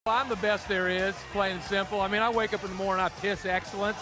I'm the best there is, plain and simple. I mean, I wake up in the morning, I piss excellence.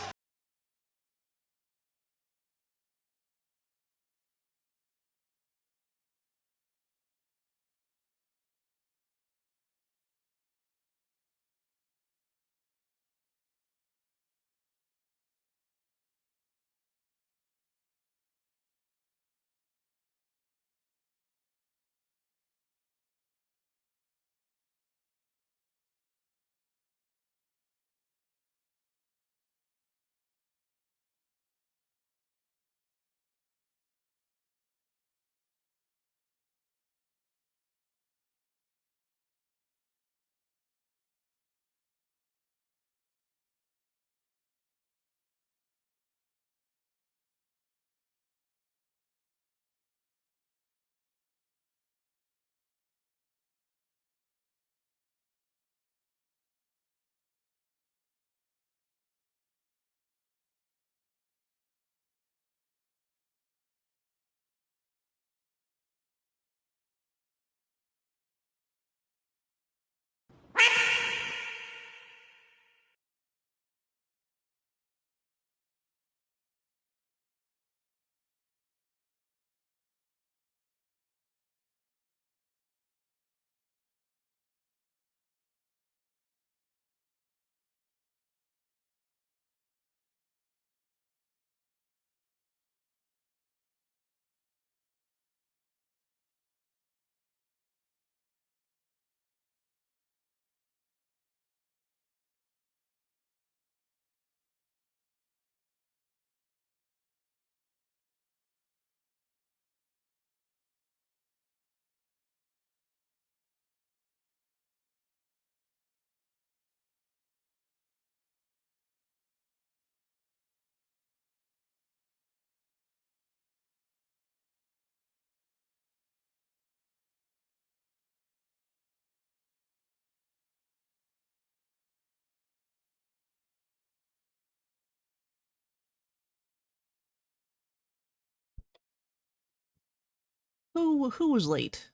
Who was late?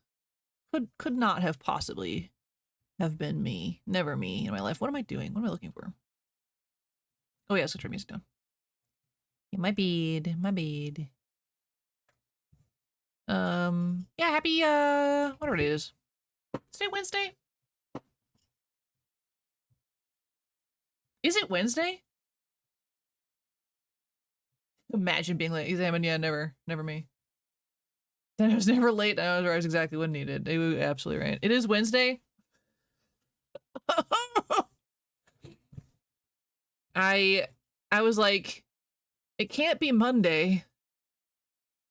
Could not have possibly have been me. Never me in my life. What am I doing? What am I looking for? Oh yeah, so turn music down. Yeah, my bad. My bad. Yeah, happy whatever it is. Today Wednesday? Is it Wednesday? Imagine being late. Examine, yeah, never me. I was never late. I was exactly what needed. They were absolutely right. It is Wednesday. I was like, it can't be Monday.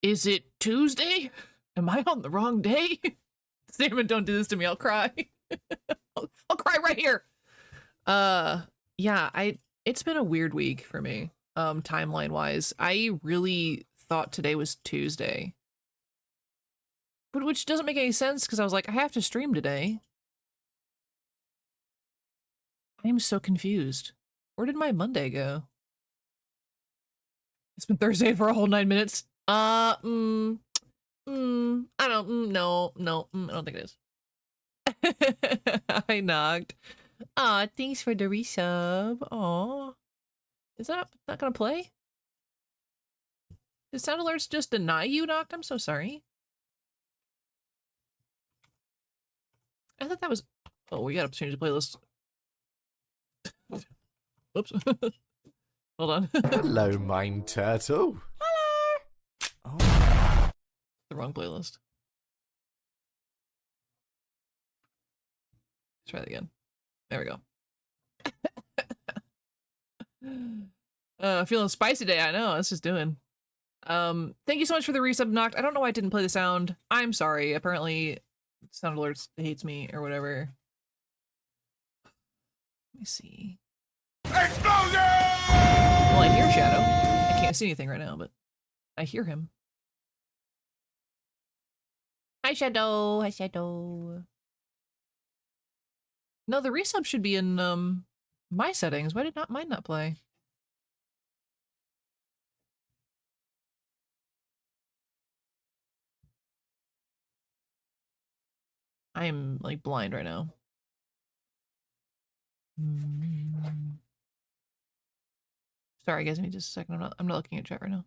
Is it Tuesday? Am I on the wrong day? Salmon, don't do this to me. I'll cry. I'll cry right here. Yeah, it's been a weird week for me. Timeline wise. I really thought today was Tuesday. But which doesn't make any sense because I was like, I have to stream today. I am so confused. Where did my Monday go? It's been Thursday for a whole 9 minutes. I don't, I don't think it is. I knocked. Aw, thanks for the resub. Aw. Is that not gonna play? Did sound alerts just deny you knocked? I'm so sorry. I thought that was... Oh, we gotta change the playlist. Whoops. Hold on. Hello, Mine Turtle. Hello! Oh. The wrong playlist. Let's try that again. There we go. Feeling spicy today, I know. It's just doing. Thank you so much for the resub, Knocked. I don't know why I didn't play the sound. I'm sorry. Apparently, Sound Alerts hates me or whatever. Let me see. Explosion! Well, I hear Shadow. I can't see anything right now, but I hear him. Hi, Shadow. Hi, Shadow. No, the resub should be in, my settings. Why did mine not play? I am, like, blind right now. Sorry, guys. Give me just a second. I'm not looking at chat right now.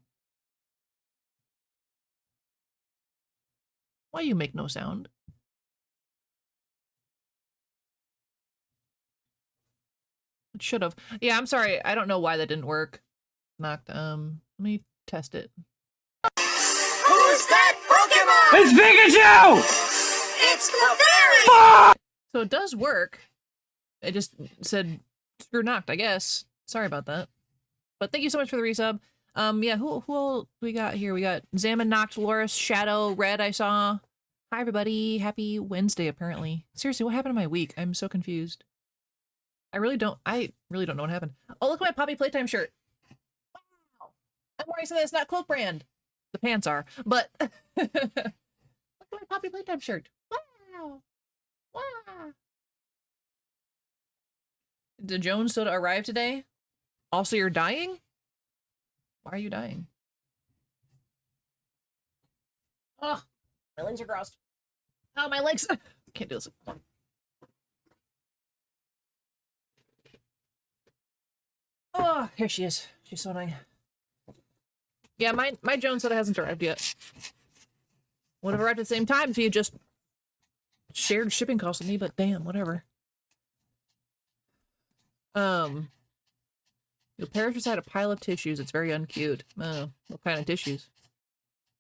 Why you make no sound? It should have. Yeah, I'm sorry. I don't know why that didn't work. Knocked. Let me test it. Who's that Pokemon? It's Pikachu! It's Clefairy! So it does work. It just said screw knocked, I guess. Sorry about that. But thank you so much for the resub. Yeah, who all we got here? We got Zaman, Knocked, Loris, Shadow, Red, I saw. Hi, everybody. Happy Wednesday, apparently. Seriously, what happened to my week? I'm so confused. I really don't know what happened. Oh, look at my Poppy Playtime shirt. Wow. I'm wearing something that's not Cloak Brand. The pants are, but look at my Poppy Playtime shirt. Wow. Wow. Did Jones soda arrive today? Also, you're dying? Why are you dying? Oh, my legs are crossed. Oh, my legs. Can't do this. Oh, here she is. She's so annoying. Yeah, my Jones soda hasn't arrived yet. Would have arrived at the same time if he had just shared shipping costs with me, but damn, whatever. You'll perish beside a pile of tissues. It's very uncute. Oh, what kind of tissues?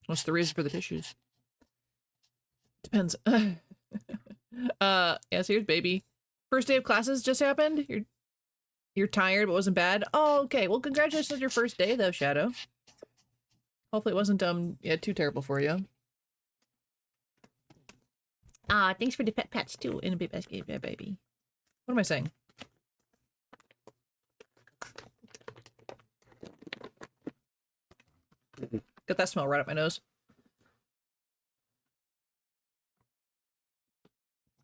What's the reason for the tissues? Depends. Yeah, so here's baby. First day of classes just happened. You're tired, but wasn't bad. Oh, okay. Well, congratulations on your first day, though, Shadow. Hopefully it wasn't yeah, too terrible for you. Thanks for the pets too. In a bit basket, baby. What am I saying? Got that smell right up my nose.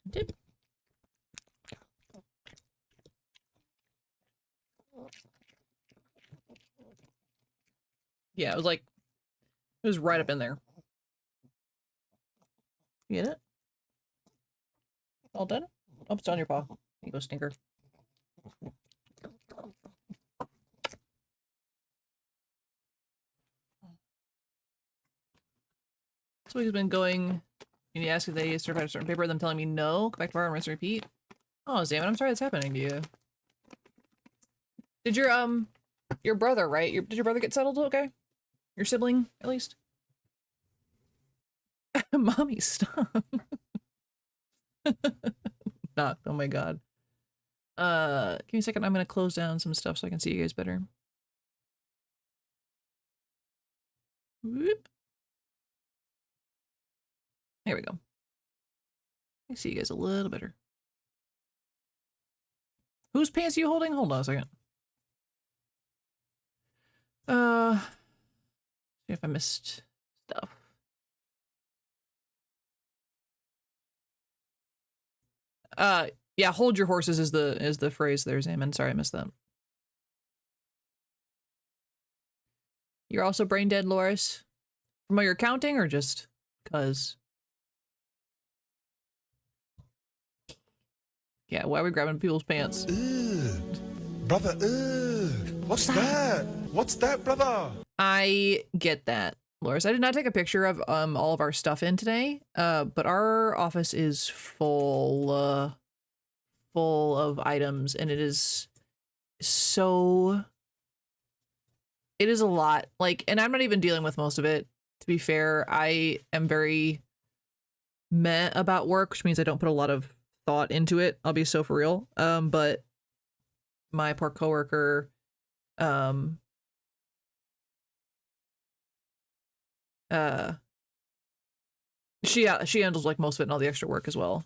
Did. Yeah, it was right up in there. You get it? All done? Oh, it's on your paw. You go, stinker. So he's been going, and you ask if they certified a certain paper, them telling me no, come back tomorrow and rinse and repeat. Oh, Zaman, I'm sorry that's happening to you. Did your brother, right? Did your brother get settled okay? Your sibling, at least? Mommy, stop. Not, oh my god. Give me a second, I'm gonna close down some stuff so I can see you guys better. Whoop. There we go. I can see you guys a little better. Whose pants are you holding? Hold on a second. See if I missed stuff. Yeah, hold your horses is the phrase there, Zaman. Sorry, I missed that. You're also brain dead, Loris? From what you're counting or just cause? Yeah, why are we grabbing people's pants? Brother, what's that? What's that, brother? I get that, Loris. I did not take a picture of all of our stuff in today, but our office is full of items, and it is a lot. Like, and I'm not even dealing with most of it. To be fair, I am very meh about work, which means I don't put a lot of thought into it. I'll be so for real. But my poor coworker, she handles like most of it and all the extra work as well.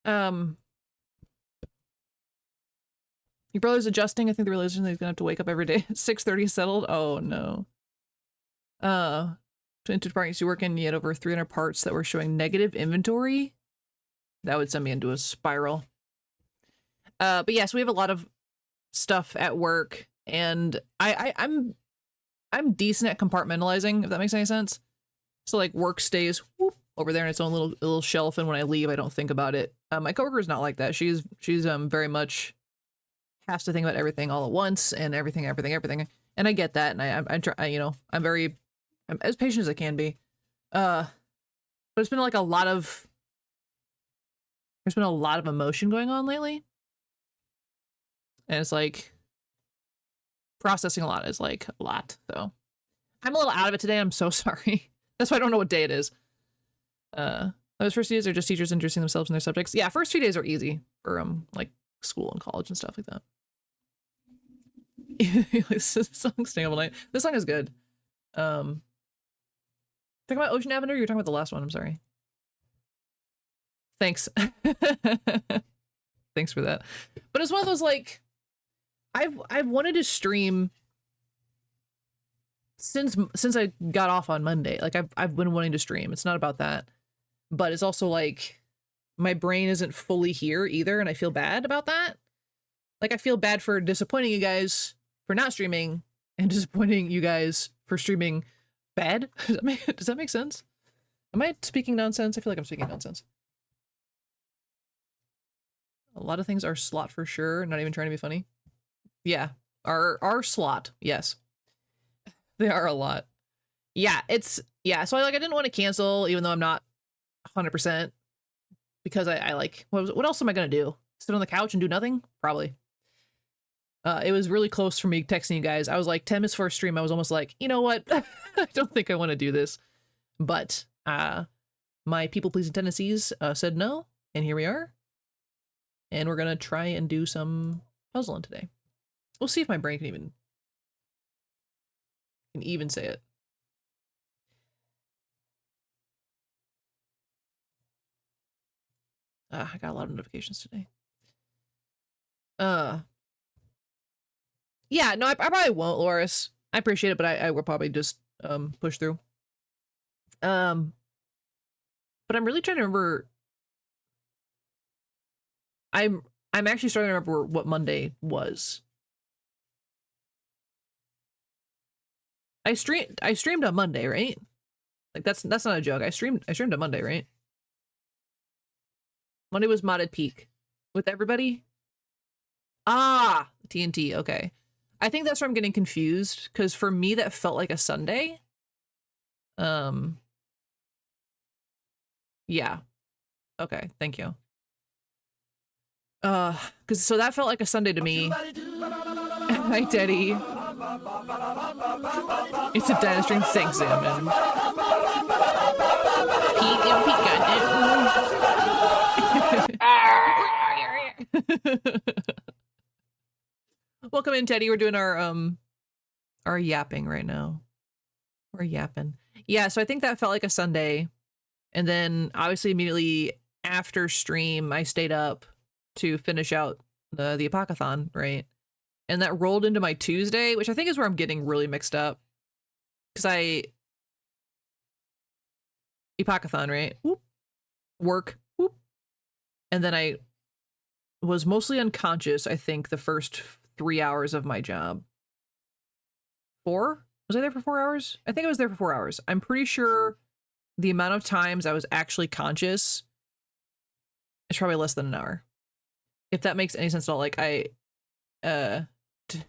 Your brother's adjusting. I think the realization that he's gonna have to wake up every day at 6:30 settled. Oh no. Between two departments you work in, you had over 300 parts that were showing negative inventory. That would send me into a spiral. But yes, we have a lot of stuff at work, and I'm decent at compartmentalizing, if that makes any sense. So like work stays whoop, over there in its own little shelf, and when I leave, I don't think about it. My coworker is not like that. She's very much has to think about everything all at once and everything, and I get that, and I try, you know, I'm as patient as I can be. But it's been like there's been a lot of emotion going on lately, and it's like processing a lot is like a lot. So I'm a little out of it today. I'm so sorry. That's why I don't know what day it is. Those first days are just teachers introducing themselves and their subjects. Yeah, first 2 days are easy for like school and college and stuff like that. This song Staying Up All Night. This song is good. Talking about Ocean Avenue, or you're talking about the last one, I'm sorry. Thanks. Thanks for that. But it's one of those like I've wanted to stream since I got off on Monday. Like I've been wanting to stream. It's not about that. But it's also like my brain isn't fully here either, and I feel bad about that. Like I feel bad for disappointing you guys for not streaming and disappointing you guys for streaming bad. Does that make sense? Am I speaking nonsense? I feel like I'm speaking nonsense. A lot of things are slot for sure, not even trying to be funny. Yeah, our slot, yes. They are a lot. Yeah, so I didn't want to cancel, even though I'm not 100%, because I like, what else am I gonna do? Sit on the couch and do nothing? Probably. It was really close for me texting you guys. I was like 10 minutes before stream, I was almost like, you know what? I don't think I want to do this. But my people-pleasing tendencies said no, and here we are. And we're gonna try and do some puzzling today. We'll see if my brain can even say it. I got a lot of notifications today. Yeah, no, I probably won't, Loris. I appreciate it, but I will probably just push through. But I'm really trying to remember. I'm actually starting to remember what Monday was. I streamed on Monday, right? Like that's not a joke. I streamed on Monday, right? Monday was modded peak with everybody. Ah, TNT. Okay. I think that's where I'm getting confused, because for me that felt like a Sunday. Yeah. Okay, thank you. Because so that felt like a Sunday to me. Hi, Teddy. It's a data stream. Thanks, Salmon. Welcome in, Teddy. We're doing our yapping right now. We're yapping. Yeah, so I think that felt like a Sunday. And then obviously immediately after stream, I stayed up to finish out the Apocathon, right? And that rolled into my Tuesday, which I think is where I'm getting really mixed up. Because Apocathon, right? Whoop. Work. Whoop. And then I was mostly unconscious, I think, the first 3 hours of my job. 4? Was I there for 4 hours? I think I was there for 4 hours. I'm pretty sure the amount of times I was actually conscious is probably less than an hour. If that makes any sense at all. Like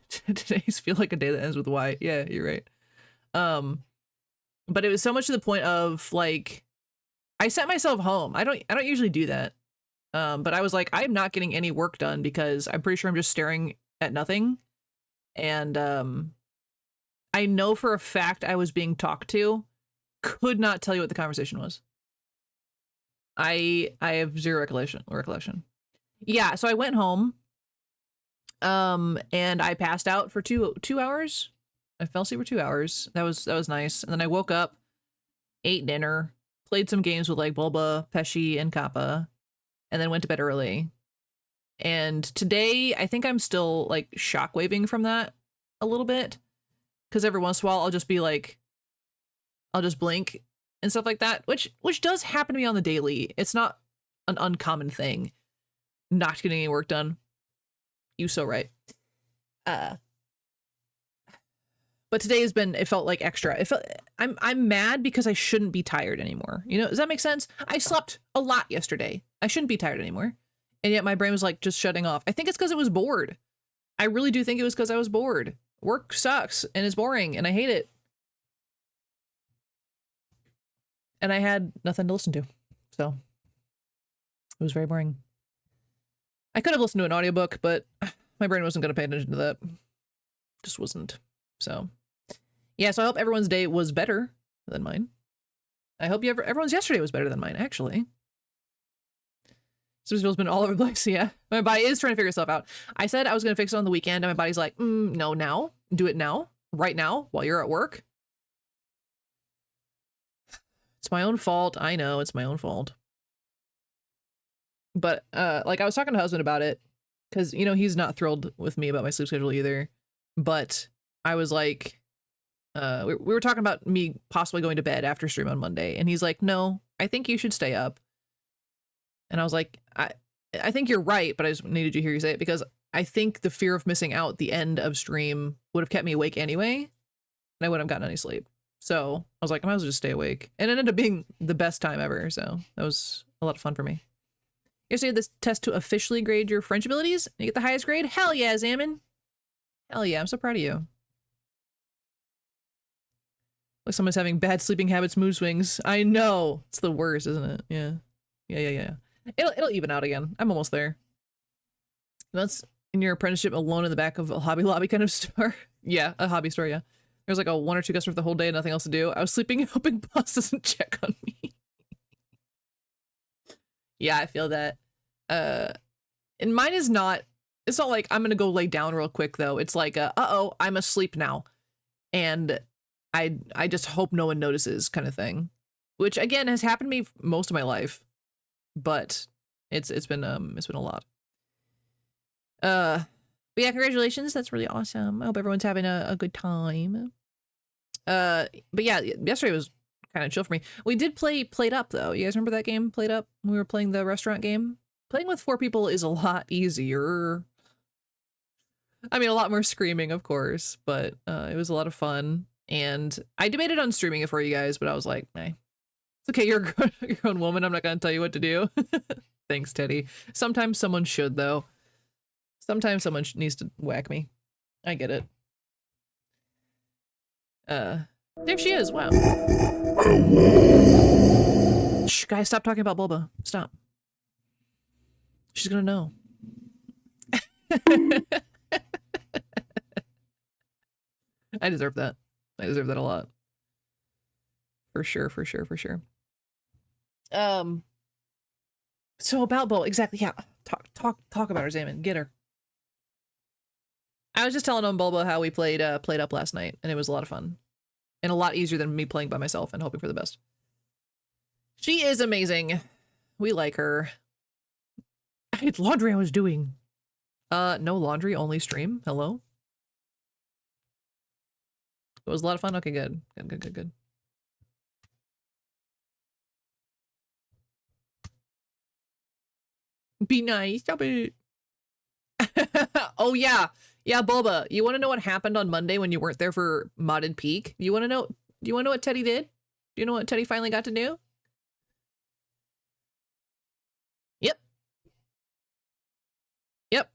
today's feel like a day that ends with Y. Yeah, you're right. But it was so much to the point of like, I sent myself home. I don't usually do that. But I was like, I'm not getting any work done because I'm pretty sure I'm just staring at nothing. And I know for a fact I was being talked to. Could not tell you what the conversation was. I have zero recollection. Yeah, so I went home. And I passed out for two hours. I fell asleep for 2 hours. That was nice. And then I woke up, ate dinner, played some games with like Bulba, Pesci, and Kappa. and then went to bed early. And today, I think I'm still like shockwaving from that a little bit. Because every once in a while, I'll just be like, I'll just blink and stuff like that, which does happen to me on the daily. It's not an uncommon thing. Not getting any work done. You so right. But today has been, it felt like extra. It felt, I'm mad because I shouldn't be tired anymore. You know, does that make sense? I slept a lot yesterday. I shouldn't be tired anymore. And yet my brain was like just shutting off. I think it's because it was bored. I really do think it was because I was bored. Work sucks and it's boring and I hate it. And I had nothing to listen to. So it was very boring. I could have listened to an audiobook, but my brain wasn't going to pay attention to that. Just wasn't. So yeah, so I hope everyone's day was better than mine. I hope everyone's yesterday was better than mine, actually. So it's been all over the place, yeah. My body is trying to figure itself out. I said I was going to fix it on the weekend, and my body's like, no, now. Do it now. Right now, while you're at work. It's my own fault. I know, it's my own fault. But, like, I was talking to husband about it, because, you know, he's not thrilled with me about my sleep schedule either. But I was like, we were talking about me possibly going to bed after stream on Monday, and he's like, no, I think you should stay up. And I was like, I think you're right, but I just needed to hear you say it because I think the fear of missing out the end of stream would have kept me awake anyway, and I wouldn't have gotten any sleep. So I was like, I might as well just stay awake. And it ended up being the best time ever, so that was a lot of fun for me. Yesterday, this test to officially grade your French abilities, and you get the highest grade? Hell yeah, Zamin. Hell yeah, I'm so proud of you. Like someone's having bad sleeping habits, mood swings. I know. It's the worst, isn't it? Yeah. Yeah. It'll even out again. I'm almost there. That's in your apprenticeship alone in the back of a Hobby Lobby kind of store. Yeah, a hobby store, yeah. There's like a 1 or 2 customers the whole day and nothing else to do. I was sleeping and hoping boss doesn't check on me. Yeah, I feel that. And mine is not, it's not like I'm gonna go lay down real quick though. It's like, uh-oh, I'm asleep now. And I just hope no one notices kind of thing. Which again has happened to me most of my life. But it's been a lot. But yeah, congratulations. That's really awesome. I hope everyone's having a good time. But yeah, yesterday was kind of chill for me. We did play Played Up though. You guys remember that game, Played Up? When we were playing the restaurant game? Playing with 4 people is a lot easier. I mean, a lot more screaming, of course, but it was a lot of fun. And I debated on streaming it for you guys, but I was like, nah. It's okay, you're a grown woman. I'm not going to tell you what to do. Thanks, Teddy. Sometimes someone should, though. Sometimes someone needs to whack me. I get it. There she is. Wow. Shh, guys, stop talking about Bulba. Stop. She's going to know. I deserve that. I deserve that a lot. For sure. So about Bo, exactly, yeah. Talk about her, Zaman. Get her. I was just telling on Bulba how we played Up last night, and it was a lot of fun. And a lot easier than me playing by myself and hoping for the best. She is amazing. We like her. I had laundry I was doing. No laundry, only stream. Hello? It was a lot of fun. Okay, good. Good. Be nice. Stop it. Oh, yeah. Yeah, Bulba. You want to know what happened on Monday when you weren't there for Modded Peak? You want to know what Teddy did? Do you know what Teddy finally got to do? Yep.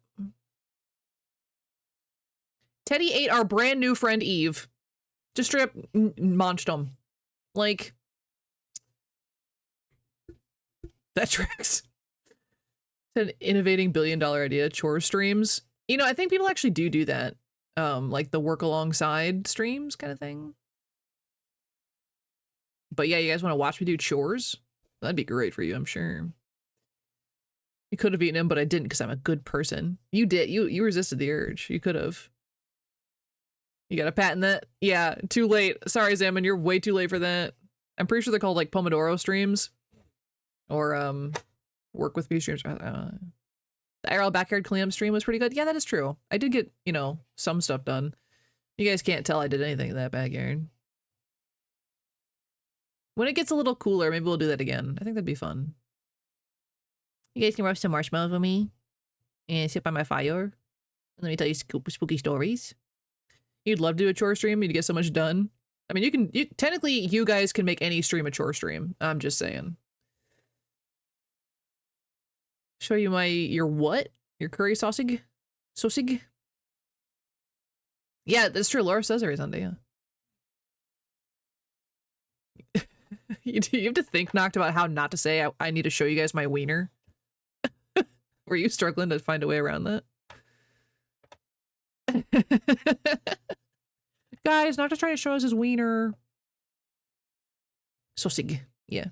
Teddy ate our brand new friend Eve. Just straight up munched him. Like, that tracks. It's an innovating $1 billion idea, chore streams. You know, I think people actually do that. Like the work alongside streams kind of thing. But yeah, you guys want to watch me do chores? That'd be great for you, I'm sure. You could have eaten him, but I didn't because I'm a good person. You did. You resisted the urge. You could have. You got to patent that? Yeah, too late. Sorry, Zaman, you're way too late for that. I'm pretty sure they're called like Pomodoro streams. Or work with me streams. The IRL backyard cleanup stream was pretty good. Yeah, that is true. I did get, you know, some stuff done. You guys can't tell I did anything in that backyard. When it gets a little cooler, maybe we'll do that again. I think that'd be fun. You guys can roast some marshmallows with me and sit by my fire. And let me tell you spooky stories. You'd love to do a chore stream. You'd get so much done. I mean, technically, you guys can make any stream a chore stream. I'm just saying. Show you your what? Your curry sausage? Sausage? Yeah, that's true. Laura says every Sunday, yeah. You have to think, Knocked, about how not to say, I need to show you guys my wiener. Were you struggling to find a way around that? Guys, not just trying to show us his wiener. Sausage. Yeah.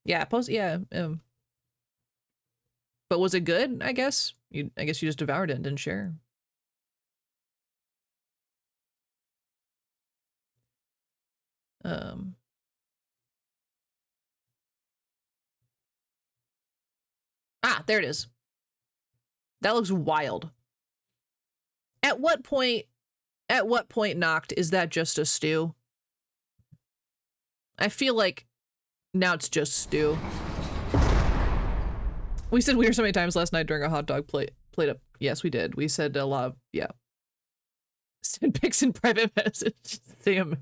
Yeah, yeah. But was it good? I guess you just devoured it and didn't share. There it is. That looks wild. At what point, Knocked, is that just a stew? I feel like now it's just stew. We said wiener so many times last night during a hot dog plate up. Yes, we did. We said a lot of, yeah. Send pics in private message. Sam.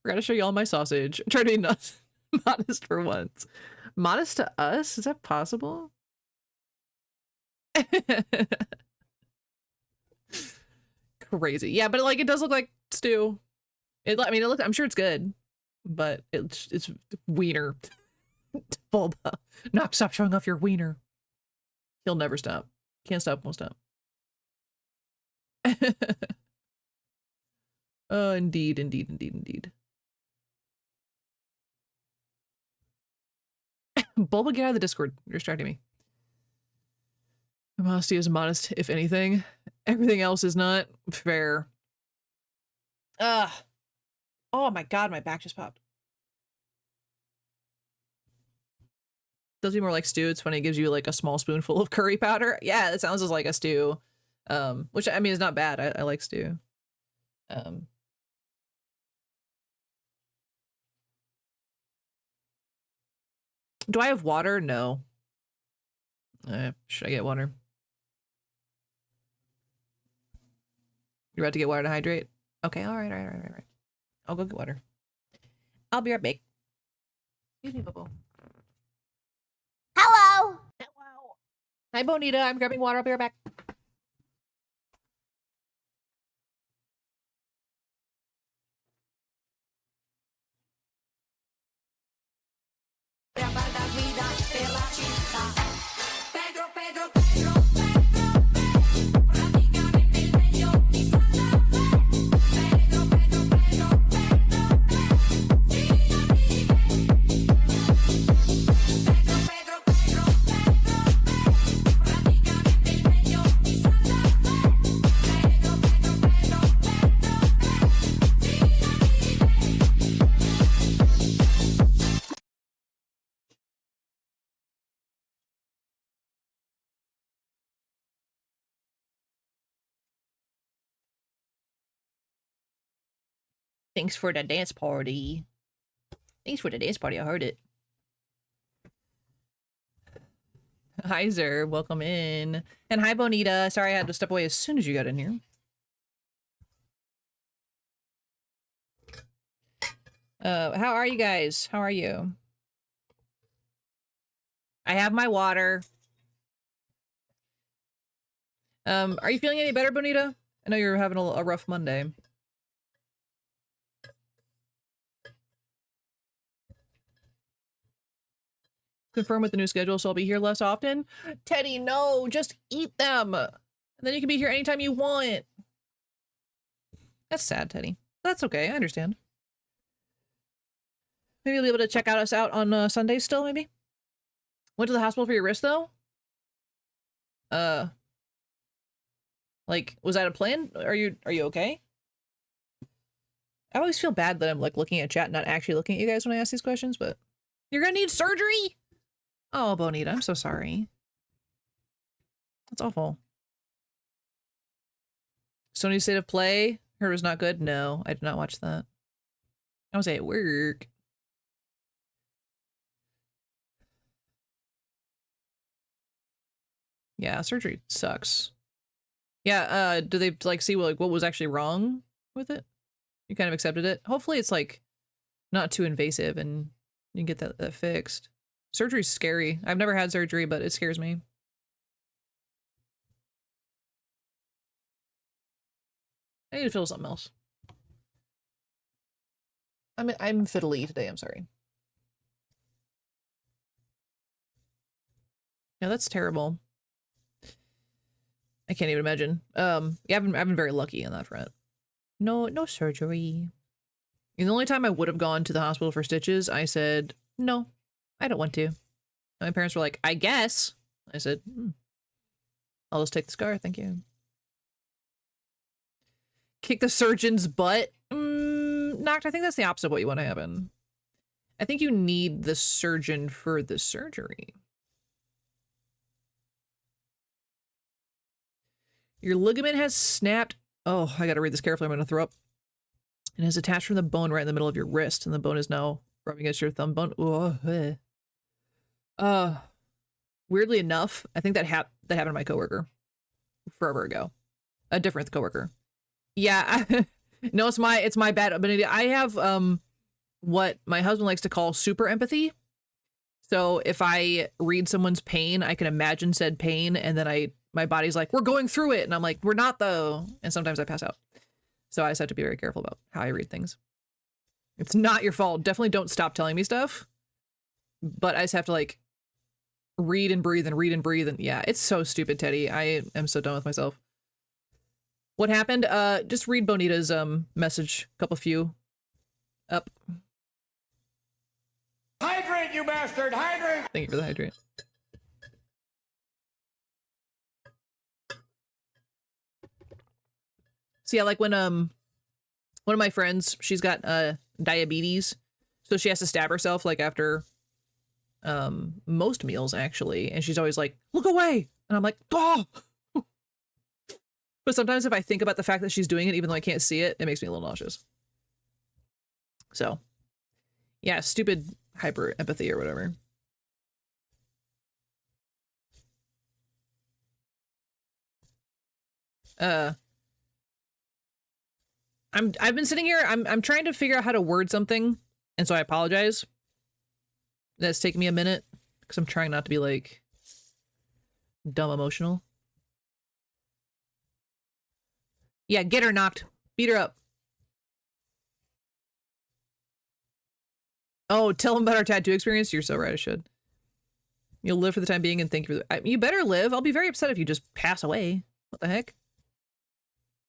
Forgot to show you all my sausage. Try to be modest for once. Modest to us? Is that possible? Crazy. Yeah, but like it does look like stew. I mean, I'm sure it's good, but it's wiener. Bulba. Knock, stop showing off your wiener. He'll never stop. Can't stop, won't stop. Oh, indeed, indeed, indeed, indeed. Bulba, get out of the Discord. You're distracting me. Modesty is modest, if anything. Everything else is not fair. Oh my god, my back just popped. Does be more like stew. It's funny, it gives you like a small spoonful of curry powder. Yeah, it sounds just like a stew. Which I mean is not bad. I like stew. Do I have water? No. Should I get water? You're about to get water to hydrate? Okay, all right. I'll go get water. I'll be right back. Excuse me, Bubble. Hello. Hello. Hi, Bonita. I'm grabbing water. I'll be right back. Thanks for the dance party. Thanks for the dance party. I heard it. Hi, Zer. Welcome in. And hi, Bonita. Sorry I had to step away as soon as you got in here. How are you guys? How are you? I have my water. Are you feeling any better, Bonita? I know you're having a rough Monday. Confirm with the new schedule, so I'll be here less often. Teddy, no, just eat them. And then you can be here anytime you want. That's sad, Teddy. That's okay, I understand. Maybe you'll be able to check us out on Sundays still, maybe? Went to the hospital for your wrist, though? Like, was that a plan? Are you okay? I always feel bad that I'm, like, looking at chat, not actually looking at you guys when I ask these questions, but You're gonna need surgery? Oh, Bonita, I'm so sorry. That's awful. Sony's State of Play, heard it was not good? No, I did not watch that. I was at work. Yeah, surgery sucks. Yeah, do they like see what was actually wrong with it? You kind of accepted it? Hopefully it's like not too invasive and you can get that fixed. Surgery's scary. I've never had surgery, but it scares me. I need to feel something else. I'm fiddly today, I'm sorry. Yeah, that's terrible. I can't even imagine. Yeah, I've been very lucky on that front. No surgery. And the only time I would have gone to the hospital for stitches, I said, no, I don't want to. And my parents were like, I guess. I said, I'll just take the scar, thank you. Kick the surgeon's butt? Knocked, I think that's the opposite of what you want to happen. I think you need the surgeon for the surgery. Your ligament has snapped. Oh, I gotta read this carefully. I'm gonna throw up. It has attached from the bone right in the middle of your wrist, and the bone is now rubbing against your thumb bone. Weirdly enough, I think that happened to my coworker forever ago. A different coworker. Yeah, no, it's my bad ability. I have what my husband likes to call super empathy. So if I read someone's pain, I can imagine said pain, and then my body's like, we're going through it, and I'm like, we're not though. And sometimes I pass out. So I just have to be very careful about how I read things. It's not your fault. Definitely don't stop telling me stuff. But I just have to like read and breathe and read and breathe. And yeah, it's so stupid, Teddy. I am so done with myself. What happened? Just read Bonita's message. Couple few up. Hydrate, you bastard! Hydrate! Thank you for the hydrate. So yeah, like when one of my friends, she's got diabetes, so she has to stab herself like after most meals actually, and she's always like, look away, and I'm like, oh. But sometimes if I think about the fact that she's doing it even though I can't see it, it makes me a little nauseous. So yeah, stupid hyper empathy or whatever. I've been sitting here, I'm trying to figure out how to word something, and so I apologize. That's taking me a minute, because I'm trying not to be like dumb emotional. Yeah, get her knocked. Beat her up. Oh, tell them about our tattoo experience? You're so right, I should. You'll live for the time being and thank you for the— you better live. I'll be very upset if you just pass away. What the heck?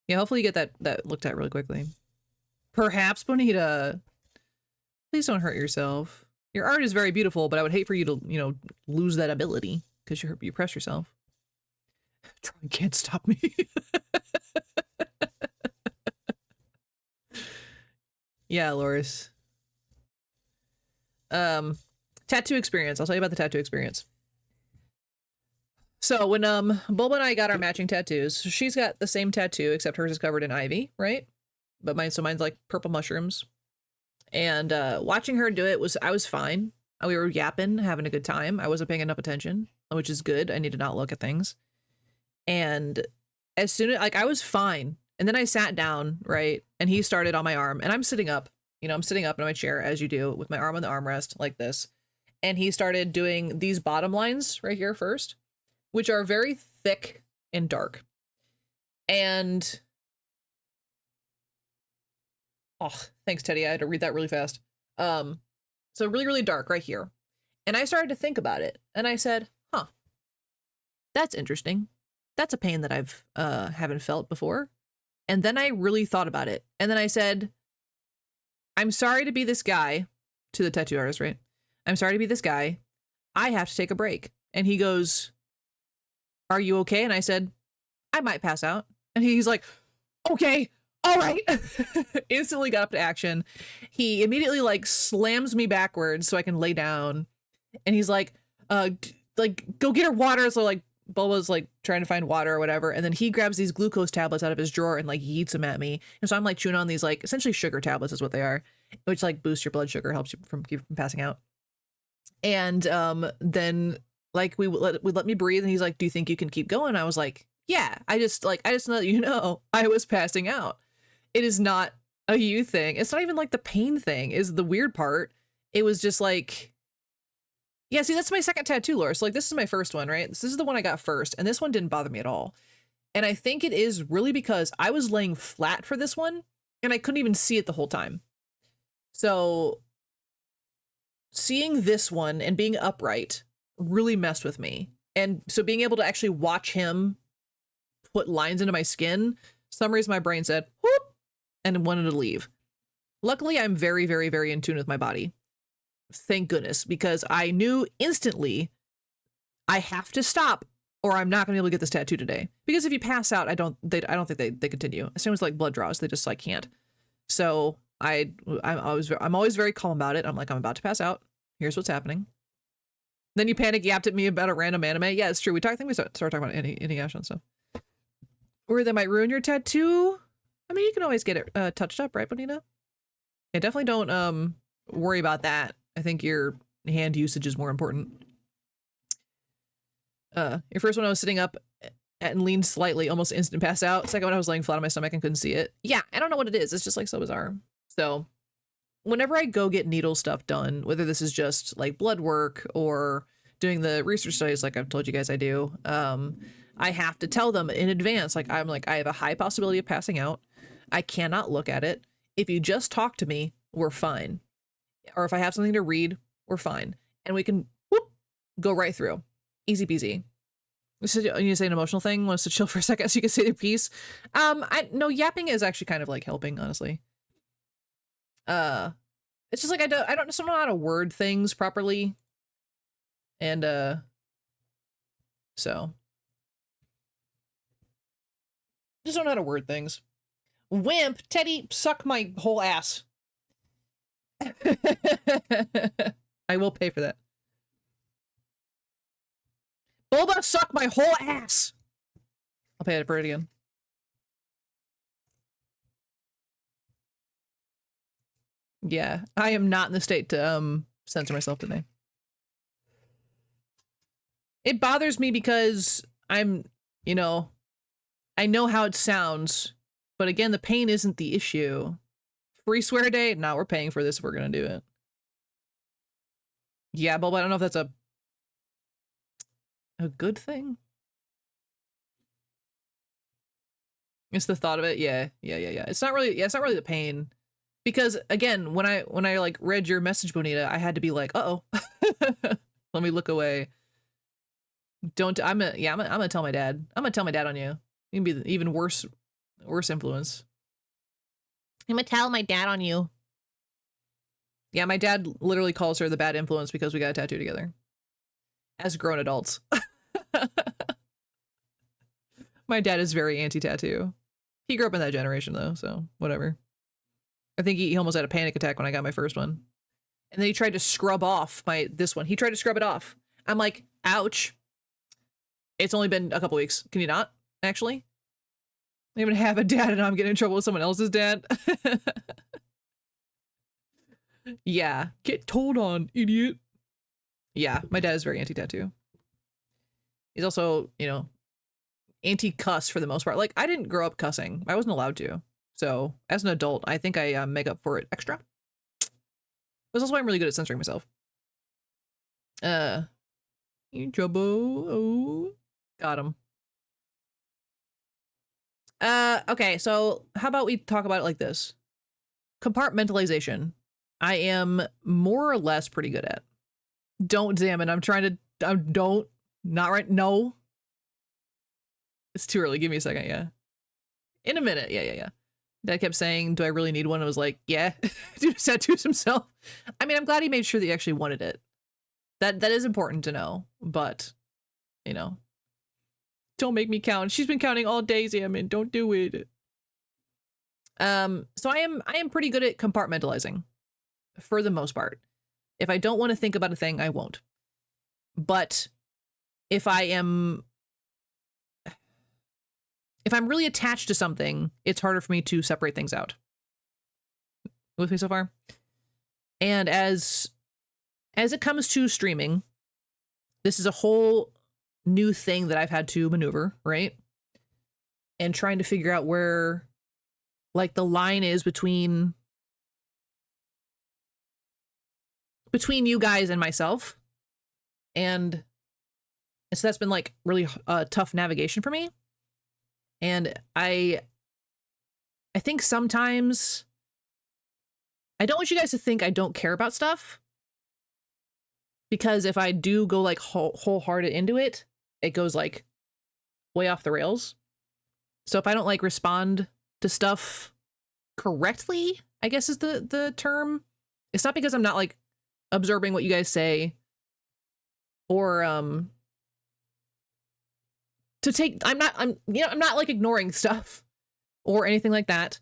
Yeah, hopefully you get that looked at really quickly. Perhaps, Bonita. Please don't hurt yourself. Your art is very beautiful, but I would hate for you to, you know, lose that ability because you press yourself. Trying can't stop me. Yeah, Loris. Tattoo experience. I'll tell you about the tattoo experience. So when Bulba and I got our matching tattoos, she's got the same tattoo except hers is covered in ivy, right? But mine's like purple mushrooms. And watching her do it I was fine. We were yapping, having a good time. I wasn't paying enough attention, which is good. I need to not look at things. And as soon as I was fine. And then I sat down, right? And he started on my arm, and I'm sitting up. You know, I'm sitting up in my chair as you do with my arm on the armrest like this. And he started doing these bottom lines right here first, which are very thick and dark. And oh, thanks, Teddy. I had to read that really fast. So really, really dark right here. And I started to think about it. And I said, huh, that's interesting. That's a pain that I've haven't felt before. And then I really thought about it. And then I said, I'm sorry to be this guy, to the tattoo artist, right? I'm sorry to be this guy. I have to take a break. And he goes, are you okay? And I said, I might pass out. And he's like, okay, all right. Instantly got up to action. he immediately like slams me backwards so I can lay down. And he's like, go get her water. So like Bulba's like trying to find water or whatever. And then he grabs these glucose tablets out of his drawer and like yeets them at me. And so I'm like chewing on these like essentially sugar tablets is what they are, which like boosts your blood sugar, helps you keep from passing out. And then like we let me breathe. And he's like, do you think you can keep going? I was like, yeah, I just know that, you know, I was passing out. It is not a you thing. It's not even like the pain thing is the weird part. It was just like, yeah, see, that's my second tattoo, Laura. So like, this is my first one, right? This is the one I got first, and this one didn't bother me at all. And I think it is really because I was laying flat for this one, and I couldn't even see it the whole time. So seeing this one and being upright really messed with me. And so being able to actually watch him put lines into my skin, some reason my brain said, whoop, and wanted to leave. Luckily, I'm very, very, very in tune with my body. Thank goodness, because I knew instantly I have to stop or I'm not gonna be able to get this tattoo today. Because if you pass out, I don't think they continue. Same as like blood draws, they just like can't. So I'm always very calm about it. I'm like, I'm about to pass out. Here's what's happening. Then you panic yapped at me about a random anime. Yeah, it's true. I think we started talking about Inuyasha and stuff. Or that might ruin your tattoo. I mean, you can always get it touched up, right, Bonita? Yeah, definitely don't worry about that. I think your hand usage is more important. Your first one I was sitting up and leaned slightly, almost instant pass out. Second one I was laying flat on my stomach and couldn't see it. Yeah, I don't know what it is. It's just like so bizarre. So whenever I go get needle stuff done, whether this is just like blood work or doing the research studies like I've told you guys I do, I have to tell them in advance. Like I'm like, I have a high possibility of passing out. I cannot look at it. If you just talk to me, we're fine. Or if I have something to read, we're fine. And we can whoop, go right through. Easy peasy. You say an emotional thing, wants to chill for a second so you can say their piece. No, yapping is actually kind of like helping, honestly. It's just like I don't know how to word things properly. And so just don't know how to word things. Wimp, Teddy, suck my whole ass. I will pay for that. Bulba, suck my whole ass. I'll pay for it again. Yeah, I am not in the state to censor myself today. It bothers me because I'm, you know, I know how it sounds, but again, the pain isn't the issue. Free swear day? No, we're paying for this if we're gonna do it. Yeah, Bulba, I don't know if that's a good thing. It's the thought of it. Yeah. It's not really the pain. Because again, when I like read your message, Bonita, I had to be like, uh-oh. Let me look away. I'm gonna tell my dad. I'm gonna tell my dad on you. You can be the even worse influence. I'm gonna tell my dad on you. Yeah, my dad literally calls her the bad influence because we got a tattoo together. As grown adults. My dad is very anti-tattoo. He grew up in that generation though, so whatever. I think he almost had a panic attack when I got my first one. And then he tried to scrub off this one. He tried to scrub it off. I'm like, ouch. It's only been a couple weeks. Can you not, actually? I even have a dad and I'm getting in trouble with someone else's dad. Yeah, get told on, idiot. Yeah, my dad is very anti-tattoo. He's also, you know, anti-cuss for the most part. Like, I didn't grow up cussing. I wasn't allowed to. So, as an adult, I think I make up for it extra. That's also why I'm really good at censoring myself. You trouble. Oh, got him. Okay, so how about we talk about it like this? Compartmentalization. I am more or less pretty good at. Don't examine. Not right. No. It's too early. Give me a second. Yeah. In a minute. Yeah. Dad kept saying, do I really need one? I was like, yeah. Dude tattoos himself. I mean, I'm glad he made sure that he actually wanted it. That is important to know, but you know, don't make me count. She's been counting all day, Zamin. Don't do it. So I am pretty good at compartmentalizing. for the most part. If I don't want to think about a thing, I won't. But if I'm really attached to something, it's harder for me to separate things out. With me so far? And as it comes to streaming, this is a whole new thing that I've had to maneuver, right? And trying to figure out where, like, the line is between you guys and myself. And so that's been, like, really tough navigation for me. And I think sometimes I don't want you guys to think I don't care about stuff, because if I do go like wholehearted into it, it goes like way off the rails. So if I don't like respond to stuff correctly, I guess is the term. It's not because I'm not like absorbing what you guys say, or I'm not like ignoring stuff or anything like that.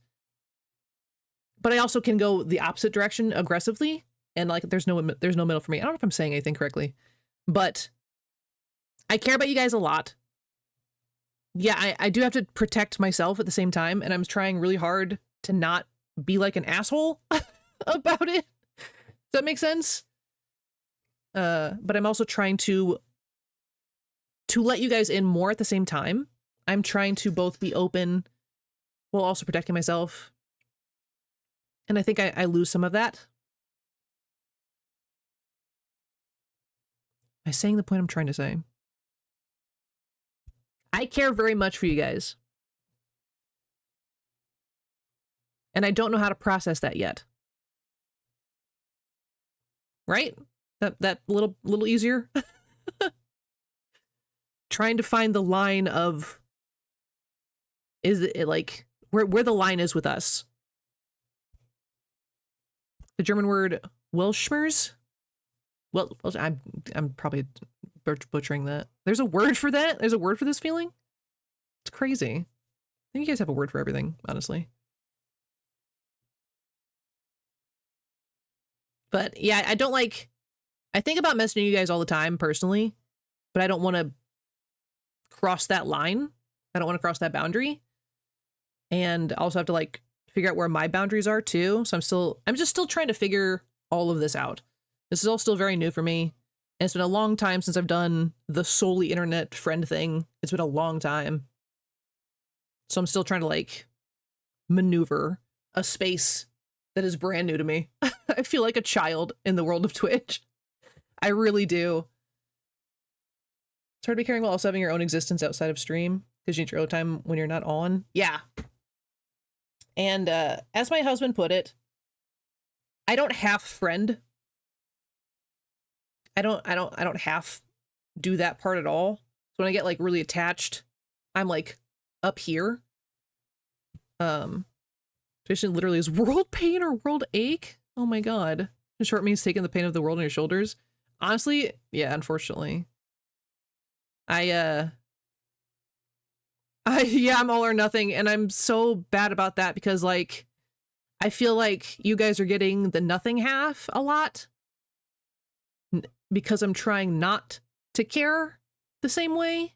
But I also can go the opposite direction aggressively, and like there's no middle for me. I don't know if I'm saying anything correctly, but I care about you guys a lot. Yeah, I do have to protect myself at the same time, and I'm trying really hard to not be like an asshole about it. Does that make sense? But I'm also trying to let you guys in more at the same time. I'm trying to both be open while also protecting myself. And I think I lose some of that. Am I saying the point I'm trying to say? I care very much for you guys. And I don't know how to process that yet. Right? That little easier? Trying to find the line of, is it like where the line is with us. The German word Welschmers? Well, I'm probably butchering that. There's a word for that? There's a word for this feeling? It's crazy. I think you guys have a word for everything, honestly. But yeah, I think about messaging you guys all the time personally, but I don't want to cross that line. I don't want to cross that boundary. And I also have to like figure out where my boundaries are too. So I'm just still trying to figure all of this out. This is all still very new for me. And it's been a long time since I've done the solely internet friend thing. It's been a long time. So I'm still trying to like maneuver a space that is brand new to me. I feel like a child in the world of Twitch. I really do. It's hard to be caring while also having your own existence outside of stream, because you need your own time when you're not on. Yeah. And as my husband put it, I don't half friend. I don't half do that part at all. So when I get like really attached, I'm like up here. Tradition literally is world pain or world ache. Oh my god. In short means taking the pain of the world on your shoulders. Honestly, yeah, unfortunately. I'm all or nothing, and I'm so bad about that because like I feel like you guys are getting the nothing half a lot because I'm trying not to care the same way.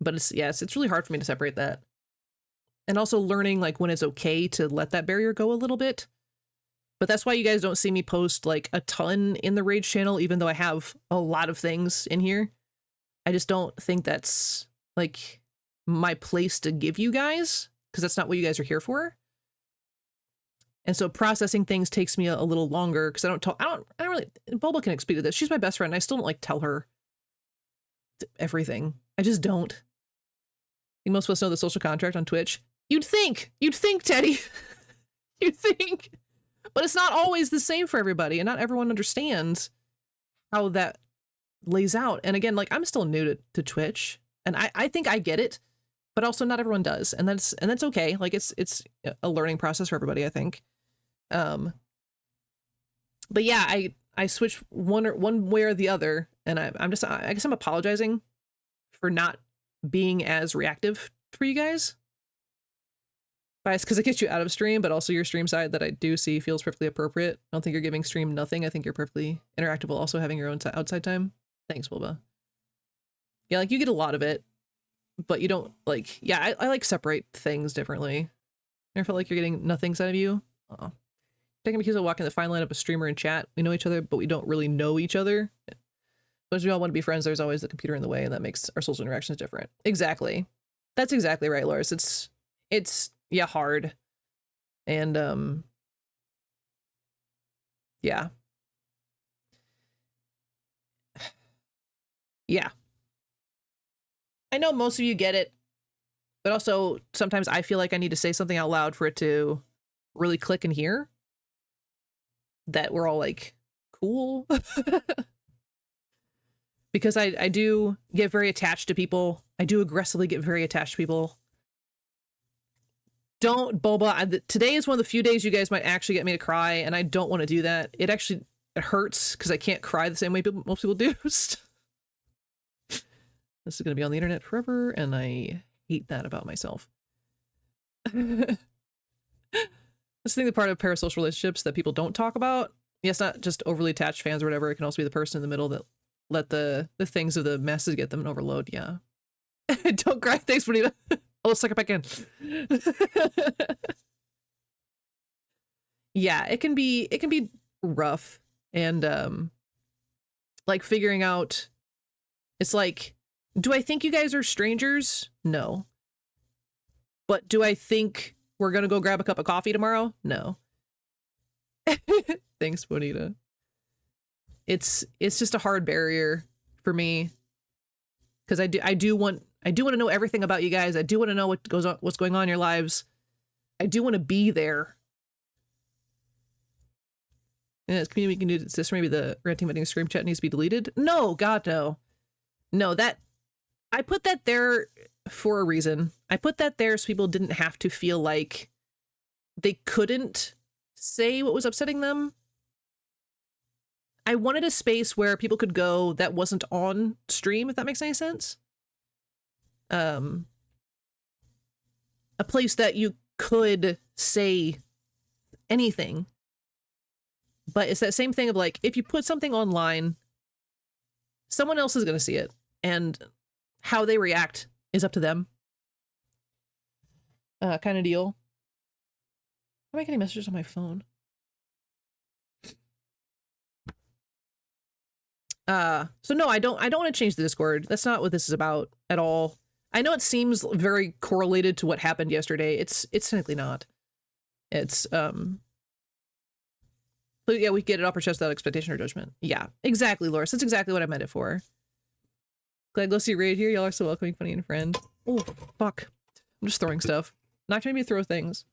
But it's really hard for me to separate that. And also learning like when it's okay to let that barrier go a little bit. But that's why you guys don't see me post like a ton in the Rage channel, even though I have a lot of things in here. I just don't think that's like my place to give you guys, because that's not what you guys are here for. And so processing things takes me a little longer because I don't really, Bulba can speak to this. She's my best friend. I still don't like tell her everything. I just don't. I think most of us know the social contract on Twitch. You'd think, Teddy. You'd think. But it's not always the same for everybody, and not everyone understands how that lays out. And again, like I'm still new to Twitch, and I think I get it, but also not everyone does, and that's okay. Like it's a learning process for everybody, I think. But yeah, I switch one way or the other, and I guess I'm apologizing for not being as reactive for you guys. Bias because it gets you out of stream, but also your stream side that I do see feels perfectly appropriate. I don't think you're giving stream nothing. I think you're perfectly interactive while also having your own outside time. Thanks, Wilba. Yeah, like you get a lot of it, but you don't like, yeah, I like separate things differently. I feel like you're getting nothing side of you. Oh. Taking because I walk in the fine line of a streamer and chat. We know each other, but we don't really know each other. But as we all want to be friends, there's always the computer in the way, and that makes our social interactions different. Exactly. That's exactly right, Loris. It's yeah, hard. And yeah. Yeah. I know most of you get it, but also sometimes I feel like I need to say something out loud for it to really click in here. That we're all like, cool. Because I do get very attached to people. I do aggressively get very attached to people. Don't, Boba, today is one of the few days you guys might actually get me to cry, and I don't want to do that. It hurts because I can't cry the same way most people do. This is going to be on the internet forever, and I hate that about myself. That's the thing, the part of parasocial relationships that people don't talk about. Yes, not just overly attached fans or whatever. It can also be the person in the middle that let the things of the masses get them an overload. Yeah. Don't cry. Thanks, Bonita. I'll suck it back in. Yeah, it can be rough. And like figuring out, it's like, do I think you guys are strangers? No. But do I think we're gonna go grab a cup of coffee tomorrow? No. Thanks, Bonita. It's just a hard barrier for me because I do want to know everything about you guys. I do want to know what's going on in your lives. I do want to be there. And as community, we can do this. Maybe the ranting venting stream chat needs to be deleted. No, God, no. No, that I put that there for a reason. I put that there so people didn't have to feel like they couldn't say what was upsetting them. I wanted a space where people could go that wasn't on stream, if that makes any sense. A place that you could say anything. But it's that same thing of like, if you put something online, someone else is going to see it. And how they react is up to them. Kind of deal. Am I getting messages on my phone? So no, I don't want to change the Discord. That's not what this is about at all. I know it seems very correlated to what happened yesterday. It's technically not. It's, but yeah, we get it off our chest without expectation or judgment. Yeah, exactly, Loris. That's exactly what I meant it for. Glad to see you right here. Y'all are so welcoming, funny, and friend. Oh, fuck. I'm just throwing stuff. Not trying to throw things.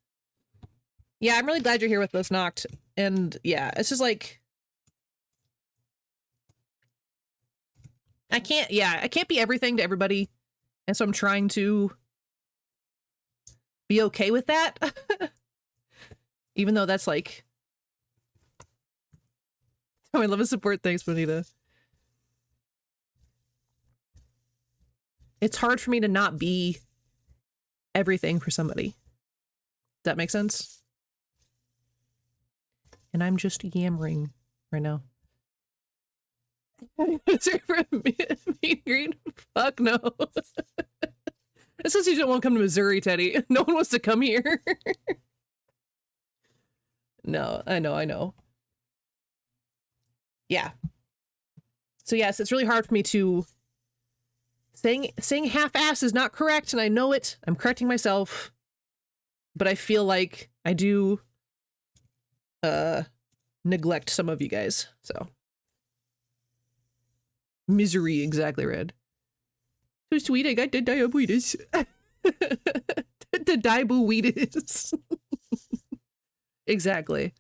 Yeah, I'm really glad you're here with us, Noct. And yeah, it's just like, I can't be everything to everybody. And so I'm trying to be okay with that. Even though that's like, oh, I love his support. Thanks, Bonita. It's hard for me to not be everything for somebody. Does that make sense? And I'm just yammering right now. Meet green? Fuck no. It says you don't want to come to Missouri, Teddy. No one wants to come here. No, I know. Yeah. So yes, it's really hard for me to saying half-ass is not correct, and I know it. I'm correcting myself. But I feel like I do neglect some of you guys. So misery, exactly, Red. So sweet, I got the diabetes. The diabetes. Exactly.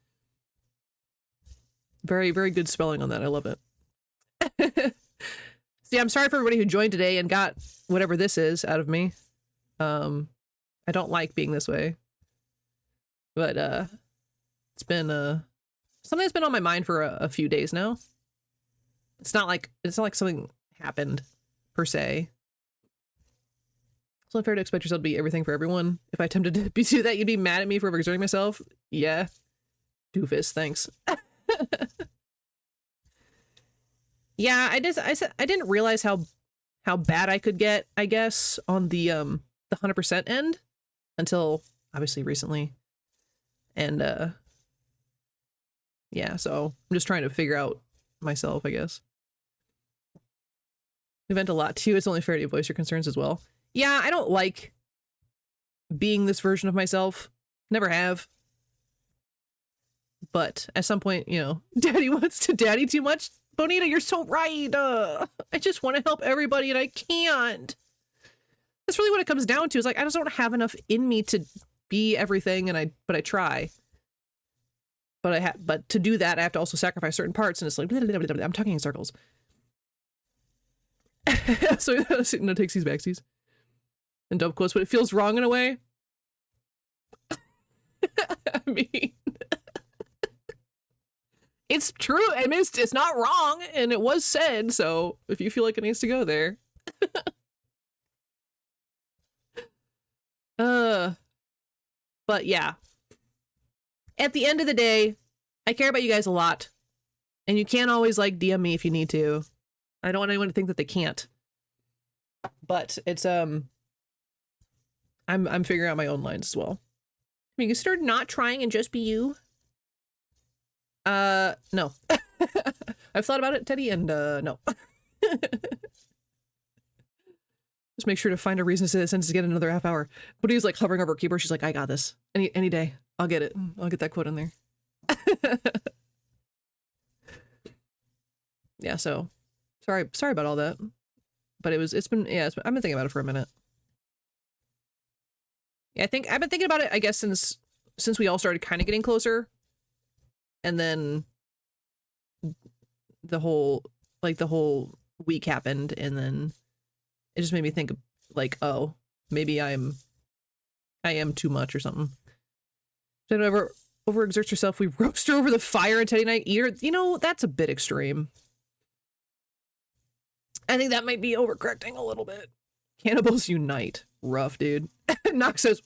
Very, very good spelling on that. I love it. See, I'm sorry for everybody who joined today and got whatever this is out of me. I don't like being this way. But it's been something that's been on my mind for a few days now. It's not like something happened per se. It's unfair to expect yourself to be everything for everyone. If I attempted to do that, you'd be mad at me for overexerting myself. Yeah. Doofus, thanks. Yeah, I didn't realize how bad I could get, I guess, on the 100% end until obviously recently. And yeah, so I'm just trying to figure out myself, I guess. We vent a lot too. It's only fair to voice your concerns as well. Yeah, I don't like being this version of myself. Never have. But at some point, you know, daddy wants to daddy too much. Bonita, you're so right. I just want to help everybody and I can't. That's really what it comes down to. Is like, I just don't have enough in me to be everything, and but I try. But to do that, I have to also sacrifice certain parts, and it's like, blah, blah, blah, blah. I'm talking in circles. So no takesies, backsies, and dope quotes, but it feels wrong in a way. I mean, it's true. I mean, it's not wrong, and it was said. So if you feel like it needs to go there, but yeah. At the end of the day, I care about you guys a lot, and you can't always like DM me if you need to. I don't want anyone to think that they can't. But it's I'm figuring out my own lines as well. I mean, consider not trying and just be you. No. I've thought about it, Teddy, and no. Just make sure to find a reason to say that sentence to get another half hour. But he's like hovering over her keyboard. She's like, I got this. Any day. I'll get it. I'll get that quote in there. Yeah, so sorry about all that. But I've been thinking about it for a minute. Yeah, I've been thinking about it, I guess, since we all started kind of getting closer. And then the whole week happened, and then it just made me think like, oh, maybe I am too much or something. Don't ever overexert yourself. We roast her over the fire and Teddy and I eat her. You know, that's a bit extreme. I think that might be overcorrecting a little bit. Cannibals unite. Rough, dude. Nox says,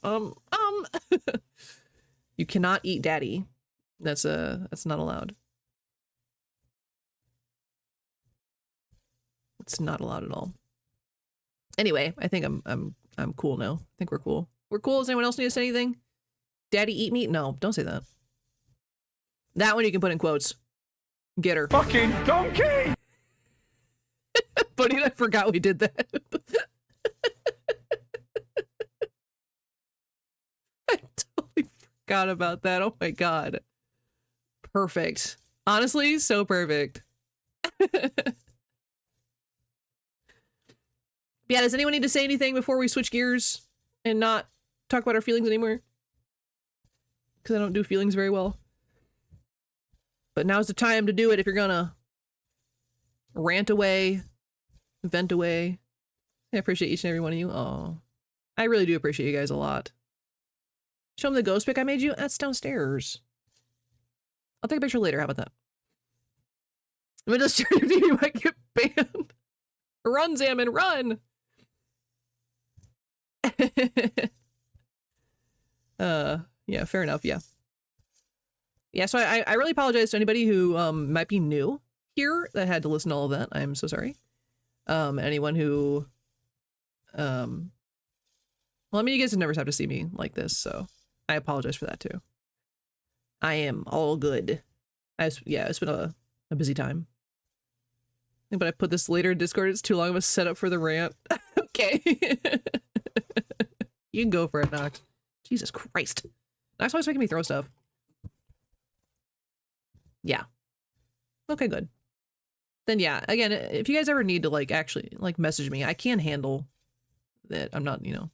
you cannot eat daddy. That's not allowed. It's not allowed at all. Anyway, I think I'm cool now. I think we're cool. We're cool. Does anyone else need to say anything? Daddy eat meat? No, don't say that. That one you can put in quotes. Get her. Fucking donkey! Buddy, I forgot we did that. I totally forgot about that. Oh my god. Perfect. Honestly, so perfect. Yeah, does anyone need to say anything before we switch gears and not talk about our feelings anymore? Because I don't do feelings very well. But now's the time to do it if you're gonna rant away, vent away. I appreciate each and every one of you. Oh, I really do appreciate you guys a lot. Show them the ghost pic I made you. That's downstairs. I'll take a picture later. How about that? I'm gonna just you might get banned. Run, Zaman, run! Yeah, fair enough. Yeah. Yeah, so I really apologize to anybody who might be new here that had to listen to all of that. I'm so sorry. Anyone who well, I mean, you guys have never have to see me like this, so I apologize for that too. I am all good. Yeah, it's been a busy time. But I put this later in Discord. It's too long of a setup for the rant. Okay. You can go for it, Nox. Jesus Christ. Nox always making me throw stuff. Yeah. Okay, good. Then yeah, again, if you guys ever need to like actually like message me, I can handle that. I'm not, you know.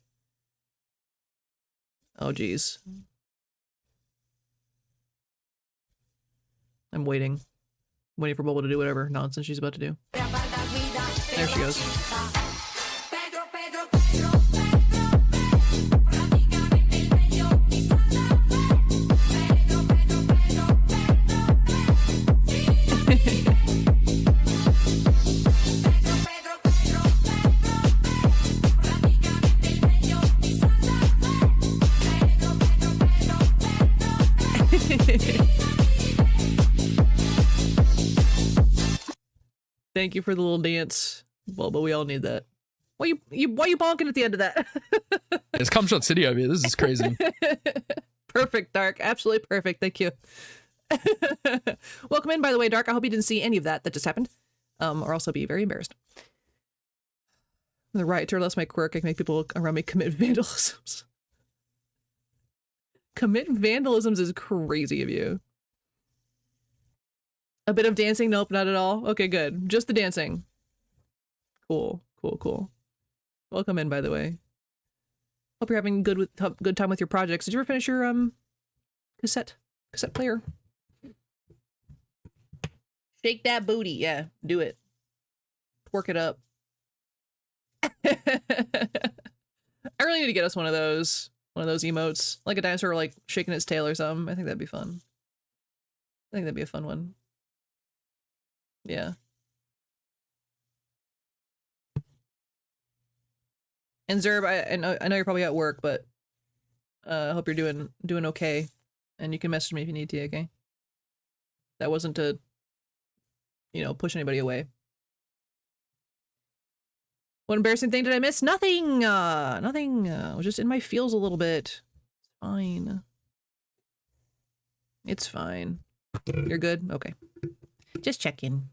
Oh geez. I'm waiting. Waiting for Bubble to do whatever nonsense she's about to do. There she goes. Thank you for the little dance. Well, but we all need that. Why you bonking at the end of that? It's Cumshot City over here. This is crazy. Perfect, Dark. Absolutely perfect. Thank you. Welcome in, by the way, Dark. I hope you didn't see any of that just happened. Or else I'll be very embarrassed. The right turn, that's my quirk. I can make people around me commit vandalisms. Commit vandalisms is crazy of you. A bit of dancing? Nope, not at all. Okay, good. Just the dancing. Cool, cool, cool. Welcome in, by the way. Hope you're having good time with your projects. Did you ever finish your cassette player? Shake that booty. Yeah, do it. Work it up. I really need to get us one of those emotes, like a dinosaur like shaking its tail or something. I think that'd be fun. I think that'd be a fun one. Yeah. And Zerb, I know you're probably at work, but I hope you're doing okay, and you can message me if you need to. Okay. That wasn't to, push anybody away. What embarrassing thing did I miss? Nothing! Nothing. I was just in my feels a little bit. It's fine. It's fine. You're good? Okay. Just check in.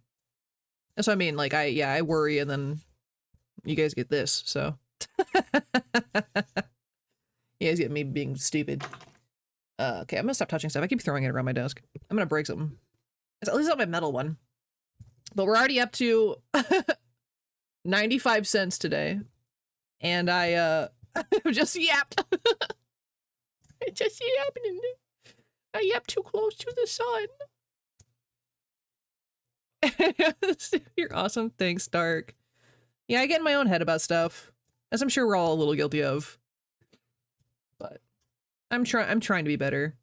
That's what I mean. Like, I worry and then you guys get this, so. You guys get me being stupid. Okay, I'm gonna stop touching stuff. I keep throwing it around my desk. I'm gonna break something. At least not my metal one. But we're already up to 95 cents today. And I just yapped. I just yapped. I yapped too close to the sun. You're awesome. Thanks, Dark. Yeah, I get in my own head about stuff, as I'm sure we're all a little guilty of. But I'm trying to be better.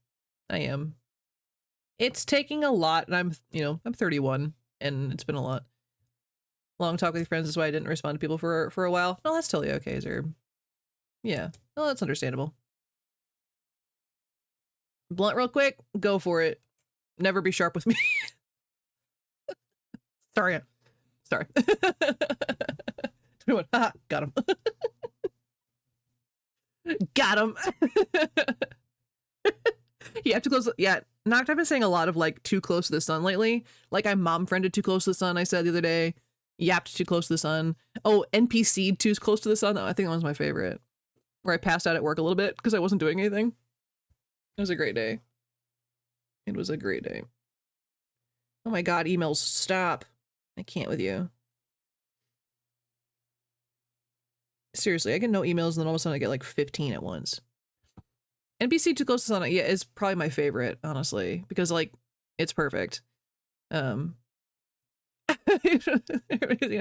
I am. It's taking a lot, and I'm 31, and it's been a lot. Long talk with your friends is why I didn't respond to people for a while. No, that's totally okay, Zerb. Yeah, well, that's understandable. Blunt real quick, go for it. Never be sharp with me. Sorry. 21. Haha, got him. Got him. You have to close. Yeah, Noct, I've been saying a lot of like too close to the sun lately. Like I mom friended too close to the sun, I said the other day. Yapped too close to the sun. Oh, NPC'd too close to the sun. I think that was my favorite. Where I passed out at work a little bit because I wasn't doing anything. It was a great day. It was a great day. Oh my god, emails, stop. I can't with you. Seriously, I get no emails and then all of a sudden I get like 15 at once. NPC too close to the sun, yeah, is probably my favorite, honestly. Because like, it's perfect. I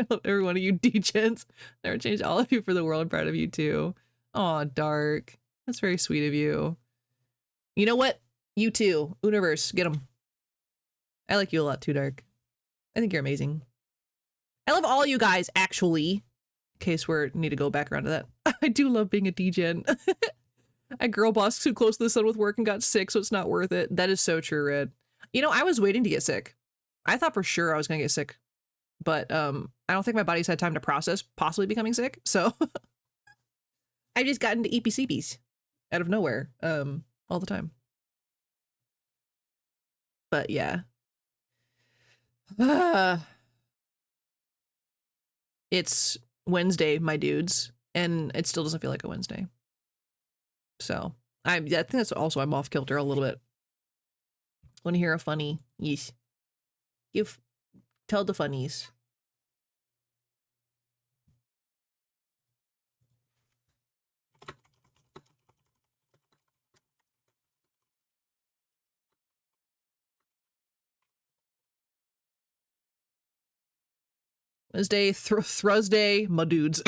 love every one of you degens. Never change all of you for the world. I'm proud of you too. Aw, Dark. That's very sweet of you. You know what? You too. Universe, get them. I like you a lot too, Dark. I think you're amazing. I love all you guys, actually. In case we need to go back around to that. I do love being a degen. I girl bossed too close to the sun with work and got sick, so it's not worth it. That is so true, Red. I was waiting to get sick. I thought for sure I was gonna get sick. But I don't think my body's had time to process possibly becoming sick, so I just got into EPCBs out of nowhere all the time. But yeah. It's Wednesday, my dudes, and it still doesn't feel like a Wednesday. So I think that's also I'm off kilter a little bit. Want to hear a funny? Yes. Tell the funnies. Wednesday, Thursday, my dudes.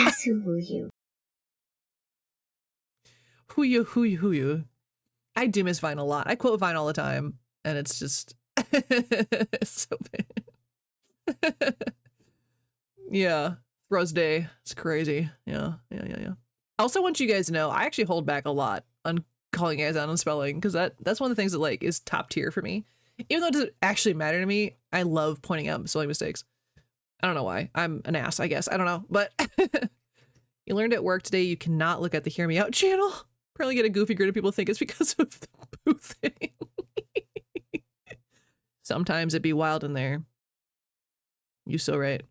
Who you? Who you? I do miss Vine a lot. I quote Vine all the time, and it's just it's so bad. Yeah, Thursday. It's crazy. Yeah. I also want you guys to know I actually hold back a lot on calling guys out on spelling, because that's one of the things that like is top tier for me. Even though it doesn't actually matter to me, I love pointing out spelling mistakes. I don't know why. I'm an ass, I guess. I don't know. But you learned at work today you cannot look at the Hear Me Out channel. Probably get a goofy grin of people think it's because of the boo thing. Sometimes it'd be wild in there. You so right.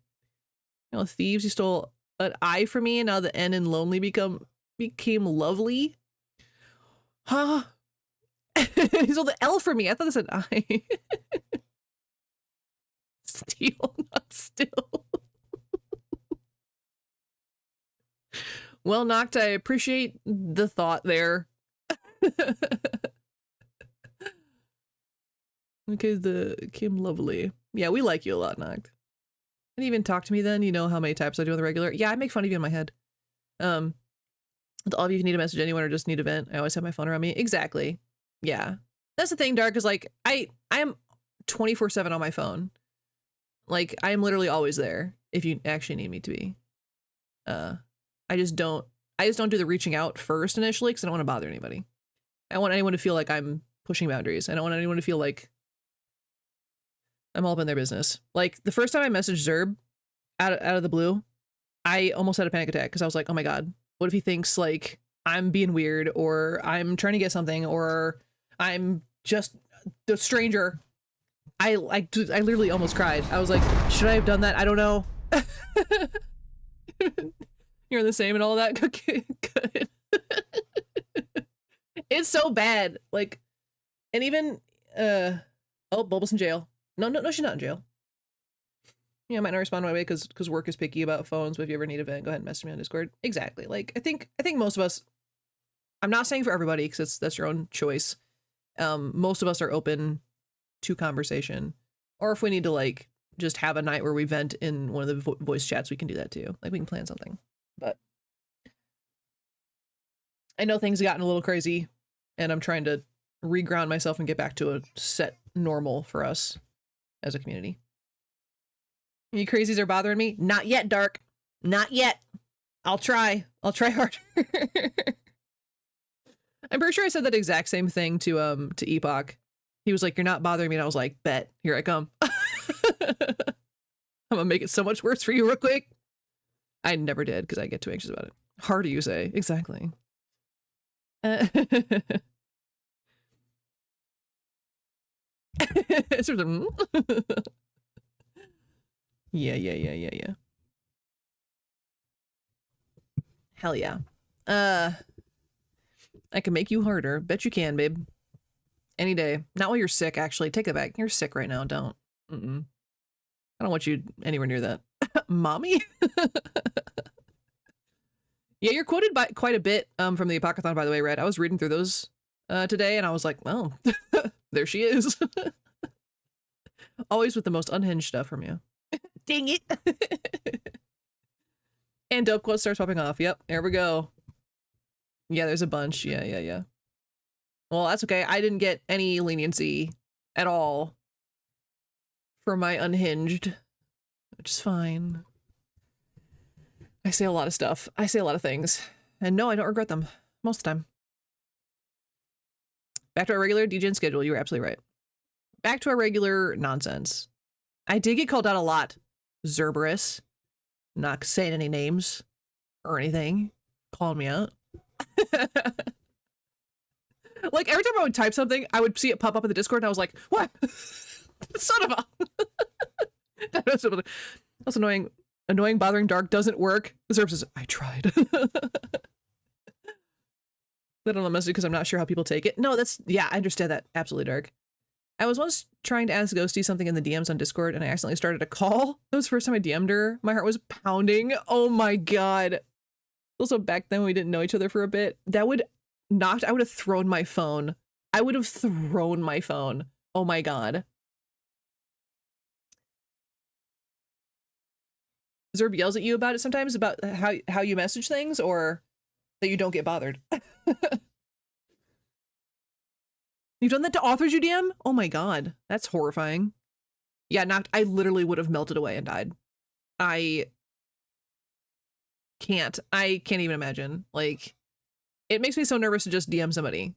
You know, thieves, you stole an I from me, and now the N in lonely became lovely. Huh? You stole the L from me. I thought it said I. Steal, not still. Well, Noct, I appreciate the thought there. Okay, the Kim Lovely. Yeah, we like you a lot, Noct. And even talk to me then, you know how many types I do on the regular. Yeah, I make fun of you in my head. To all of you who need to message anyone or just need a vent, I always have my phone around me. Exactly. Yeah. That's the thing, Dark, is like, I am 24/7 on my phone. Like, I am literally always there if you actually need me to be. I just don't do the reaching out first initially because I don't want to bother anybody. I don't want anyone to feel like I'm pushing boundaries. I don't want anyone to feel like I'm all up in their business. Like, the first time I messaged Zerb out of the blue, I almost had a panic attack because I was like, oh my God, what if he thinks like I'm being weird or I'm trying to get something or I'm just a stranger. I literally almost cried. I was like, should I have done that? I don't know. You're the same and all that. Okay, good. It's so bad. Like, and even oh, Bulbous in jail. No, she's not in jail. Yeah, I might not respond right away because work is picky about phones, but if you ever need a vent, go ahead and message me on Discord. Exactly. Like, I think most of us, I'm not saying for everybody because that's your own choice. Most of us are open to conversation, or if we need to like just have a night where we vent in one of the voice chats, we can do that too. Like, we can plan something. But I know things have gotten a little crazy and I'm trying to reground myself and get back to a set normal for us as a community. You crazies are bothering me? Not yet, Dark. Not yet. I'll try harder. I'm pretty sure I said that exact same thing to Epoch. He was like, you're not bothering me. And I was like, bet, here I come. I'm gonna make it so much worse for you real quick. I never did because I get too anxious about it. Harder, you say. Exactly. Yeah. Hell yeah. I can make you harder. Bet you can, babe. Any day. Not while you're sick, actually. Take it back. You're sick right now. Don't. I don't want you anywhere near that. Mommy? Yeah, you're quoted by quite a bit from the Apocathon, by the way, Red. I was reading through those today, and I was like, oh, there she is. Always with the most unhinged stuff from you. Dang it. And dope quote starts popping off. Yep, there we go. Yeah, there's a bunch. Yeah. Well, that's okay. I didn't get any leniency at all for my unhinged, which is fine. I say a lot of stuff. I say a lot of things. And no, I don't regret them. Most of the time. Back to our regular DGen schedule. You were absolutely right. Back to our regular nonsense. I did get called out a lot. Zerberus. Not saying any names or anything. Calling me out. Like, every time I would type something, I would see it pop up in the Discord and I was like, what? Son of a... That's annoying. Annoying, bothering, dark doesn't work. The Zerb says, I tried. They don't know message because I'm not sure how people take it. No, yeah, I understand that. Absolutely, Dark. I was once trying to ask Ghosty something in the DMs on Discord and I accidentally started a call. That was the first time I DM'd her. My heart was pounding. Oh my God. Also, back then when we didn't know each other for a bit, I would have thrown my phone. I would have thrown my phone. Oh my God. Zerb yells at you about it sometimes, about how you message things, or that you don't get bothered. You've done that to authors, you DM? Oh my God, that's horrifying. Yeah, I literally would have melted away and died. I can't even imagine. Like, it makes me so nervous to just DM somebody.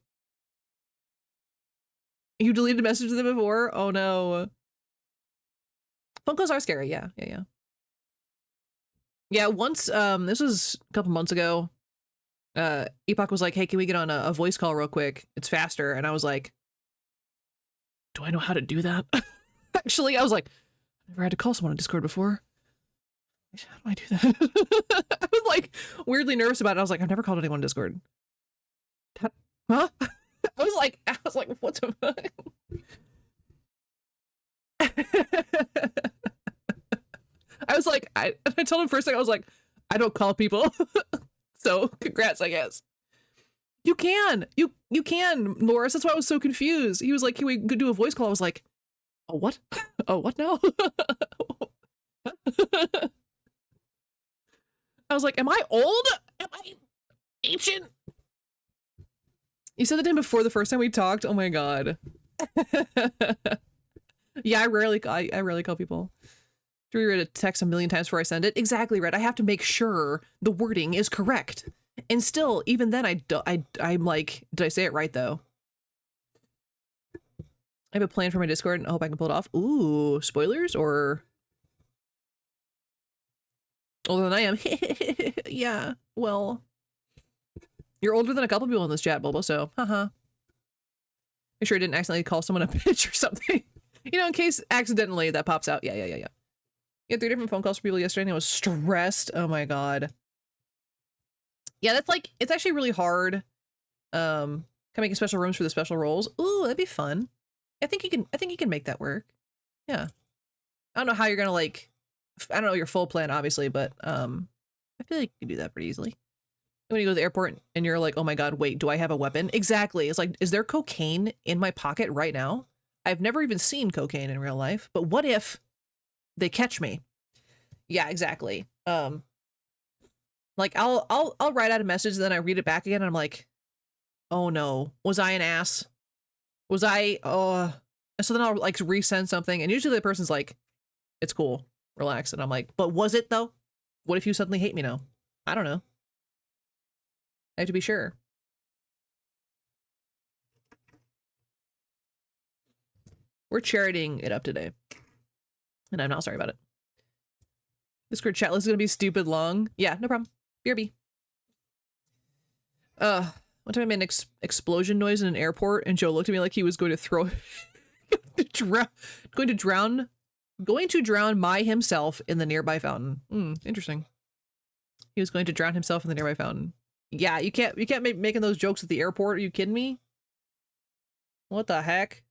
You deleted a message to them before? Oh no. Phone calls are scary. Yeah. Yeah, once, this was a couple months ago. Epoch was like, hey, can we get on a voice call real quick? It's faster. And I was like, do I know how to do that? Actually, I was like, I never had to call someone on Discord before. How do I do that? I was like weirdly nervous about it. I was like, I've never called anyone on Discord. Huh? I was like, what the fuck? I was like, I told him first thing, I was like, I don't call people. So congrats, I guess. You can, Loris. That's why I was so confused. He was like, can we do a voice call? I was like, oh, what? Oh, what now? I was like, am I old? Am I ancient? You said that to him before the first time we talked. Oh my God. Yeah, I rarely call people. Do you read a text a million times before I send it? Exactly, Red. I have to make sure the wording is correct. And still, even then, I'm like, did I say it right though? I have a plan for my Discord and I hope I can pull it off. Ooh, spoilers or older than I am? Yeah, well, you're older than a couple people in this chat, Bulbo, so haha. Make sure I didn't accidentally call someone a bitch or something. You know, in case accidentally that pops out. Yeah. You had 3 different phone calls for people yesterday and I was stressed. Oh my God. Yeah, that's like, it's actually really hard. Making special rooms for the special roles. Ooh, that'd be fun. I think you can make that work. Yeah. I don't know how you're gonna like, I don't know your full plan obviously, but I feel like you can do that pretty easily. When you go to the airport and you're like, oh my God, wait, do I have a weapon? Exactly. It's like, is there cocaine in my pocket right now? I've never even seen cocaine in real life, but what if they catch me? Yeah, exactly. Like I'll write out a message and then I read it back again and I'm like, oh no, was I an ass? Was I, and so then I'll like resend something and usually the person's like, it's cool, relax. And I'm like, but was it though? What if you suddenly hate me now? I don't know. I have to be sure. We're charitying it up today. And I'm not sorry about it. Discord chat list is gonna be stupid long. Yeah, no problem. BRB. One time I made an explosion noise in an airport and Joe looked at me like he was going to throw going to drown my himself in the nearby fountain. Interesting. He was going to drown himself in the nearby fountain. Yeah, you can't make making those jokes at the airport. Are you kidding me? What the heck?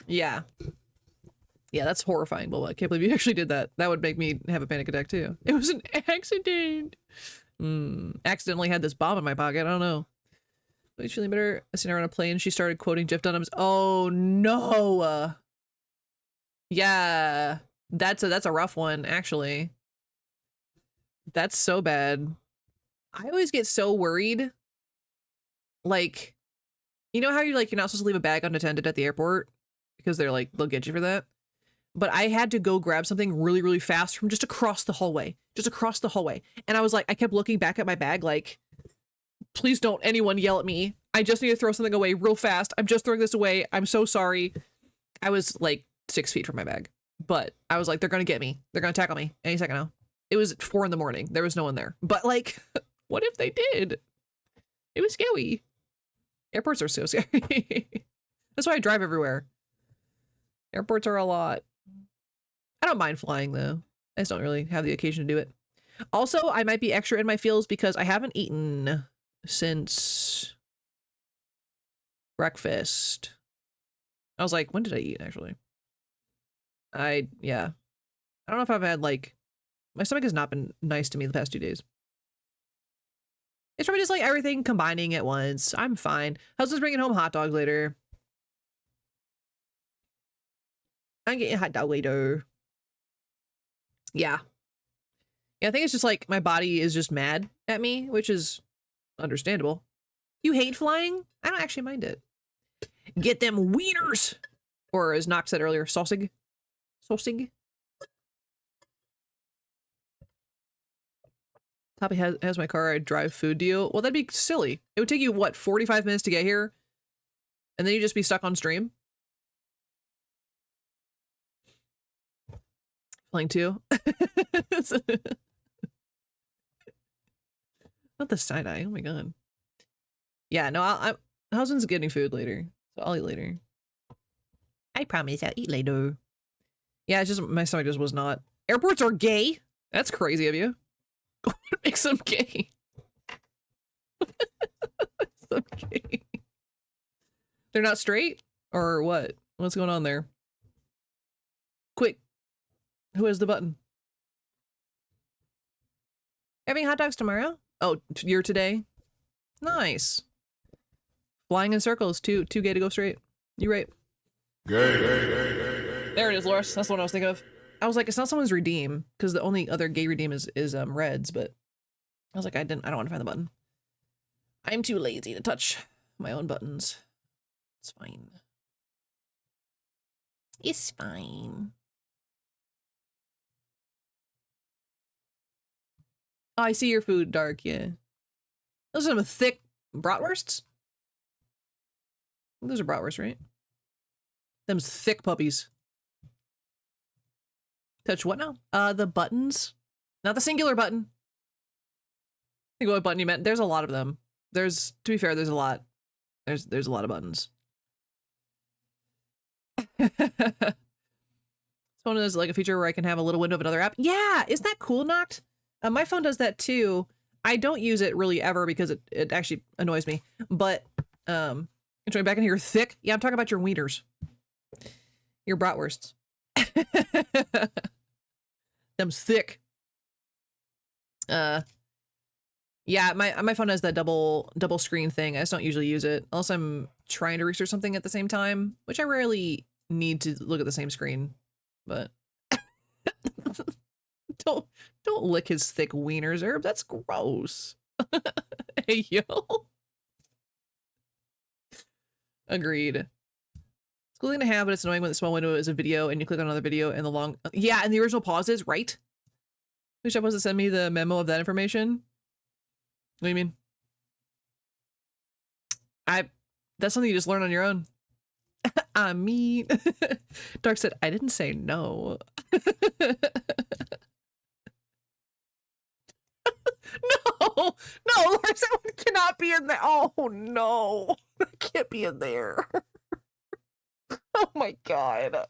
Yeah. Yeah, that's horrifying, Bulba. I can't believe you actually did that. That would make me have a panic attack too. It was an accident. Accidentally had this bomb in my pocket. I don't know. She's feeling better. I seen her on a plane. She started quoting Jeff Dunham's. Oh no. Yeah, that's a rough one, actually. That's so bad. I always get so worried. Like, you know how you're like, you're not supposed to leave a bag unattended at the airport because they're like, they'll get you for that. But I had to go grab something really, really fast from just across the hallway. And I was like, I kept looking back at my bag like, please don't anyone yell at me. I just need to throw something away real fast. I'm just throwing this away. I'm so sorry. I was like 6 feet from my bag, but I was like, they're going to get me. They're going to tackle me any second now. It was 4 in the morning. There was no one there, but like, what if they did? It was scary. Airports are so scary. That's why I drive everywhere. Airports are a lot. I don't mind flying though. I just don't really have the occasion to do it. Also, I might be extra in my feels because I haven't eaten since breakfast. I was like, when did I eat actually? Yeah. I don't know if I've had like, my stomach has not been nice to me the past 2 days. It's probably just like everything combining at once. I'm fine. Husband's bringing home hot dogs later. I'm getting a hot dog later. Yeah. Yeah, I think it's just like my body is just mad at me, which is understandable. You hate flying? I don't actually mind it. Get them wieners! Or as Nox said earlier, sausage. Sausage. Toppy has my car. I drive food to you. Well, that'd be silly. It would take you, what, 45 minutes to get here? And then you'd just be stuck on stream? Playing 2? Not the side-eye. Oh my god. Yeah, no, husband's getting food later. So I'll eat later. I promise I'll eat later. Yeah, it's just, my stomach just was not. Airports are gay? That's crazy of you. What makes them gay? So gay. They're not straight? Or what? What's going on there? Quick. Who has the button? Having hot dogs tomorrow? Oh, you're today? Nice. Flying in circles. Too gay to go straight. You right. There it is, Loris. That's the one I was thinking of. I was like, it's not someone's redeem, because the only other gay redeem is Reds, but I was like, I don't want to find the button. I'm too lazy to touch my own buttons. It's fine. It's fine. Oh, I see your food, Dark, yeah. Those are some thick bratwursts? Those are bratwursts, right? Them's thick puppies. Touch what now? The buttons. Not the singular button. I think what button you meant. There's a lot of them. To be fair, there's a lot. There's a lot of buttons. This one is like a feature where I can have a little window of another app. Yeah, isn't that cool, Noct? My phone does that too. I don't use it really ever because it actually annoys me. But you're trying back in here thick. Yeah, I'm talking about your wieners. Your bratwursts. Them's thick. Yeah, my phone has that double screen thing. I just don't usually use it unless I'm trying to research something at the same time, which I rarely need to look at the same screen. But don't lick his thick wieners, Herb. That's gross. Hey yo. Agreed. It's cool thing to have, but it's annoying when the small window is a video and you click on another video and the long yeah, and the original pauses, right? Wish I was to send me the memo of that information. What do you mean? That's something you just learn on your own. I mean, Dark said, I didn't say no. No, Lars, that one cannot be in there. Oh no, that can't be in there. Oh my god.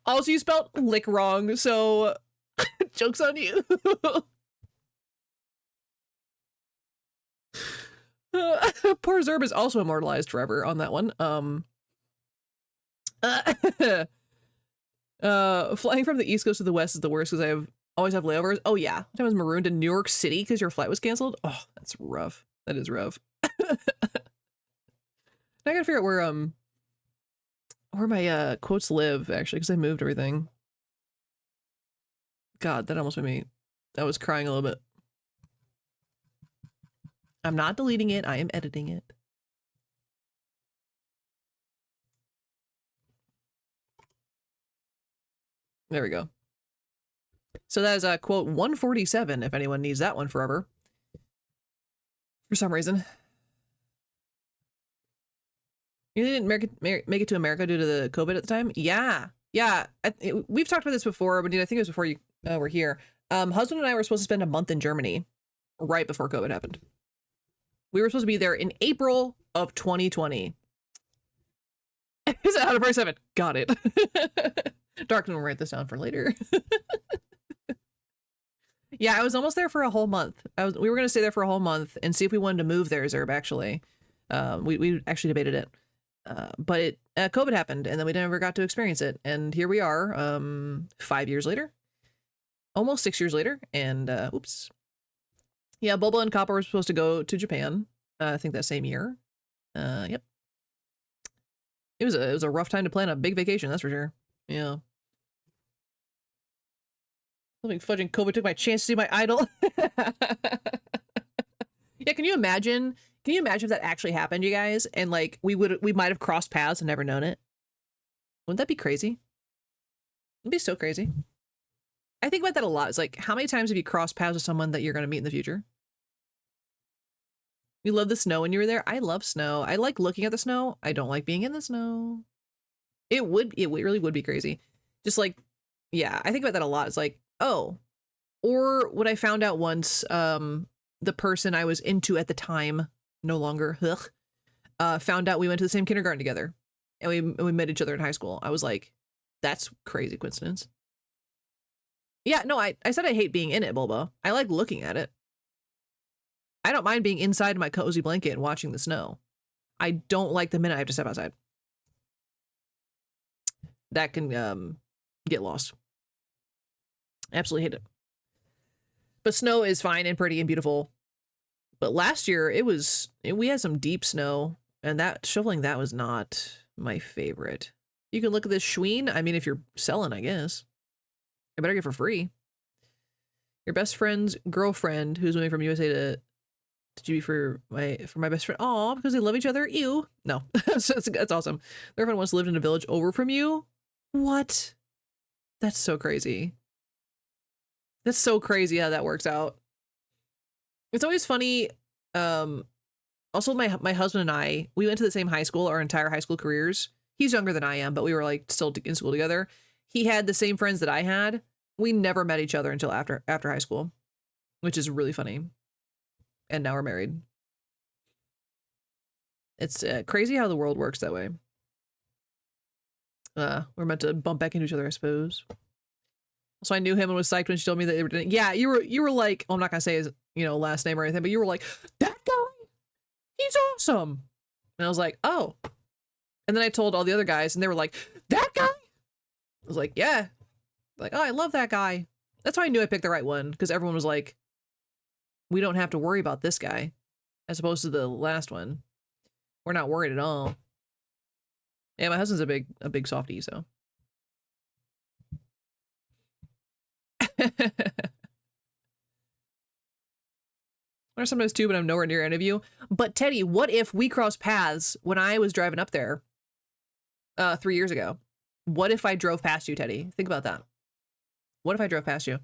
Also, you spelled lick wrong, so joke's on you. Poor Zerb is also immortalized forever on that one. Flying from the East Coast to the West is the worst because always have layovers. Oh yeah, one time I was marooned in New York City because your flight was canceled. Oh, that's rough. That is rough. I gotta figure out where my quotes live actually because I moved everything. God, that almost made me. I was crying a little bit. I'm not deleting it. I am editing it. There we go. So that is quote 147 if anyone needs that one forever. For some reason. You didn't make it to America due to the COVID at the time? Yeah. Yeah. We've talked about this before, but I think it was before you were here. Husband and I were supposed to spend a month in Germany right before COVID happened. We were supposed to be there in April of 2020. Is it 147? Got it. Dark will write this down for later. Yeah, I was almost there for a whole month. We were going to stay there for a whole month and see if we wanted to move there, Zerb, actually. We actually debated it. But COVID happened and then we never got to experience it. And here we are 5 years later. Almost 6 years later. And oops. Yeah, Bulba and Copper were supposed to go to Japan. I think that same year. Yep. It was a rough time to plan a big vacation, that's for sure. Yeah. Something fudging COVID took my chance to see my idol. Yeah, can you imagine Can you imagine if that actually happened, you guys? And like we might have crossed paths and never known it. Wouldn't that be crazy? It'd be so crazy. I think about that a lot. It's like, how many times have you crossed paths with someone that you're going to meet in the future? You love the snow when you were there. I love snow. I like looking at the snow. I don't like being in the snow. It really would be crazy. Just like, yeah, I think about that a lot. It's like, oh, or what I found out once, the person I was into at the time, no longer, found out we went to the same kindergarten together, and we met each other in high school. I was like, that's crazy coincidence. Yeah, no, I said I hate being in it, Bulba. I like looking at it. I don't mind being inside my cozy blanket and watching the snow. I don't like the minute I have to step outside. That can get lost. Absolutely hate it. But snow is fine and pretty and beautiful. But last year we had some deep snow, and that shoveling that was not my favorite. You can look at this Schween. I mean, if you're selling, I guess. I better get for free. Your best friend's girlfriend who's moving from USA to GB for my best friend. Aw, because they love each other. Ew. No, that's awesome. Their friend once lived in a village over from you. What? That's so crazy. That's so crazy how that works out. It's always funny. Also, my husband and I, we went to the same high school our entire high school careers. He's younger than I am, but we were like still in school together. He had the same friends that I had. We never met each other until after high school, which is really funny. And now we're married. It's crazy how the world works that way. We're meant to bump back into each other, I suppose. So I knew him and was psyched when she told me that they were doing. Yeah, you were like, I'm not gonna say his last name or anything, but you were like, that guy, he's awesome. And I was like, oh. And then I told all the other guys, and they were like, that guy. I was like, yeah. Like, oh, I love that guy. That's why I knew I picked the right one, because everyone was like, we don't have to worry about this guy, as opposed to the last one. We're not worried at all. Yeah, my husband's a big softie, so. Or sometimes too, but I'm nowhere near any of you. But Teddy, what if we crossed paths when I was driving up there 3 years ago? What if I drove past you, Teddy? Think about that. What if I drove past you?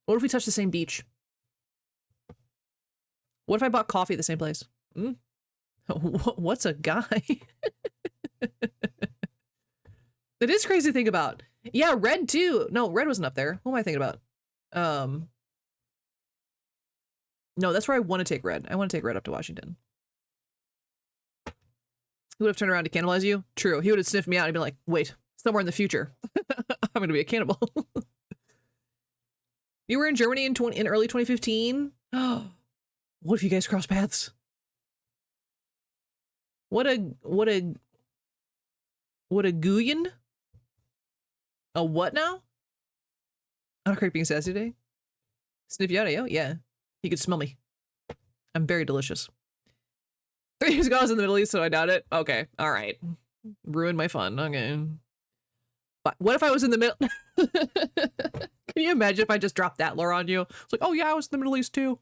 What if we touched the same beach? What if I bought coffee at the same place? What's a guy? It is crazy to think about. Yeah, Red too. No, Red wasn't up there. What am I thinking about? No, that's where I want to take Red. I want to take Red up to Washington. He would have turned around to cannibalize you? True. He would have sniffed me out and been like, wait, somewhere in the future, I'm going to be a cannibal. You were in Germany in early 2015? What if you guys cross paths? What a Guyan? A what now? I'm not being sassy today. Sniff you out, yo? Yeah. He could smell me. I'm very delicious. 3 years ago I was in the Middle East, so I doubt it. Okay. All right. Ruined my fun. Okay. But what if I was in the middle? Can you imagine if I just dropped that lore on you? It's like, oh yeah, I was in the Middle East too.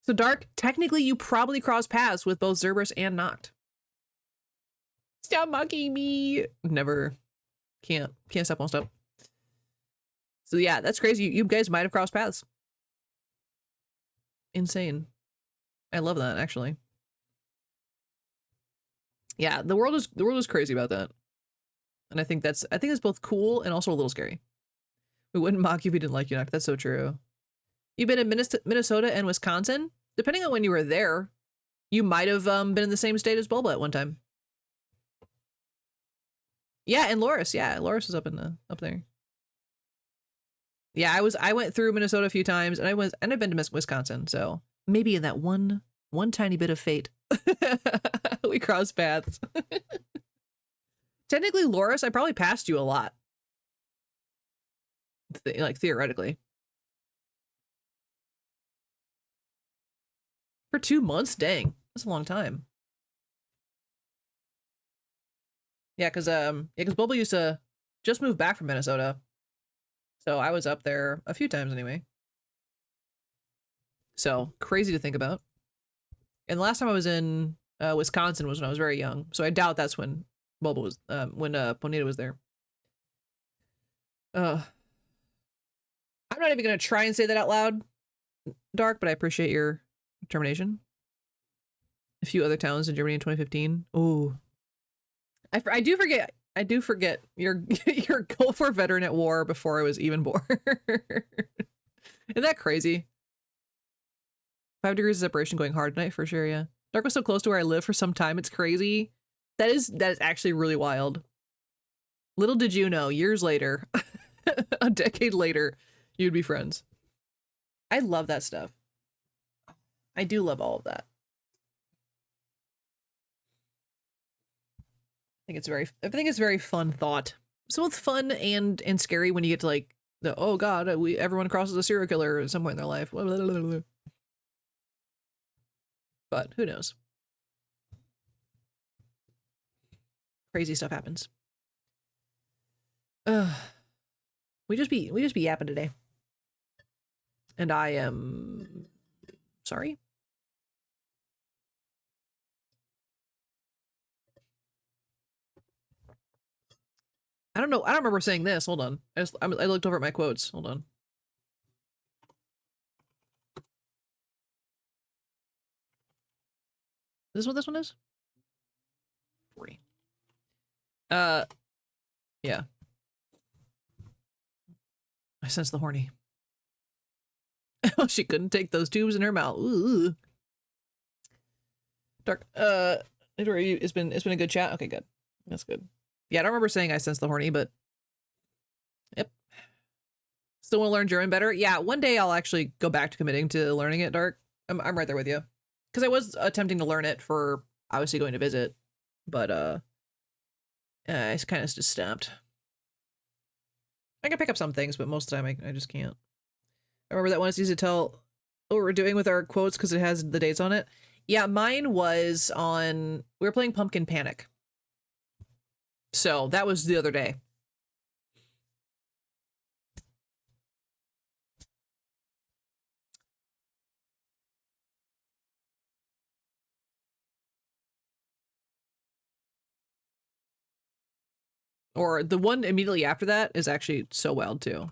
So Dark, technically you probably crossed paths with both Zerberus and Noct. Stop mocking me. Never. Can't stop, won't stop. So yeah, that's crazy. You guys might have crossed paths. Insane. I love that, actually. Yeah, the world is crazy about that. And I think that's both cool and also a little scary. We wouldn't mock you if we didn't like you, Noct. That's so true. You've been in Minnesota and Wisconsin? Depending on when you were there, you might have been in the same state as Bulba at one time. Yeah, and Loris. Yeah, Loris was up there. Yeah, I went through Minnesota a few times, and I've been to Wisconsin, so maybe in that one tiny bit of fate, we crossed paths. Technically, Loris, I probably passed you a lot. Like, theoretically. For 2 months? Dang. That's a long time. Yeah, because Bulba used to just move back from Minnesota. So I was up there a few times anyway. So crazy to think about. And the last time I was in Wisconsin was when I was very young. So I doubt that's when Bulba was, when Ponyta was there. I'm not even going to try and say that out loud, Dark, but I appreciate your determination. A few other towns in Germany in 2015. Ooh. I do forget your your Gulf War veteran at war before I was even born. Isn't that crazy? 5 degrees of separation going hard tonight for sure, yeah. Dark was so close to where I live for some time, it's crazy. That is actually really wild. Little did you know, years later, a decade later, you'd be friends. I love that stuff. I do love all of that. I think it's very fun thought. It's both fun and scary when you get to like oh god, everyone crosses a serial killer at some point in their life. But who knows? Crazy stuff happens. We just be yapping today. And I am sorry. I don't know. I don't remember saying this. Hold on. I looked over at my quotes. Hold on. Is this what this one is? 3. Yeah. I sense the horny. She couldn't take those tubes in her mouth. Ooh. Dark. It's been a good chat. Okay, good. That's good. Yeah, I don't remember saying I sense the horny, but yep. Still want to learn German better? Yeah, one day I'll actually go back to committing to learning it, Dark. I'm right there with you. Because I was attempting to learn it for obviously going to visit, but I kind of just stopped. I can pick up some things, but most of the time I just can't. I remember that one is easy to tell what we're doing with our quotes because it has the dates on it. Yeah, mine was on, we were playing Pumpkin Panic. So that was the other day. Or the one immediately after that is actually so wild too.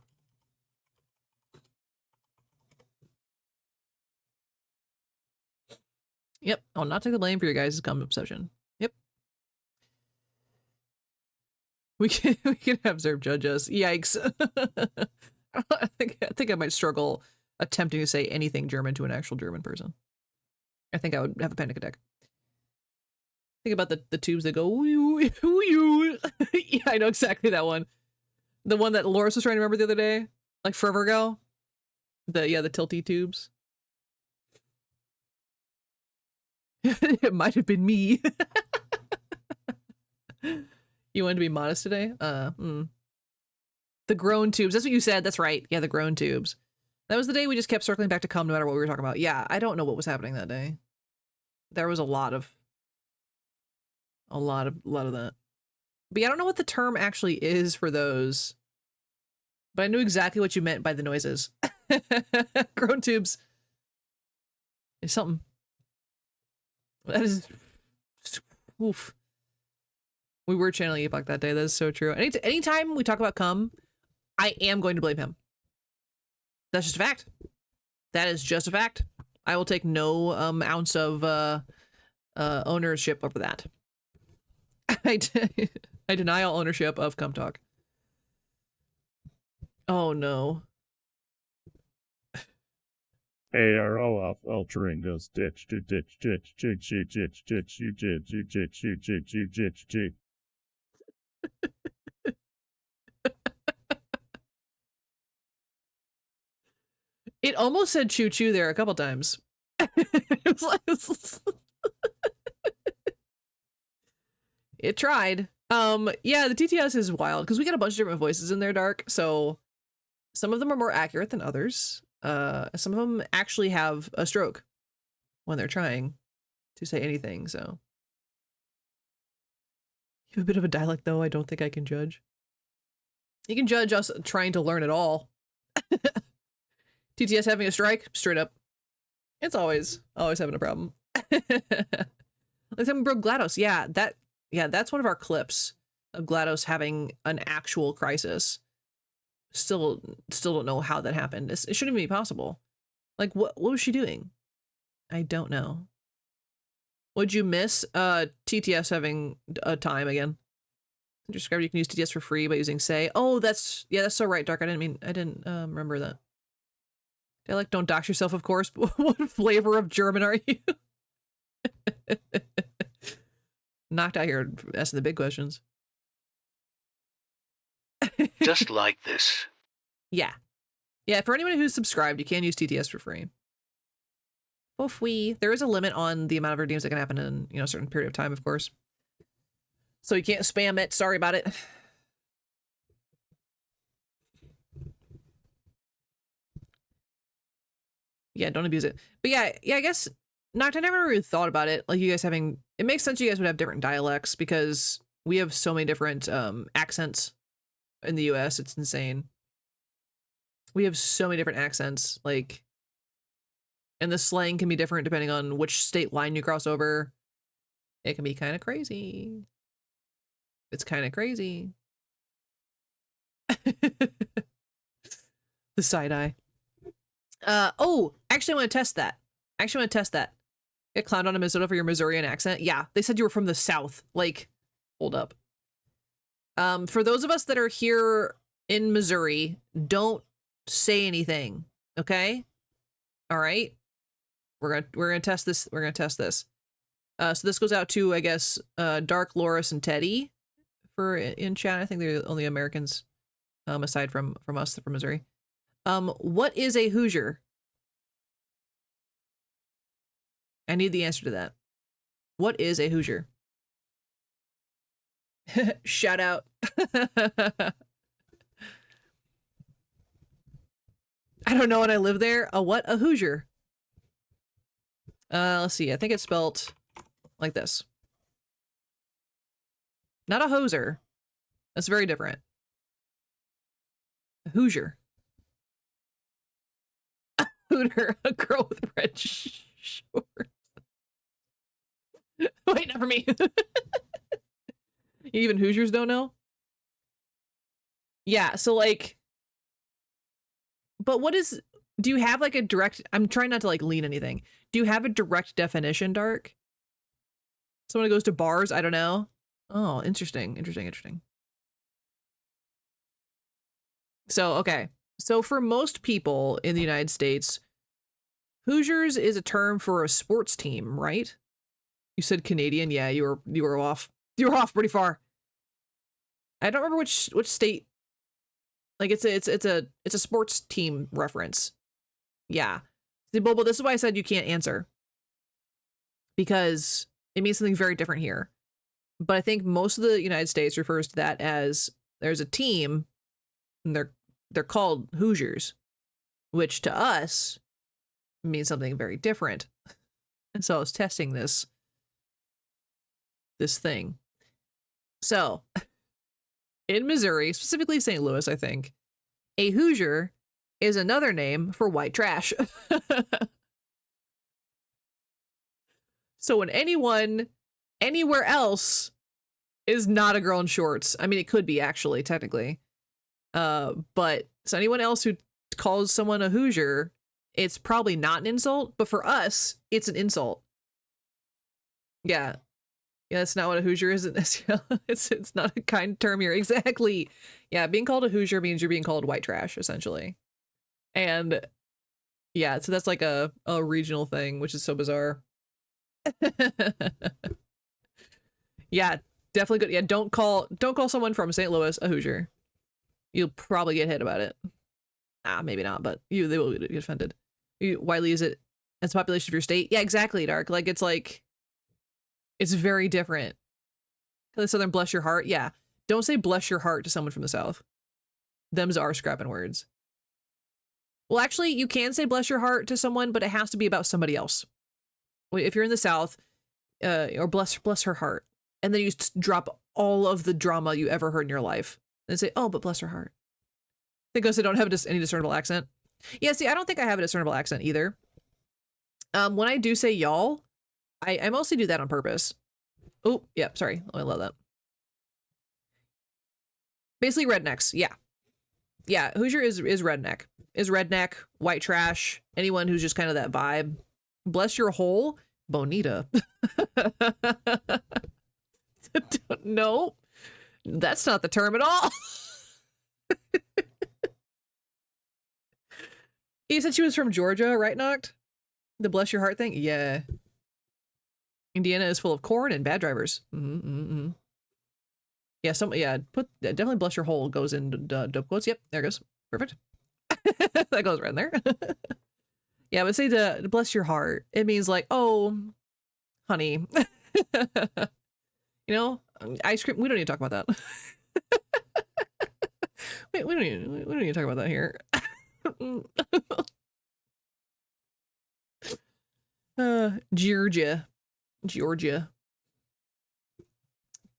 Yep, I'll not take the blame for your guys' gum obsession. Yep. We can have Zerb judge us. Yikes. I think I might struggle attempting to say anything German to an actual German person. I think I would have a panic attack. Think about the tubes that go yeah, I know exactly that one. The one that Loris was trying to remember the other day, like forever ago. The tilty tubes. It might have been me. You wanted to be modest today? The groan tubes. That's what you said. That's right. Yeah, the groan tubes. That was the day we just kept circling back to cum no matter what we were talking about. Yeah, I don't know what was happening that day. There was a lot of that. But yeah, I don't know what the term actually is for those. But I knew exactly what you meant by the noises. Groan tubes is something. That is oof. We were channeling Epoch that day. That is so true. Anytime we talk about cum, I am going to blame him. That's just a fact. That is just a fact. I will take no ounce of ownership over that. I deny all ownership of cum talk. Oh no. ARO altering goes ditch to ditch ditch ditch ditch ditch ditch ditch ditch ditch ditch ditch. It almost said choo choo there a couple times. It was like, it tried. Yeah, the TTS is wild because we got a bunch of different voices in there, Dark. So some of them are more accurate than others. Some of them actually have a stroke when they're trying to say anything. So you have a bit of a dialect, though. I don't think I can judge. You can judge us trying to learn it all. TTS having a strike, straight up. It's always having a problem. Like someone broke GLaDOS. Yeah, that's one of our clips of GLaDOS having an actual crisis. Still don't know how that happened. It shouldn't even be possible. Like what was she doing? I don't know. Would you miss TTS having a time again? Described you can use TTS for free by using say. Oh, that's so right, Dark. I didn't remember that. Like, don't dox yourself, of course. But what flavor of German are you? Knocked out here asking the big questions. Just like this. Yeah. Yeah, for anyone who's subscribed, you can use TTS for free. Oh, there is a limit on the amount of redeems that can happen in, a certain period of time, of course. So you can't spam it. Sorry about it. Yeah, don't abuse it. But yeah, I guess I never really thought about it. Like you guys having, it makes sense you guys would have different dialects because we have so many different accents in the US. It's insane. We have so many different accents, like, and the slang can be different depending on which state line you cross over. It can be kind of crazy. It's kind of crazy. The side eye. Oh, actually I want to test that. Get clowned on in Minnesota for your Missourian accent. Yeah, they said you were from the South. Like, hold up. For those of us that are here in Missouri, don't say anything. Okay? All right. We're gonna test this. So this goes out to, I guess, Dark, Loris, and Teddy for in chat. I think they're the only Americans, aside from us from Missouri. What is a Hoosier? I need the answer to that. What is a Hoosier? Shout out. I don't know when I live there. A what? A Hoosier. Let's see. I think it's spelt like this. Not a hoser. That's very different. A Hoosier. A hooter. A girl with red shorts. Wait, not for me. Even Hoosiers don't know? Yeah, so like, but what is, do you have like a direct, I'm trying not to like lean anything. Do you have a direct definition, Dark? Someone who goes to bars? I don't know. Oh, interesting. So, okay. So for most people in the United States, Hoosiers is a term for a sports team, right? You said Canadian. Yeah, you were off. You were off pretty far. I don't remember which state. Like it's a sports team reference. Yeah. See, Bobo, this is why I said you can't answer. Because it means something very different here. But I think most of the United States refers to that as there's a team and they're called Hoosiers, which to us means something very different. And so I was testing this thing. So in Missouri, specifically St. Louis, I think, a Hoosier is another name for white trash. So when anyone anywhere else is not a girl in shorts, I mean, it could be actually, technically. But so anyone else who calls someone a Hoosier, it's probably not an insult, but for us, it's an insult. Yeah. Yeah, that's not what a Hoosier is. It's not a kind term here. Exactly. Yeah, being called a Hoosier means you're being called white trash, essentially. And yeah, so that's like a regional thing, which is so bizarre. Yeah, definitely good. Yeah, don't call someone from St. Louis a Hoosier. You'll probably get hit about it. Maybe not, but they will get offended. Widely use it as the population of your state. Yeah, exactly, Dark. Like it's very different. The Southern bless your heart. Yeah. Don't say bless your heart to someone from the South. Them's are scrapping words. Well, actually, you can say bless your heart to someone, but it has to be about somebody else. If you're in the South, or bless her heart, and then you drop all of the drama you ever heard in your life, and say, oh, but bless her heart. Because I don't have any discernible accent. Yeah, see, I don't think I have a discernible accent either. When I do say y'all, I mostly do that on purpose. Oh, yeah, sorry. I love that. Basically rednecks, yeah. Yeah, Hoosier is redneck. Is redneck, white trash, anyone who's just kind of that vibe. Bless your hole, bonita. No, that's not the term at all. You said she was from Georgia, right, Noct? The bless your heart thing? Yeah. Indiana is full of corn and bad drivers. Yeah, put definitely bless your hole goes in dope quotes. Yep, there it goes. Perfect. That goes right in there. Yeah, but say to bless your heart. It means like, oh, honey. You know, ice cream. We don't need to talk about that. Wait, we don't need to talk about that here. Georgia.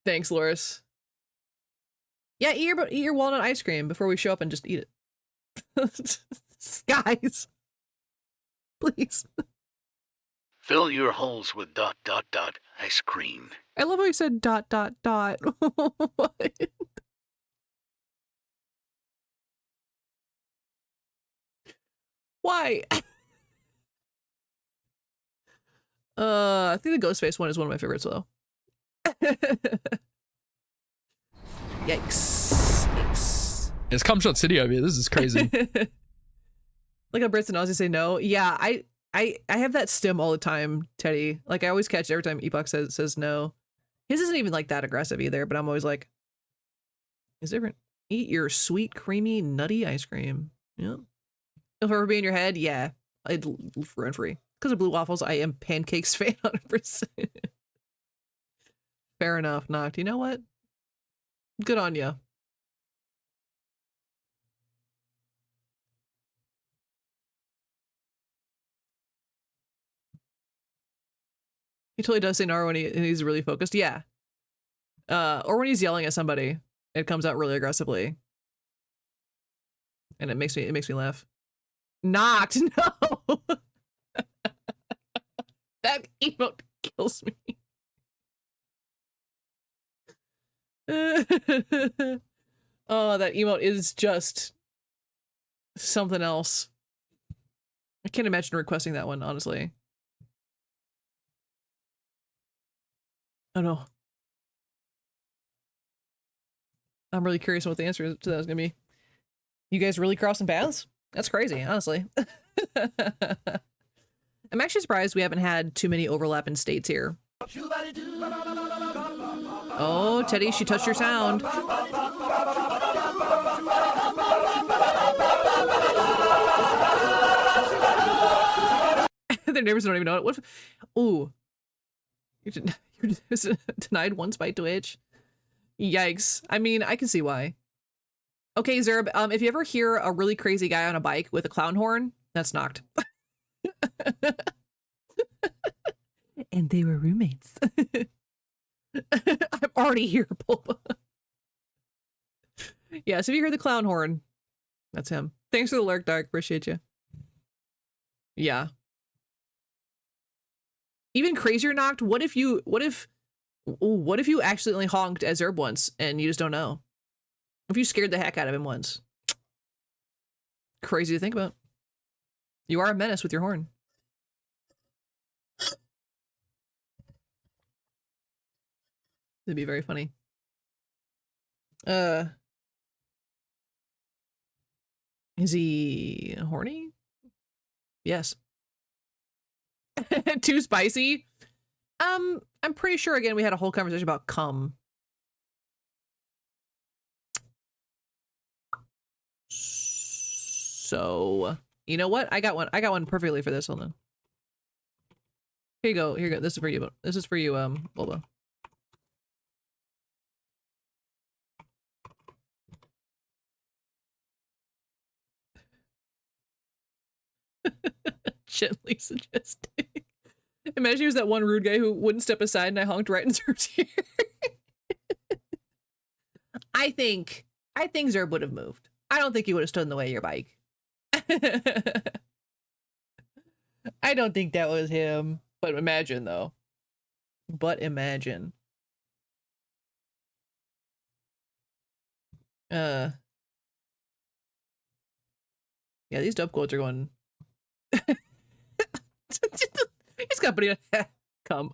Thanks, Loris. Yeah, eat your walnut ice cream before we show up and just eat it. Guys, please. Fill your holes with ... ice cream. I love how he said ... What? Why? I think the Ghostface one is one of my favorites though. Yikes. It's Cumshot City over here. This is crazy. Like how Brits and Aussie say no. Yeah, I have that stim all the time, Teddy. Like I always catch it every time Epoch says no. His isn't even like that aggressive either, but I'm always like, it's different. Eat your sweet, creamy, nutty ice cream. Yeah. If ever be in your head, yeah. I'd run free. Because of Blue Waffles, I am pancakes fan 100%. Fair enough, Noct. You know what? Good on ya. He totally does say no when he's really focused. Yeah. Or when he's yelling at somebody, it comes out really aggressively. And it makes me laugh. Noct, no. That emote kills me. Oh, that emote is just something else. I can't imagine requesting that one, honestly. Oh no. I'm really curious what the answer to that is gonna be. You guys really crossing paths? That's crazy, honestly. I'm actually surprised we haven't had too many overlap in states here. Oh, Teddy, she touched your sound. Their neighbors don't even know it. What? Ooh. You're denied one spite to itch. Yikes. I mean, I can see why. Okay, Zerb, if you ever hear a really crazy guy on a bike with a clown horn, that's Noct. And they were roommates. I'm already here, Pulpa. Yeah, so if you hear the clown horn, that's him. Thanks for the lurk, Dark. Appreciate you. Yeah. Even crazier, Noct. What if you accidentally honked at Zerb once and you just don't know? If you scared the heck out of him once. Crazy to think about. You are a menace with your horn. It'd be very funny. Is he horny? Yes. Too spicy? I'm pretty sure again we had a whole conversation about cum. So, you know what? I got one perfectly for this. Hold on. Here you go. Here you go. This is for you. This is for you, Bulba. Gently suggesting. Imagine he was that one rude guy who wouldn't step aside and I honked right in Zerb's ear. I think Zerb would have moved. I don't think he would have stood in the way of your bike. I don't think that was him. But imagine, though. But imagine. Yeah, these dub quotes are going... He's got Bonita. Come.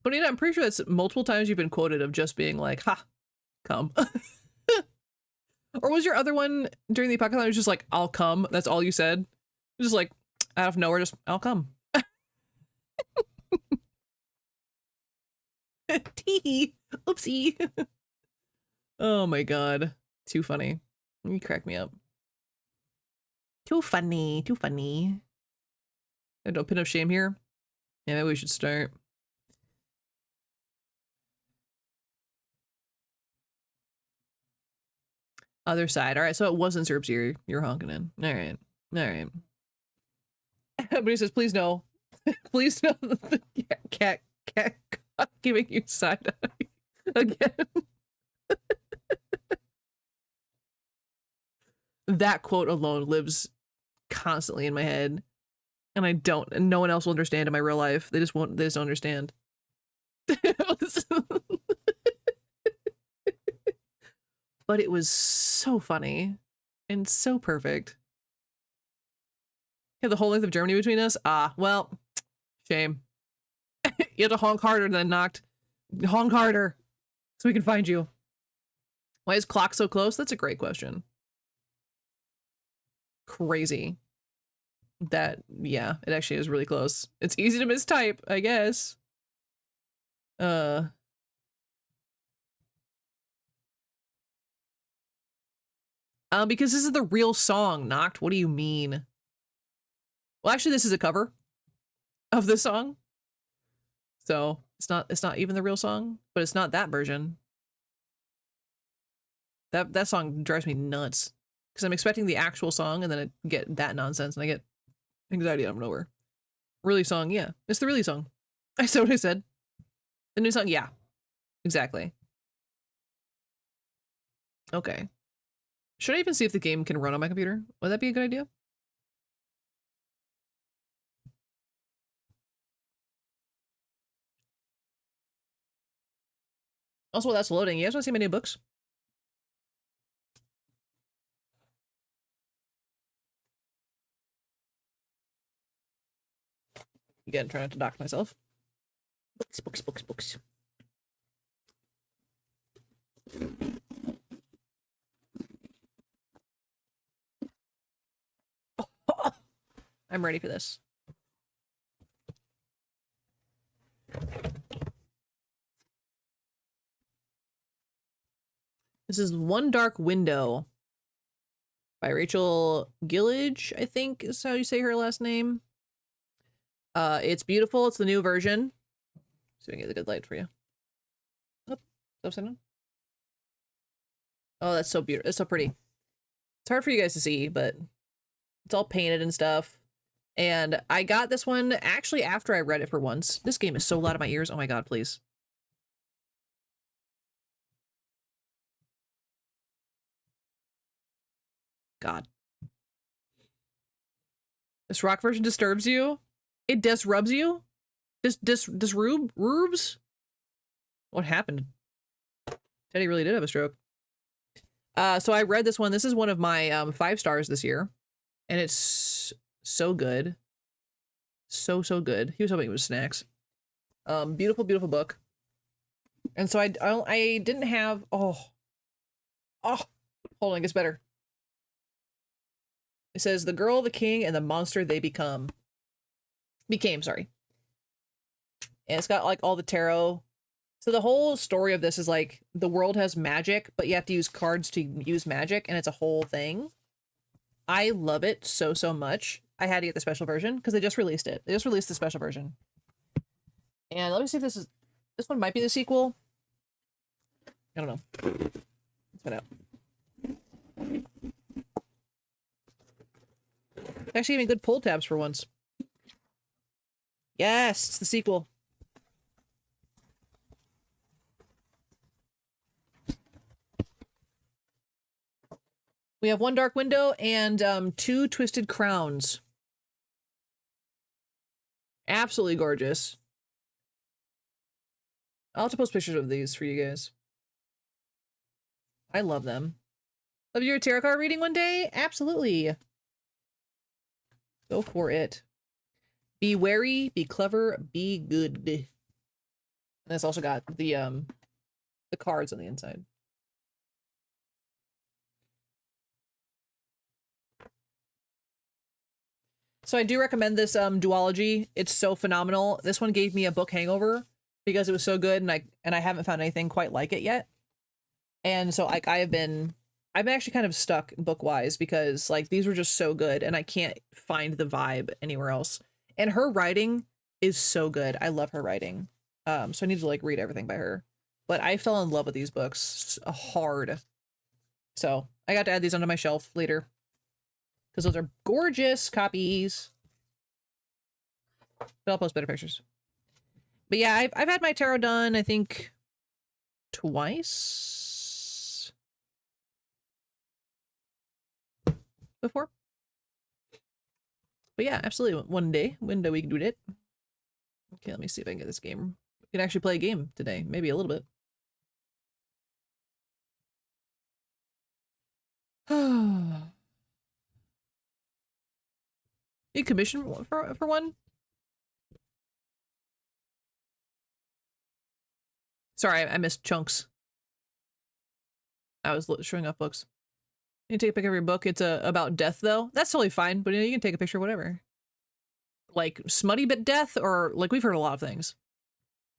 Bonita, I'm pretty sure that's multiple times you've been quoted of just being like, ha, come. Or was your other one during the apocalypse just like, I'll come? That's all you said? Just like, out of nowhere, just, I'll come. Tee. Oopsie. Oh my god. Too funny. You crack me up. Too funny. Too funny. I don't pin of shame here. Yeah, maybe we should start. Other side. All right, so it wasn't Zerbs you're honking in. All right. All right. But he says, please no. Please no. Cat giving you side eye again. That quote alone lives constantly in my head. And and no one else will understand in my real life. They just don't understand. But it was so funny and so perfect. You have the whole length of Germany between us? Ah, well, shame. You have to honk harder than knocked. Honk harder so we can find you. Why is clock so close? That's a great question. Crazy. That, yeah, it actually is really close. It's easy to mistype, I guess. Because this is the real song, Knocked. What do you mean? Well, actually, this is a cover of the song. So it's not even the real song, but it's not that version. That song drives me nuts. Because I'm expecting the actual song and then I get that nonsense and I get anxiety out of nowhere. Really song, yeah. It's the really song. I said what I said. The new song, yeah. Exactly. Okay. Should I even see if the game can run on my computer? Would that be a good idea? Also, while that's loading, you guys want to see my new books? Again, trying not to dock myself. Books. I'm ready for this. This is One Dark Window by Rachel Gillage, I think is how you say her last name. It's beautiful. It's the new version. So we can get the good light for you. Oh, upside down. Oh, that's so beautiful. It's so pretty. It's hard for you guys to see, but it's all painted and stuff. And I got this one actually after I read it for once. This game is so loud in my ears. Oh my god, please. God. This rock version disturbs you? It disrubs you? Rubes? What happened? Teddy really did have a stroke. So I read this one. This is one of my 5 stars this year. And it's so good. So good. He was hoping it was snacks. Beautiful book. And so I didn't have... Oh, hold on, it gets better. It says, the girl, the king, and the monster they became, sorry. And it's got like all the tarot. So the whole story of this is like the world has magic, but you have to use cards to use magic, and it's a whole thing. I love it so much. I had to get the special version because they just released it. They just released the special version. And let me see if this one might be the sequel. I don't know. Let's find out. It's actually giving good pull tabs for once. Yes, it's the sequel. We have 1 dark window and 2 twisted crowns. Absolutely gorgeous. I'll have to post pictures of these for you guys. I love them. Love your tarot card reading one day? Absolutely. Go for it. Be wary, be clever, be good. And it's also got the cards on the inside. So I do recommend this duology. It's so phenomenal. This one gave me a book hangover because it was so good, and I haven't found anything quite like it yet. And so like I've been actually kind of stuck book-wise because like these were just so good and I can't find the vibe anywhere else. And her writing is so good. I love her writing. So I need to like read everything by her. But I fell in love with these books hard. So I got to add these onto my shelf later. Because those are gorgeous copies. But I'll post better pictures. But yeah, I've had my tarot done, I think, twice before. But yeah, absolutely. One day we can do it. Okay, let me see if I can get this game. We can actually play a game today. Maybe a little bit. You commission for one? Sorry, I missed chunks. I was showing off books. You can take a picture of your book. It's about death, though. That's totally fine, but you know, you can take a picture of whatever. Like smutty but death, or like we've heard a lot of things.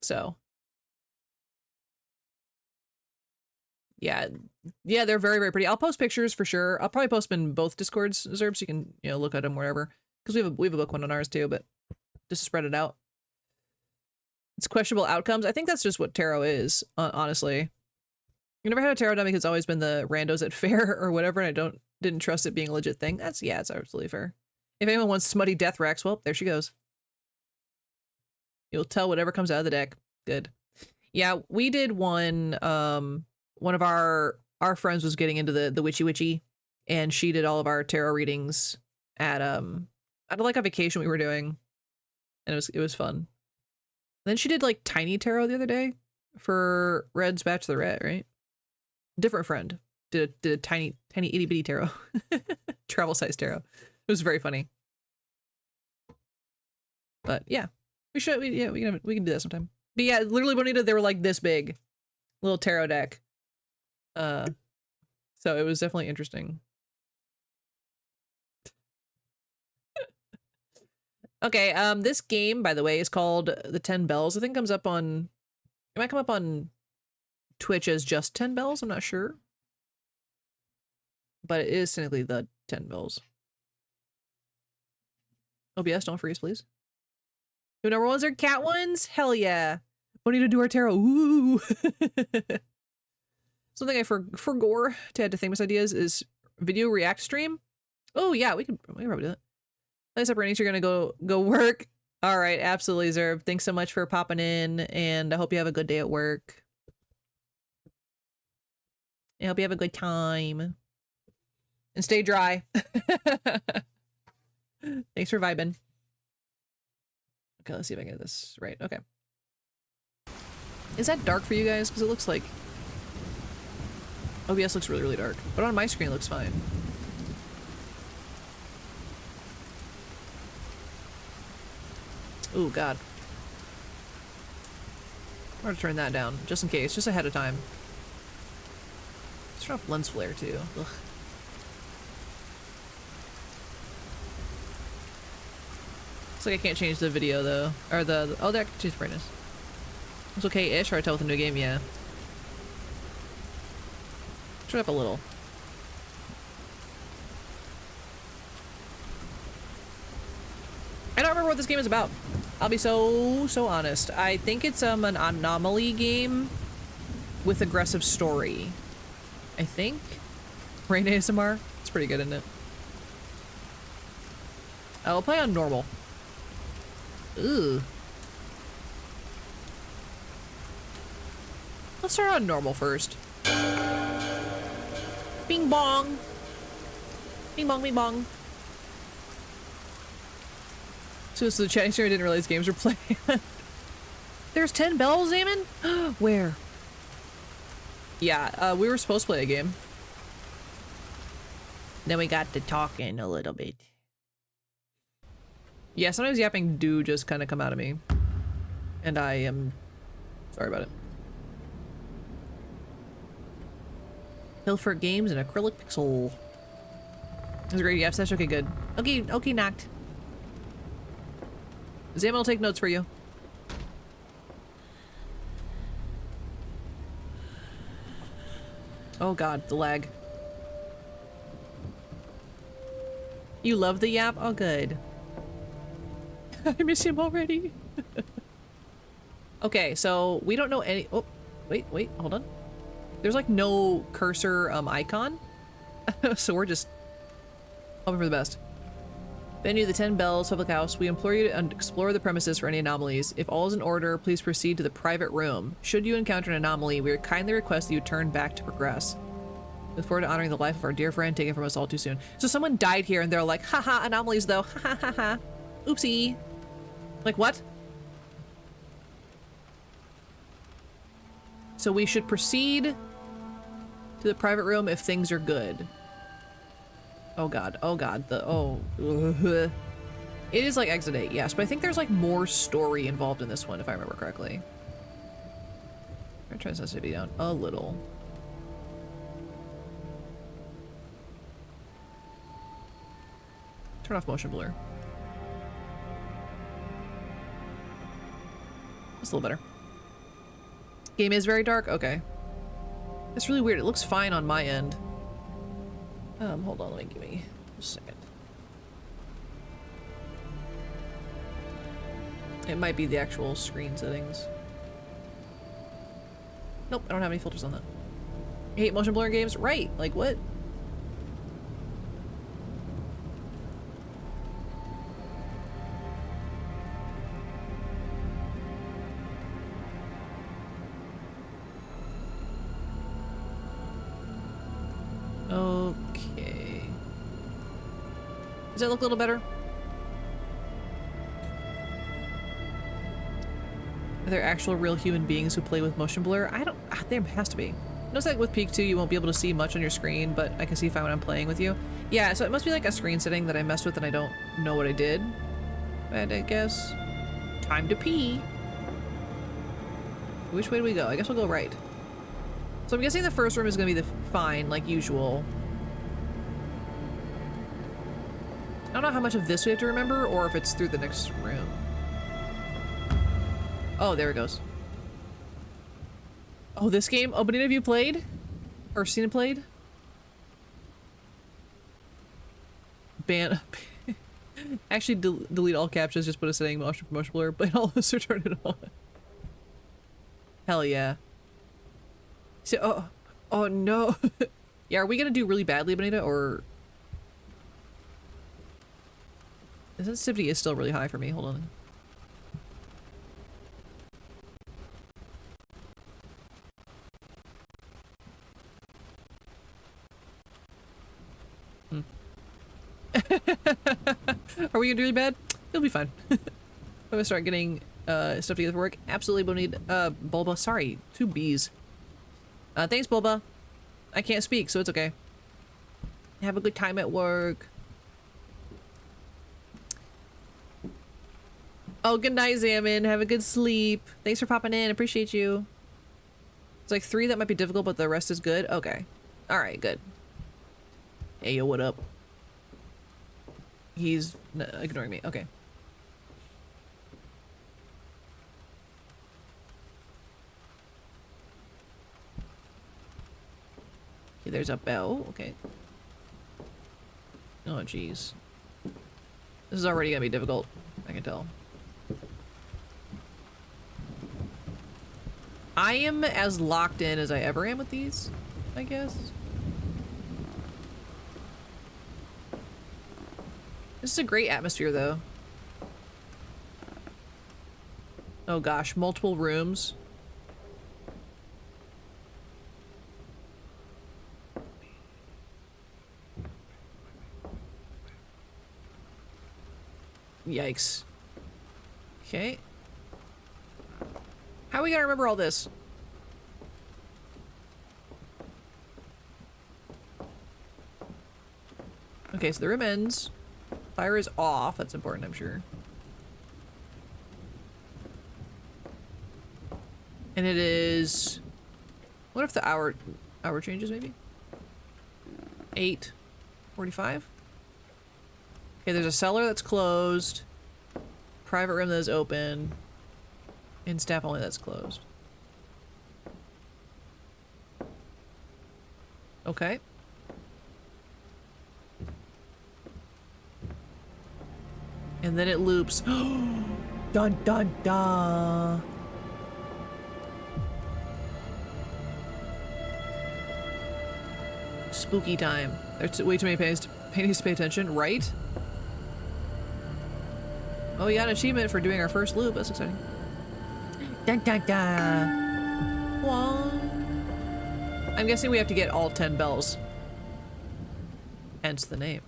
So yeah, they're very, very pretty. I'll post pictures for sure. I'll probably post them in both Discords, Zerb, so you can, you know, look at them wherever. Because we have a book one on ours too, but just to spread it out. It's questionable outcomes. I think that's just what tarot is, honestly. I never had a tarot done because it's always been the randos at fair or whatever, and I didn't trust it being a legit thing. It's absolutely fair. If anyone wants smutty death Rex, well, there she goes. You'll tell whatever comes out of the deck. Good. Yeah, we did one. One of our friends was getting into the witchy, and she did all of our tarot readings at like a vacation we were doing, and it was fun. Then she did like tiny tarot the other day for Red's Bachelorette, right? Different friend did a tiny itty bitty tarot, travel size tarot. It was very funny. But yeah, we can do that sometime. But yeah, literally, Bonita, they were like this big, little tarot deck. So it was definitely interesting. Okay, this game, by the way, is called the 10 Bells. I think it comes up on, it might come up on Twitch as just 10 Bells, I'm not sure. But it is technically the 10 Bells. OBS, don't freeze, please. New number ones are cat ones? Hell yeah. We need to do our tarot. Ooh. Something I forgore to add to famous ideas is video react stream. Oh yeah, we can probably do that. Nice up, Randy. You're gonna go work. All right, absolutely, Zerb. Thanks so much for popping in, and I hope you have a good day at work. I hope you have a good time. And stay dry. Thanks for vibing. Okay, let's see if I get this right. Okay. Is that dark for you guys? Because it looks like OBS looks really, really dark. But on my screen it looks fine. Oh god. I'm gonna turn that down, just in case, just ahead of time. Let's turn off lens flare too. Ugh. Looks like I can't change the video though. Or oh, there I can change the brightness. It's okay-ish, or I tell with a new game, yeah. Turn it up a little. I don't remember what this game is about. I'll be so honest. I think it's an anomaly game with aggressive story. I think. Rain ASMR. It's pretty good, isn't it? I'll play on normal. Ooh. Let's start on normal first. Bing bong. Bing bong, bing bong. So the chatting streamer didn't realize games were playing. There's 10 bells, Eamon? Where? Yeah, we were supposed to play a game. Then we got to talking a little bit. Yeah, sometimes yapping do just kind of come out of me. And I am sorry about it. Pilfer Games and Acrylic Pixel. That was a great session. Okay, good. Okay, knocked. Zaman will take notes for you. Oh god, the lag. You love the yap? Oh, good. I miss him already. Okay, so we don't know any- oh, wait, hold on. There's like no cursor icon. So we're just hoping for the best. Venue, the 10 Bells Public House. We implore you to explore the premises for any anomalies. If all is in order, please proceed to the private room. Should you encounter an anomaly, we kindly request that you turn back to progress. Look forward to honoring the life of our dear friend taken from us all too soon. So someone died here and they're like, haha, anomalies though. Ha ha ha ha. Oopsie. Like what? So we should proceed to the private room if things are good. Oh god, it is like Exit 8, yes, but I think there's like more story involved in this one if I remember correctly. I'm gonna turn the sensitivity down a little. Turn off motion blur. That's a little better. Game is very dark? Okay. It's really weird. It looks fine on my end. Hold on, give me a second. It might be the actual screen settings. Nope, I don't have any filters on that. I hate motion blur in games? Right, like what? Okay. Does that look a little better? Are there actual real human beings who play with motion blur? I don't- there has to be. Notice that with Peak 2 you won't be able to see much on your screen, but I can see fine when I'm playing with you. Yeah, so it must be like a screen setting that I messed with and I don't know what I did. But I guess... time to pee. Which way do we go? I guess we'll go right. So I'm guessing the first room is gonna be the fine, like usual. I don't know how much of this we have to remember, or if it's through the next room. Oh, there it goes. Oh, this game? Oh, but any of you played? Or seen it played? Ban. Actually, delete all captions, just put a setting motion for motion blur, but all this or turn it on. Hell yeah. So, oh no. Yeah, are we gonna do really badly, Bonita, or... The sensitivity is still really high for me. Hold on. Are we gonna do really bad? It'll be fine. I'm gonna start getting stuff together for work. Absolutely, Bonita. Bulba, sorry. 2 B's. Thanks, Bulba. I can't speak, so it's okay. Have a good time at work. Oh, good night, Zaman. Have a good sleep. Thanks for popping in. Appreciate you. It's like 3 that might be difficult, but the rest is good. Okay. Alright, good. Hey, yo, what up? He's ignoring me. Okay. Okay, there's a bell. Okay. Oh, jeez. This is already gonna be difficult. I can tell. I am as locked in as I ever am with these, I guess. This is a great atmosphere, though. Oh gosh, multiple rooms. Yikes. Okay. How are we gonna remember all this? Okay, so the room ends. Fire is off. That's important, I'm sure. And it is... What if the hour changes, maybe? 8:45? Okay, there's a cellar that's closed. Private room that is open. And staff only that's closed. Okay. And then it loops. Dun dun dun. Spooky time. There's way too many paintings to pay attention, right? Oh, we got an achievement for doing our first loop. That's exciting. Dun dun dun. Wah. I'm guessing we have to get all 10 bells. Hence the name.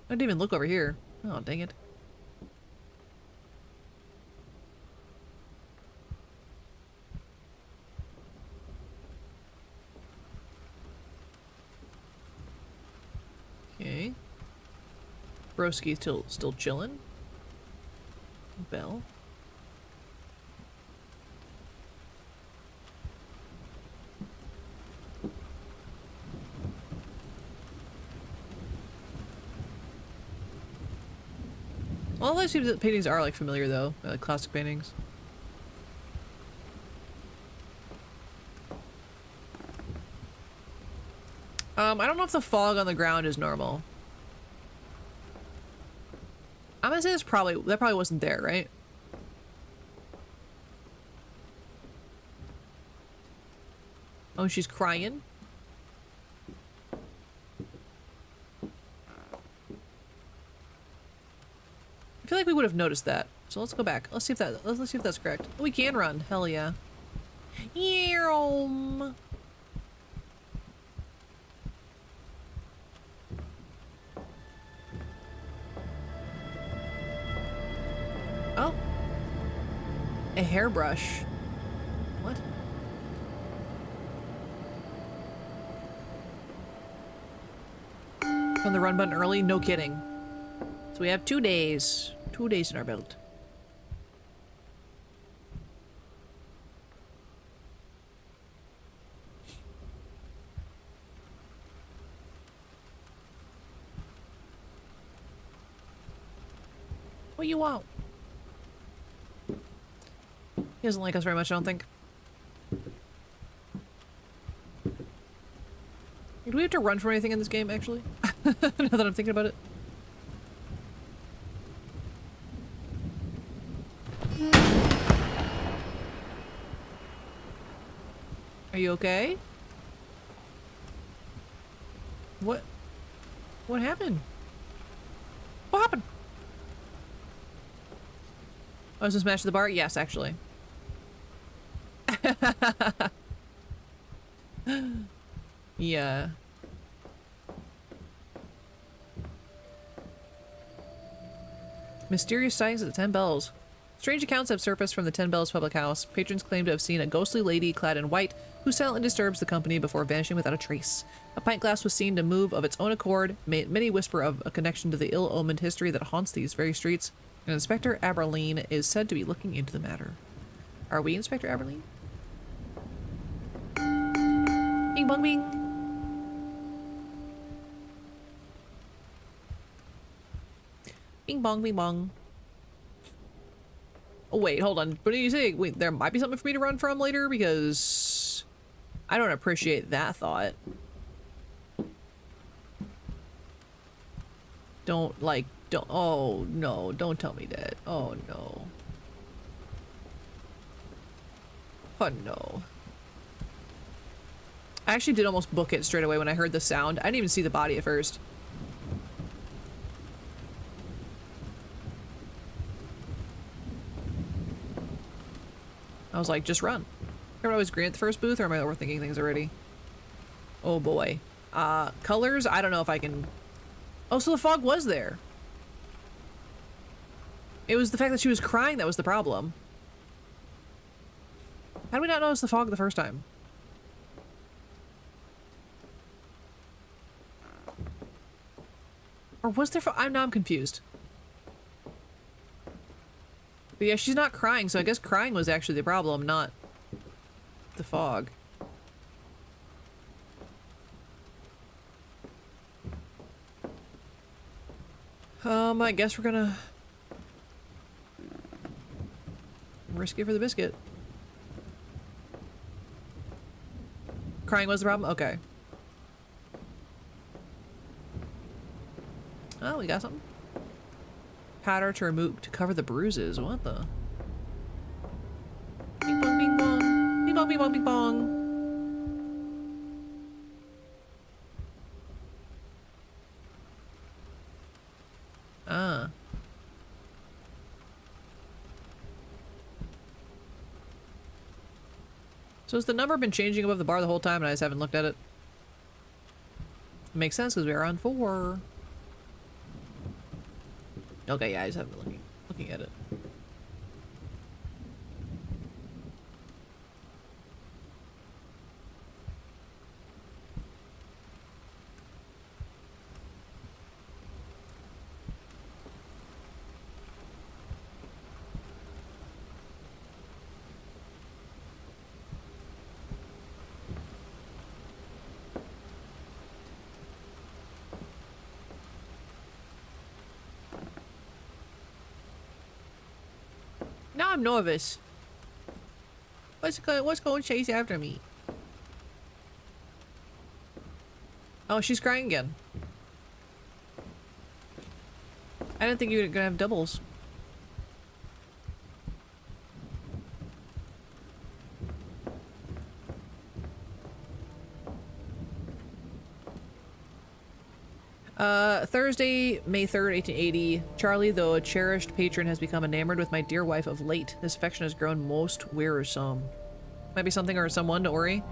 I didn't even look over here. Oh, dang it. Okay. Broski still chilling. Bell. Well, those paintings are like familiar though, like classic paintings. I don't know if the fog on the ground is normal. I'm gonna say that probably wasn't there, right? Oh, she's crying. I feel like we would have noticed that. So let's go back. Let's see if that's correct. Oh, we can run. Hell yeah. Yeerum. Oh. A hairbrush. What? From the run button early? No kidding. So we have 2 days. 2 days in our belt. What you want? He doesn't like us very much, I don't think. Do we have to run from anything in this game, actually? Now that I'm thinking about it. Are you okay? What happened? What happened? Oh, is this match the bar? Yes, actually. Yeah. Mysterious sightings at the Ten Bells. Strange accounts have surfaced from the Ten Bells public house. Patrons claim to have seen a ghostly lady clad in white who silently disturbs the company before vanishing without a trace. A pint glass was seen to move of its own accord. Many whisper of a connection to the ill-omened history that haunts these very streets. And Inspector Aberline is said to be looking into the matter. Are we Inspector Aberline? Bing bong bing. Bing bong bing bong. Oh wait, hold on. What do you say? Wait, there might be something for me to run from later because I don't appreciate that thought. Oh no, don't tell me that. Oh no. Oh no. I actually did almost book it straight away when I heard the sound. I didn't even see the body at first. I was like, just run. Am I always green at the first booth, or am I overthinking things already? Oh boy. Colors? I don't know if I can... Oh, so the fog was there. It was the fact that she was crying that was the problem. How did we not notice the fog the first time? Or was there now I'm confused. But yeah, she's not crying, so I guess crying was actually the problem, not the fog. I guess we're gonna risk it for the biscuit. Crying was the problem? Okay. Oh, we got something. Powder to cover the bruises. What the? Bing bong, bing bong. Bing bong, bing bong, bing bong. Ah. So has the number been changing above the bar the whole time and I just haven't looked at it? Makes sense because we are on 4. Okay, yeah, I just haven't been looking at it. Now I'm nervous. What's going to chase after me? Oh, she's crying again. I didn't think you were gonna have doubles. Thursday, May 3rd, 1880. Charlie, though a cherished patron, has become enamored with my dear wife of late. This affection has grown most wearisome. Might be something or someone to worry.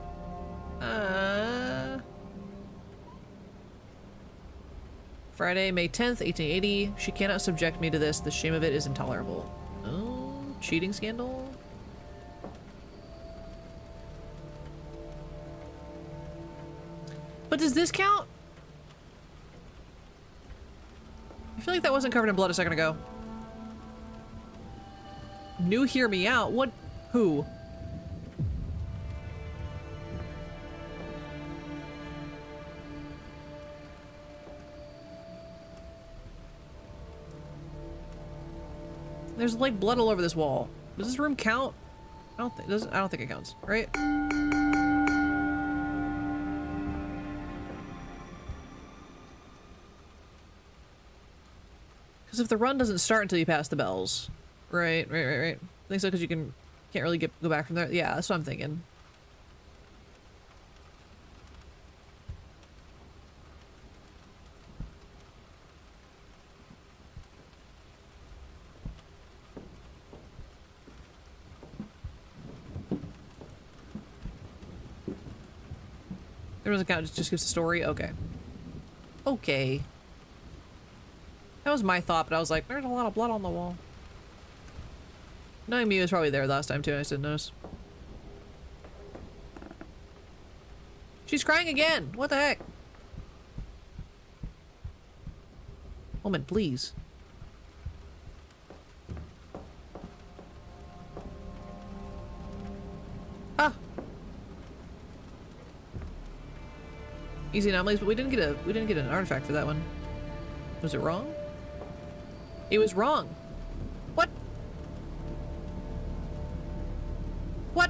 Friday, May 10th, 1880. She cannot subject me to this. The shame of it is intolerable. Oh, cheating scandal? But does this count? I feel like that wasn't covered in blood a second ago. New hear me out? What? Who? There's like blood all over this wall. Does this room count? I don't think it counts, right? Because if the run doesn't start until you pass the bells. Right. I think so, because you can't really go back from there. Yeah, that's what I'm thinking. There doesn't count, it just gives a story? Okay. Okay. That was my thought, but I was like, there's a lot of blood on the wall. Knowing me, it was probably there last time too, and I just didn't notice. She's crying again! What the heck? Woman, please. Ah! Easy anomalies, but we didn't get an artifact for that one. Was it wrong? It was wrong. What? What?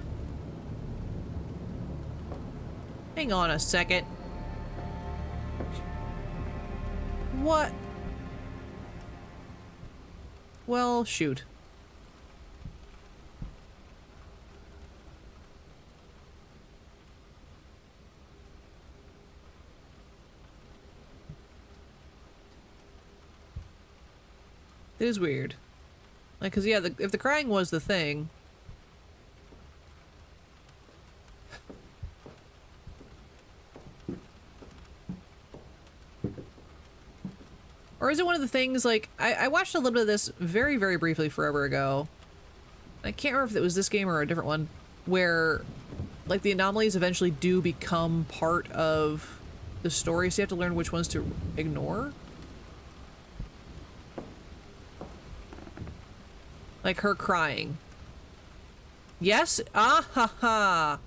Hang on a second. What? Well, shoot. It is weird. Like, cause yeah, if the crying was the thing. Or is it one of the things, like, I watched a little bit of this very, very briefly forever ago. I can't remember if it was this game or a different one, where, like, the anomalies eventually do become part of the story, so you have to learn which ones to ignore. Like her crying. Yes? Ah ha ha!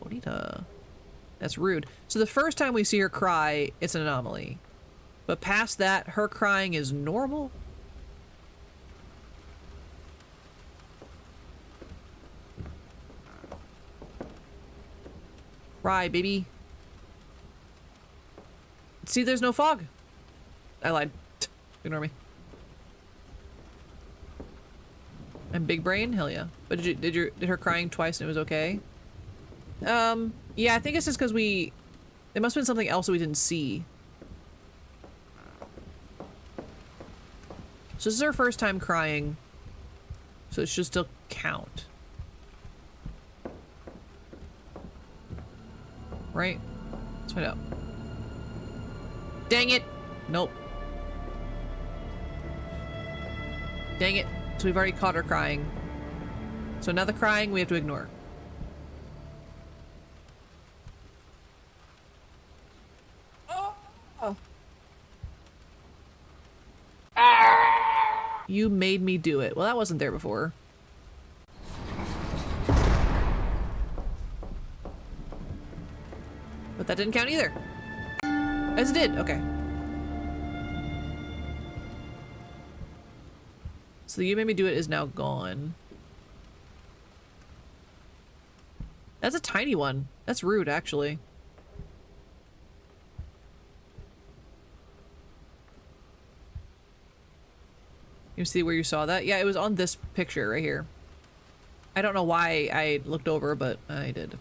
Bonita. That's rude. So the first time we see her cry, it's an anomaly. But past that, her crying is normal? Cry, baby. See, there's no fog. I lied. Ignore me. And big brain? Hell yeah. But did her crying twice and it was okay? Yeah, I think it's just because it must have been something else that we didn't see. So this is her first time crying. So it should still count. Right? Let's find out. Dang it! Nope. Dang it. So we've already caught her crying. So now the crying we have to ignore. Oh. You made me do it. Well, that wasn't there before. But that didn't count either. As it did. Okay. So the you made me do it is now gone. That's a tiny one. That's rude, actually. You see where you saw that? Yeah, it was on this picture right here. I don't know why I looked over, but I did.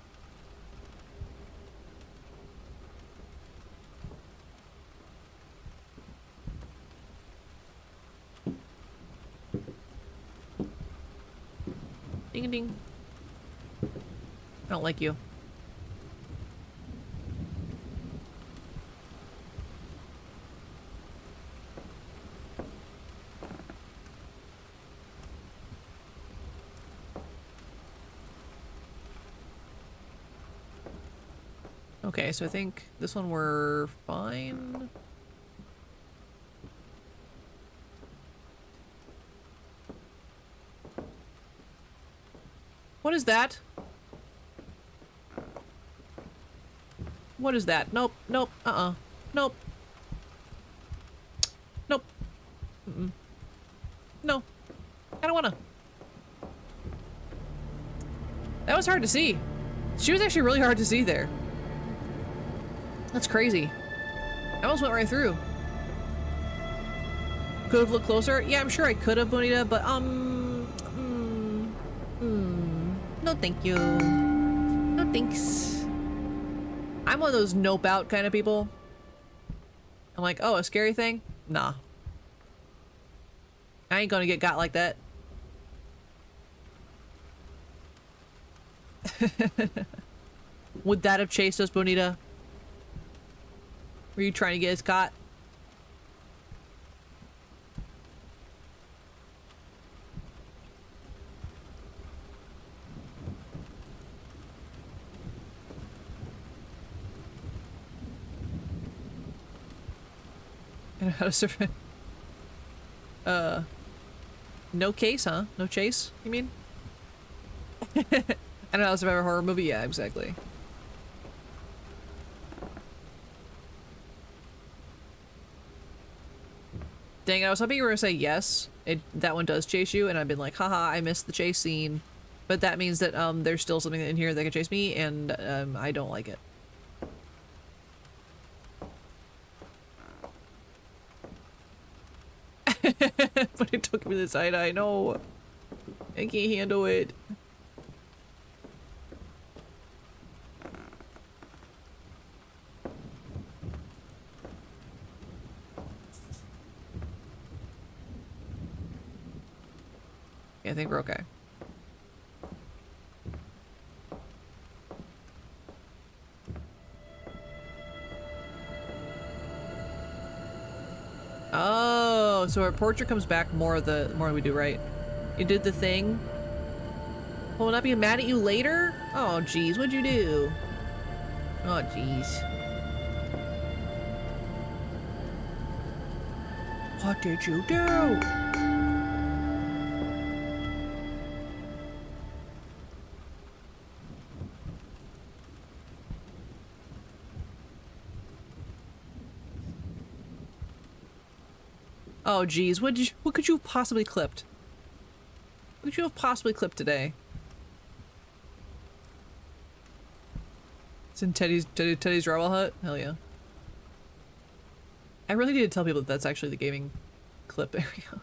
Ding ding. I don't like you. Okay, so I think this one we're fine. What is that? What is that? Nope, nope, nope. Nope. Mm-mm. No. I don't wanna. That was hard to see. She was actually really hard to see there. That's crazy. I almost went right through. Could have looked closer? Yeah, I'm sure I could have, Bonita, but, no thank you. No thanks. I'm one of those nope out kind of people. I'm like, oh, a scary thing? Nah. I ain't gonna get got like that. Would that have chased us, Bonita? Were you trying to get us caught? I know how to survive. No case, huh? No chase, you mean? I don't know how to survive a horror movie. Yeah, exactly. Dang it, I was hoping you were gonna say yes. That one does chase you, and I've been like, haha, I missed the chase scene. But that means that there's still something in here that can chase me, and I don't like it. But it took me the side eye. No, I can't handle it. Yeah, I think we're okay. Oh. Oh, so our portrait comes back more the more we do, right? You did the thing. Will not be mad at you later? Oh, jeez, what'd you do? Oh, jeez. What did you do? Oh, geez, what could you have possibly clipped? What could you have possibly clipped today? It's in Teddy's drywall hut? Hell yeah. I really need to tell people that that's actually the gaming clip. There we go.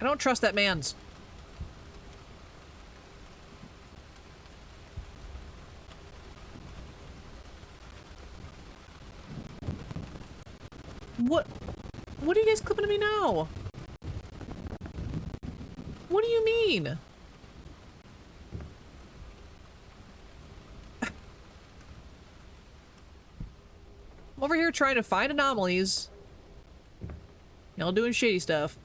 I don't trust that man's. What are you guys clipping at me now? What do you mean? I'm over here trying to find anomalies. Y'all doing shady stuff.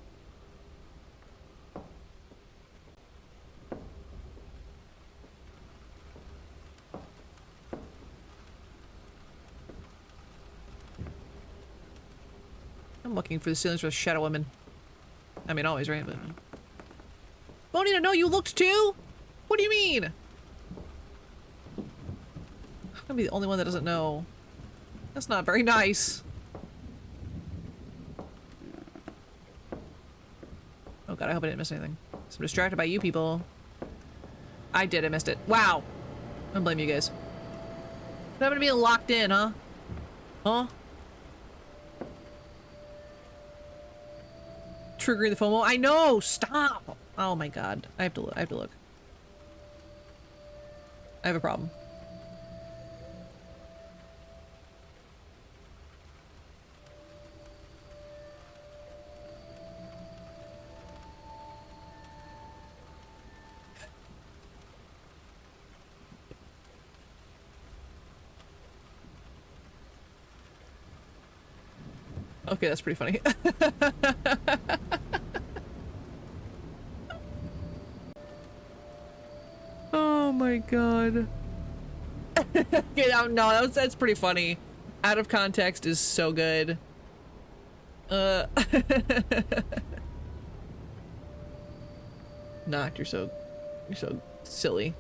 I'm looking for the ceilings with shadow women. I mean, always, right? But Bonita, no, you looked too? What do you mean? I'm gonna be the only one that doesn't know. That's not very nice. Oh god, I hope I didn't miss anything. So I'm distracted by you people. I did, I missed it. Wow. I don't blame you guys. What happened to being locked in, huh? Huh? Triggering the FOMO. I know! Stop! Oh my god. I have to look. I have a problem. Okay, that's pretty funny. Oh my god. Okay, no, that's pretty funny. Out of context is so good. Knocked, you're so silly.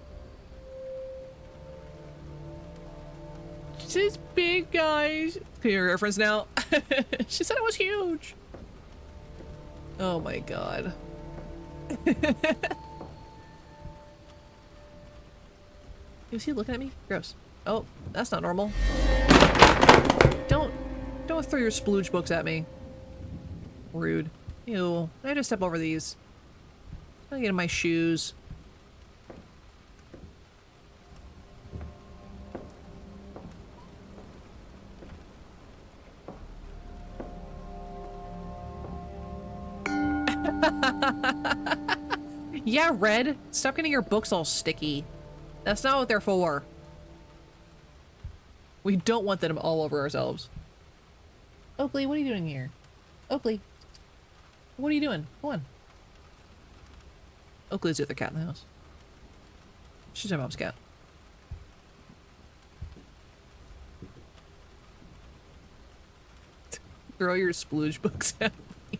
She's big, guys. Can you reference now? She said it was huge. Oh my god. Is he looking at me? Gross. Oh, that's not normal. Don't throw your splooge books at me. Rude. Ew. I just step over these. I get in my shoes. Yeah, Red. Stop getting your books all sticky. That's not what they're for. We don't want them all over ourselves. Oakley, what are you doing here? Oakley. What are you doing? Go on. Oakley's the other cat in the house. She's my mom's cat. Throw your splooge books at me.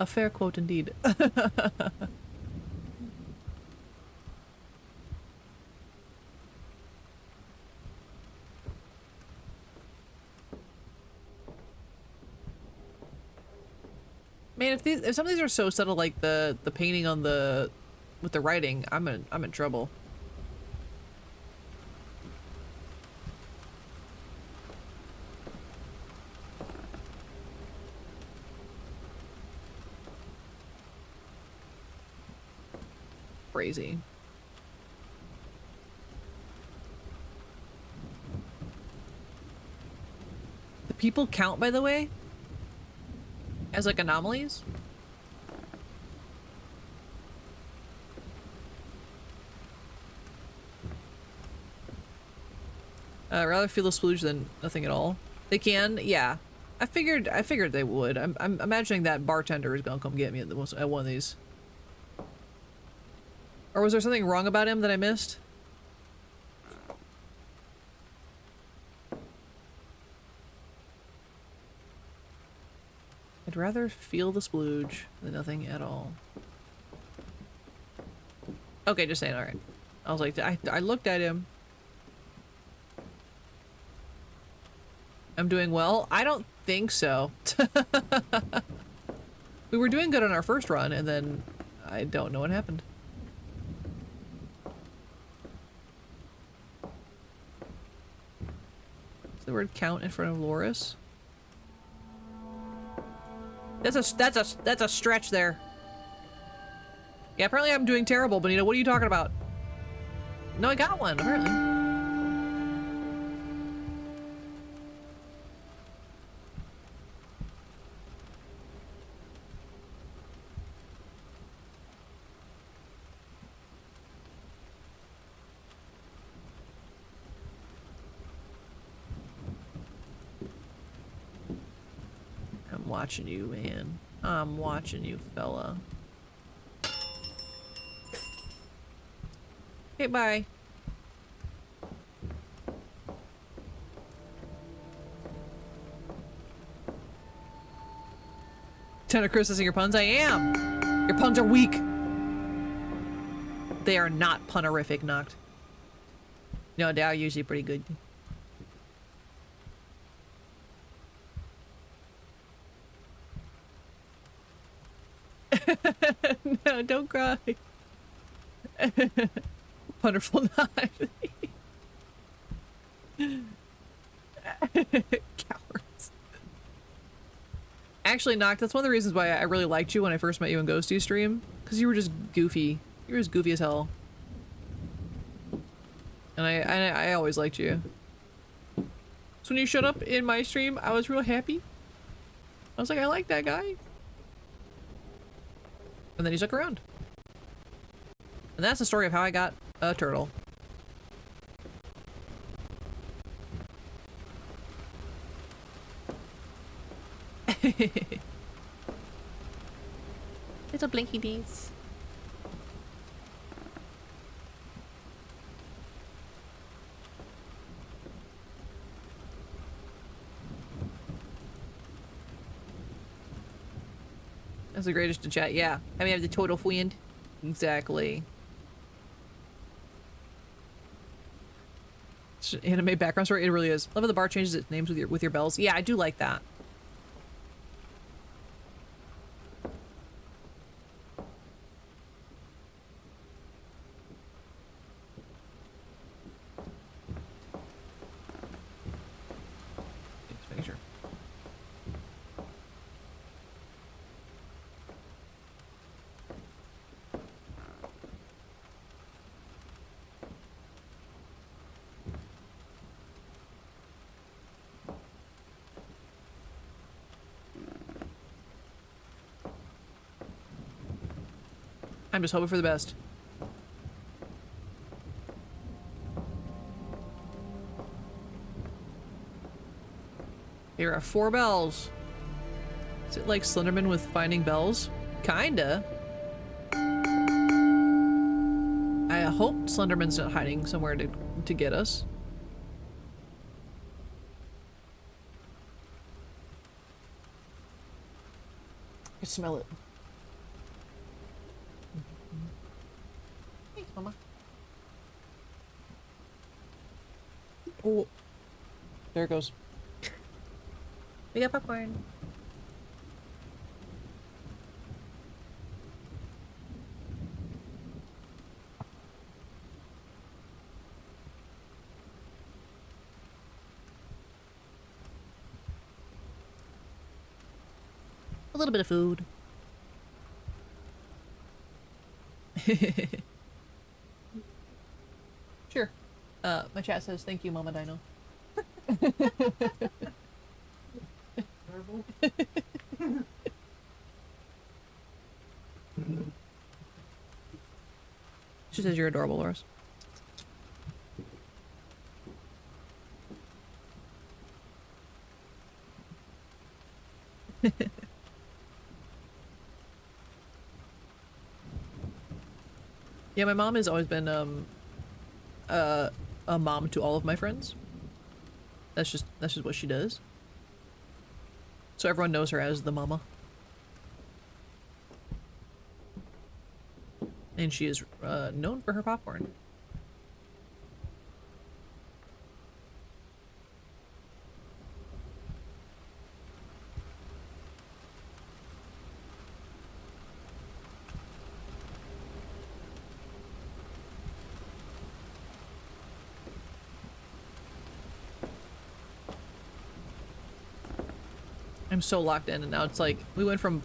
A fair quote indeed. Man, if some of these are so subtle, like the painting on the with the writing, I'm in trouble. Crazy. The people count, by the way. As like anomalies? Rather feel the splooge than nothing at all. They can, yeah. I figured they would. I'm imagining that bartender is gonna come get me at one of these. Or was there something wrong about him that I missed? I'd rather feel the splooge than nothing at all. Okay, just saying, alright. I was like, I looked at him. I'm doing well? I don't think so. We were doing good on our first run, and then I don't know what happened. Is the word count in front of Loris? That's a stretch there. Yeah, apparently I'm doing terrible, Benita. What are you talking about? No, I got one, apparently. I'm watching you, man. I'm watching you, fella. Okay, bye. Tenor criticizing your puns? I am! Your puns are weak! They are not punerific, Noct. No, they are usually pretty good. No, don't cry. Wonderful knife. Cowards. Actually, Noct, that's one of the reasons why I really liked you when I first met you in Ghosty's stream. Because you were just goofy. You were just goofy as hell. And I always liked you. So when you showed up in my stream, I was real happy. I was like, I like that guy. And then he stuck around. And that's the story of how I got a turtle. Little blinky bees. That's the greatest to chat, yeah. I mean, I have the total friend. Exactly. It's an anime background story, it really is. Love how the bar changes its names with your bells. Yeah, I do like that. Just making sure. I'm just hoping for the best. Here are 4 bells. Is it like Slenderman with finding bells? Kinda. I hope Slenderman's not hiding somewhere to get us. I smell it. Thanks, Mama. Oh, there it goes. We got popcorn. A little bit of food. Sure. My chat says thank you, Mama Dino. She says you're adorable, Loris. Yeah, my mom has always been a mom to all of my friends. That's just what she does. So everyone knows her as the mama. And she is known for her popcorn. I'm so locked in, and now it's like we went from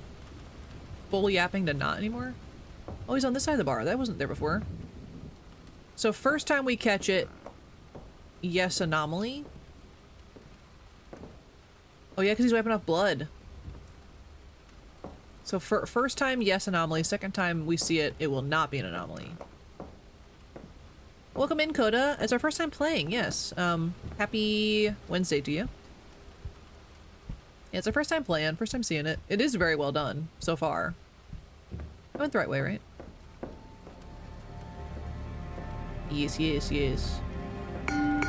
full yapping to not anymore. Oh, he's on this side of the bar. That wasn't there before. So first time we catch it, yes, anomaly. Oh yeah, because he's wiping off blood. So first time, yes, anomaly. Second time we see it, it will not be an anomaly. Welcome in, Coda. It's our first time playing, yes. Happy Wednesday to you. Yeah, it's our first time playing, first time seeing it. It is very well done so far. I went the right way, right? Yes, yes, yes. Alright.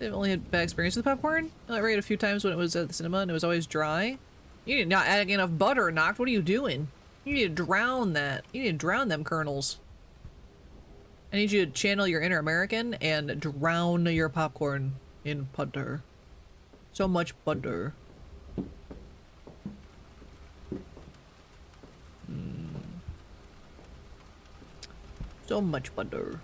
I've only had bad experience with popcorn. I ate it a few times when it was at the cinema and it was always dry. You need not add enough butter, Noct. What are you doing? You need to drown that. You need to drown them kernels. I need you to channel your inner American and drown your popcorn in butter. So much butter. So much butter.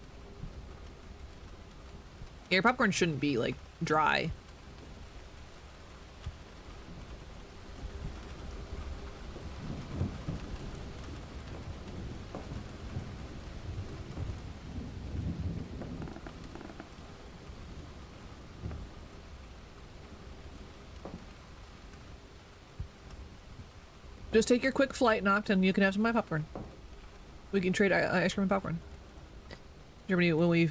Yeah, your popcorn shouldn't be, like, dry. Just take your quick flight, Noct, and you can have some of my popcorn. We can trade ice cream and popcorn. Germany, when we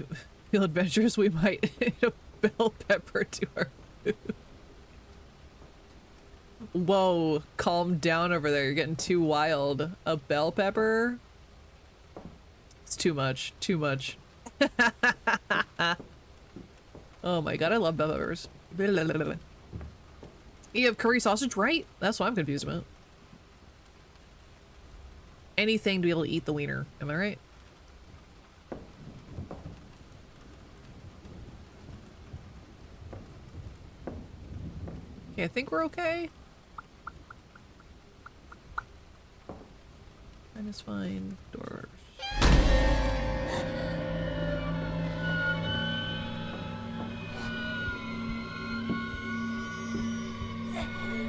feel adventurous, we might add a bell pepper to our food. Whoa, calm down over there. You're getting too wild. A bell pepper? It's too much. Too much. Oh my god, I love bell peppers. You have curry sausage, right? That's what I'm confused about. Anything to be able to eat the wiener. Am I right? Okay, I think we're okay. That is fine. Doors.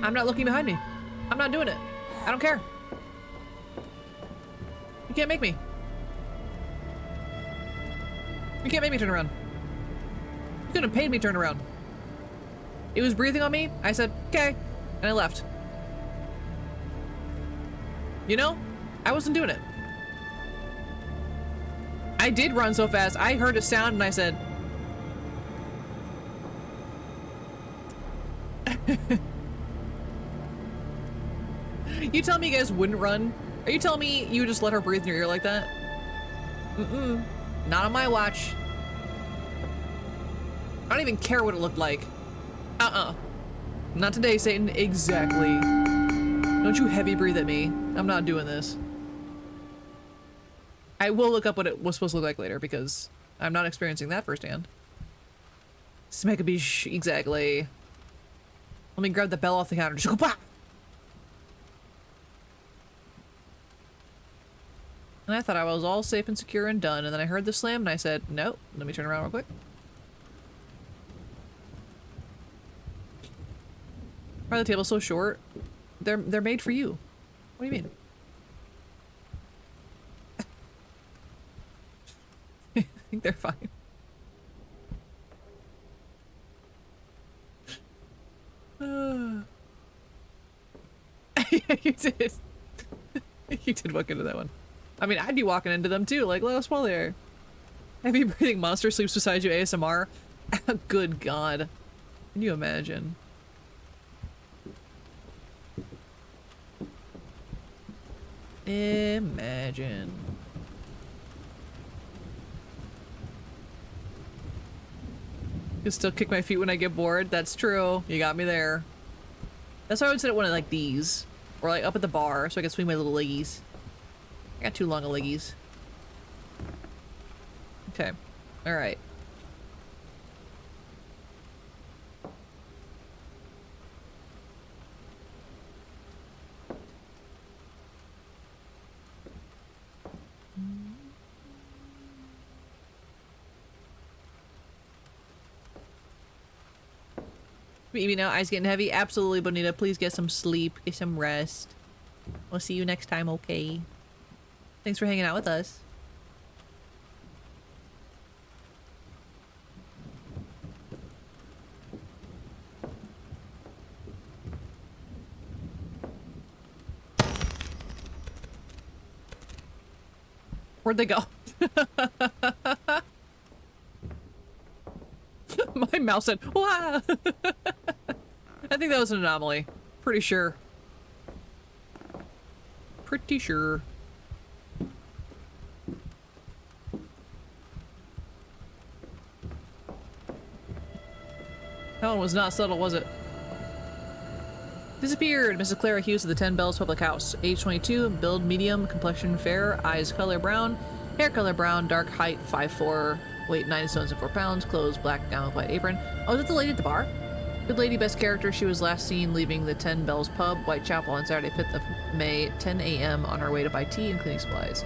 I'm not looking behind me. I'm not doing it. I don't care. You can't make me. You can't make me turn around. You couldn't have paid me to turn around. It was breathing on me. I said, okay. And I left. You know? I wasn't doing it. I did run so fast. I heard a sound and I said... You tell me you guys wouldn't run? Are you telling me you just let her breathe in your ear like that? Mm-mm. Not on my watch. I don't even care what it looked like. Uh-uh. Not today, Satan. Exactly. Don't you heavy breathe at me. I'm not doing this. I will look up what it was supposed to look like later because I'm not experiencing that firsthand. Smekabish, exactly. Let me grab the bell off the counter. Just go bah! And I thought I was all safe and secure and done, and then I heard the slam and I said, nope, let me turn around real quick. Why are the tables so short? They're made for you. What do you mean? think they're fine. Yeah, you did. You did walk into that one. I mean, I'd be walking into them too, like, let us while there. Heavy breathing monster sleeps beside you, ASMR. Good God. Can you imagine? Imagine. You still kick my feet when I get bored. That's true. You got me there. That's why I would sit at one of like these. Or like up at the bar so I can swing my little leggies. I got too long of leggies. Okay. Alright. Maybe now, eyes getting heavy. Absolutely, Bonita. Please get some sleep, get some rest. We'll see you next time, okay? Thanks for hanging out with us. Where'd they go? My mouse said, "Wah!" I think that was an anomaly. Pretty sure. Pretty sure. That one was not subtle, was it? Disappeared. Mrs. Clara Hughes of the Ten Bells Public House. Age 22, build medium, complexion fair, eyes color brown, hair color brown, dark height 5'4", weight 9 stones and 4 pounds, clothes black gown with white apron. Oh, is that the lady at the bar? Good lady, best character. She was last seen leaving the Ten Bells pub, Whitechapel, on Saturday, 5th of May, 10 a.m. on her way to buy tea and cleaning supplies.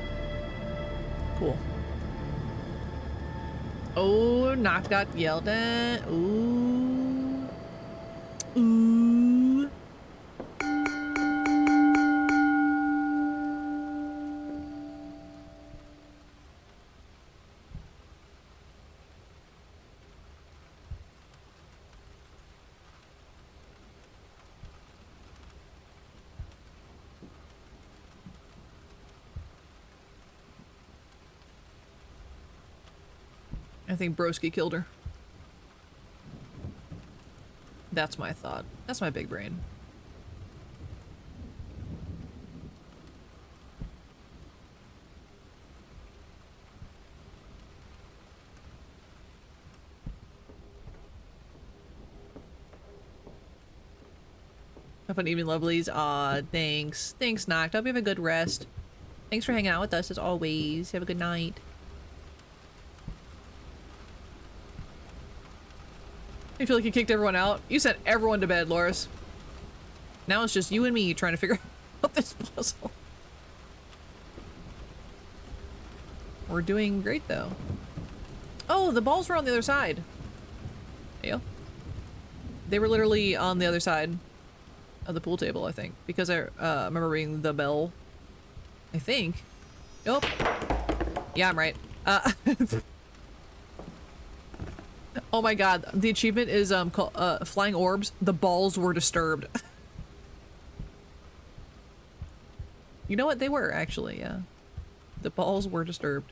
Cool. Oh, Knocked got yelled at. Ooh. Ooh. I think Broski killed her. That's my thought. That's my big brain. Have fun evening, lovelies. Aw, thanks. Thanks, Knocked. Hope you have a good rest. Thanks for hanging out with us as always. Have a good night. You feel like you kicked everyone out? You sent everyone to bed, Loris. Now it's just you and me trying to figure out this puzzle. We're doing great, though. Oh, the balls were on the other side. Yeah. They were literally on the other side of the pool table, I think. Because I remember ringing the bell. I think. Nope. Yeah, I'm right. Oh my god, the achievement is called Flying Orbs. The balls were disturbed. You know what? They were, actually, yeah. The balls were disturbed.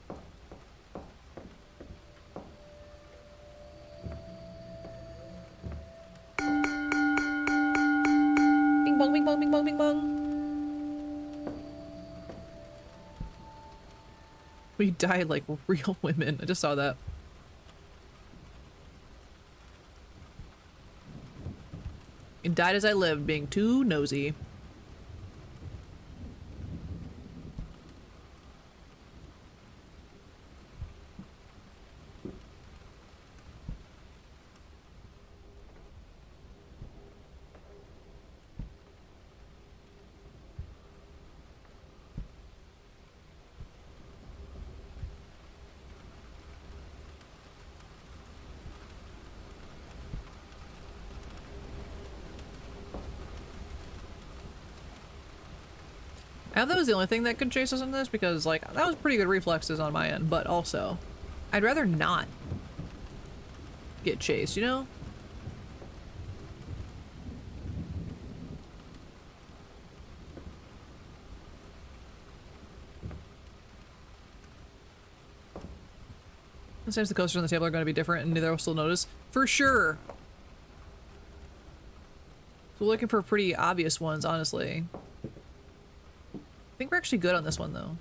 Bing bong, bing bong, bing bong, bing bong. We died like real women. I just saw that. And died as I lived, being too nosy. I hope that was the only thing that could chase us in this, because, like, that was pretty good reflexes on my end, but also, I'd rather not get chased, you know? Sometimes the coasters on the table are going to be different and neither will still notice. For sure! So we're looking for pretty obvious ones, honestly. I think we're actually good on this one, though.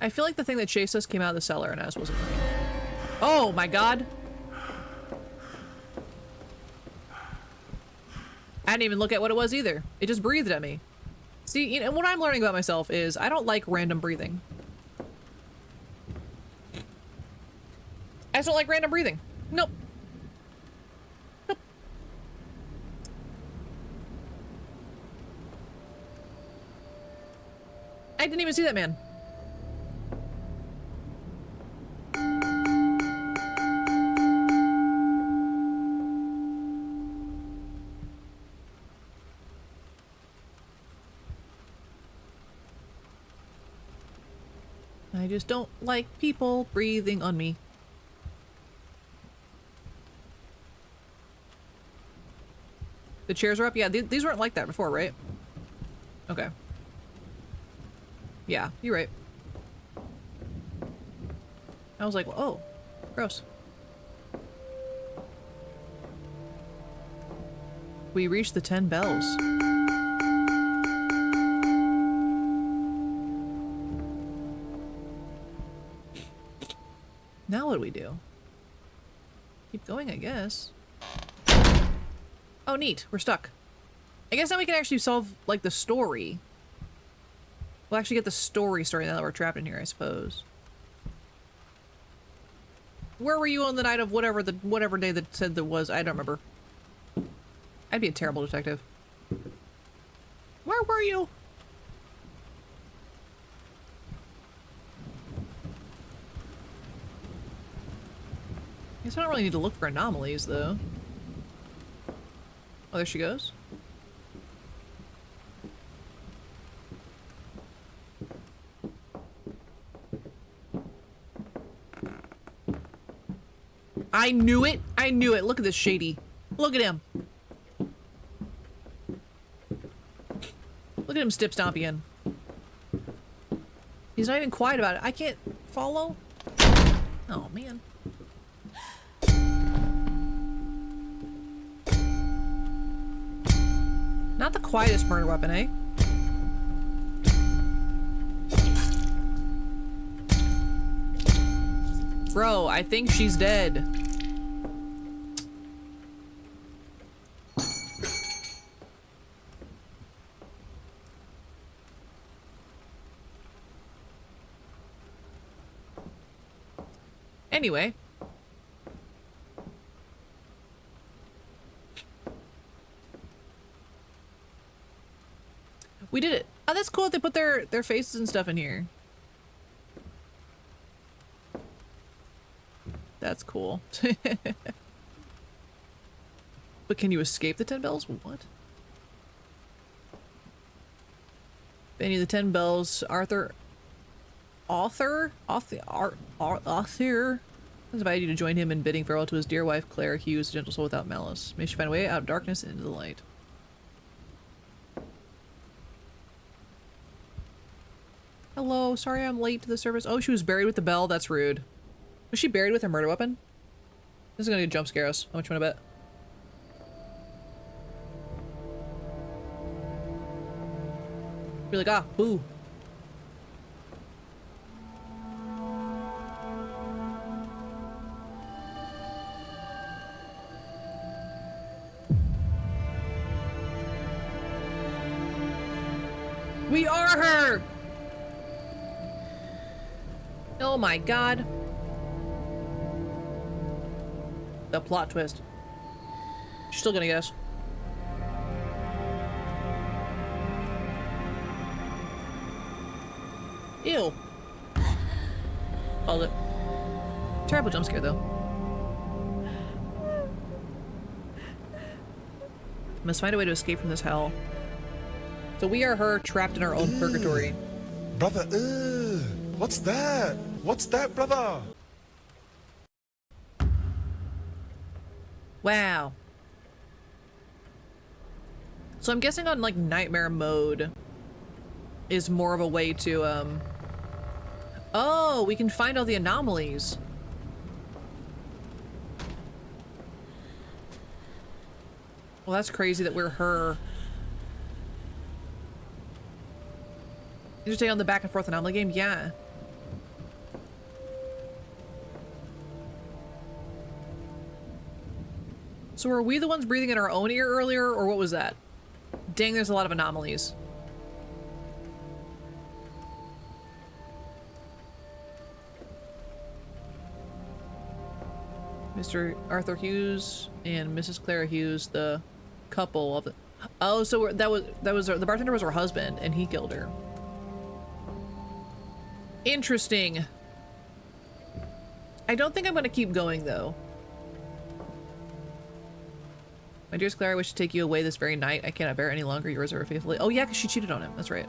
I feel like the thing that chased us came out of the cellar and I just wasn't looking. Oh my god! I didn't even look at what it was either. It just breathed at me. See, you know, what I'm learning about myself is I don't like random breathing. I just don't like random breathing. Nope. Nope. I didn't even see that man. I just don't like people breathing on me. The chairs are up? Yeah, these weren't like that before, right? Okay. Yeah, you're right. I was like, oh, gross. We reached the 10 bells. Now what do we do? Keep going, I guess. Oh, neat. We're stuck. I guess now we can actually solve, like, the story. We'll actually get the story now that we're trapped in here, I suppose. Where were you on the night of whatever day that said there was? I don't remember. I'd be a terrible detective. Where were you? I guess I don't really need to look for anomalies, though. Oh, there she goes. I knew it! I knew it! Look at this shady. Look at him! Look at him stip stomping. He's not even quiet about it. I can't follow? Oh, man. Not the quietest murder weapon, eh? Bro, I think she's dead. Anyway. We did it. Oh, that's cool that they put their faces and stuff in here. That's cool. But can you escape the 10 bells? What? Benny the 10 bells, Arthur has invited you to join him in bidding farewell to his dear wife, Claire Hughes, a gentle soul without malice. May she find a way out of darkness and into the light. Hello, sorry I'm late to the service. Oh, she was buried with the bell? That's rude. Was she buried with her murder weapon? This is gonna jump scare us. How much you wanna bet? Be like, ah, boo. We are her! Oh my god. The plot twist. She's still gonna get us. Ew. Called it. Terrible jump scare though. Must find a way to escape from this hell. So we are her trapped in our own purgatory. Brother, what's that? What's that, brother? Wow. So I'm guessing on like nightmare mode is more of a way to oh, we can find all the anomalies. Well, that's crazy that we're her. You just stay on the back and forth anomaly game? Yeah. So were we the ones breathing in our own ear earlier, or what was that? Dang, there's a lot of anomalies. Mr. Arthur Hughes and Mrs. Clara Hughes, the couple of the... Oh, so that was the bartender was her husband, and he killed her. Interesting. I don't think I'm gonna keep going, though. My dearest Clara, I wish to take you away this very night. I cannot bear it any longer. Yours ever faithfully. Oh yeah, because she cheated on him. That's right.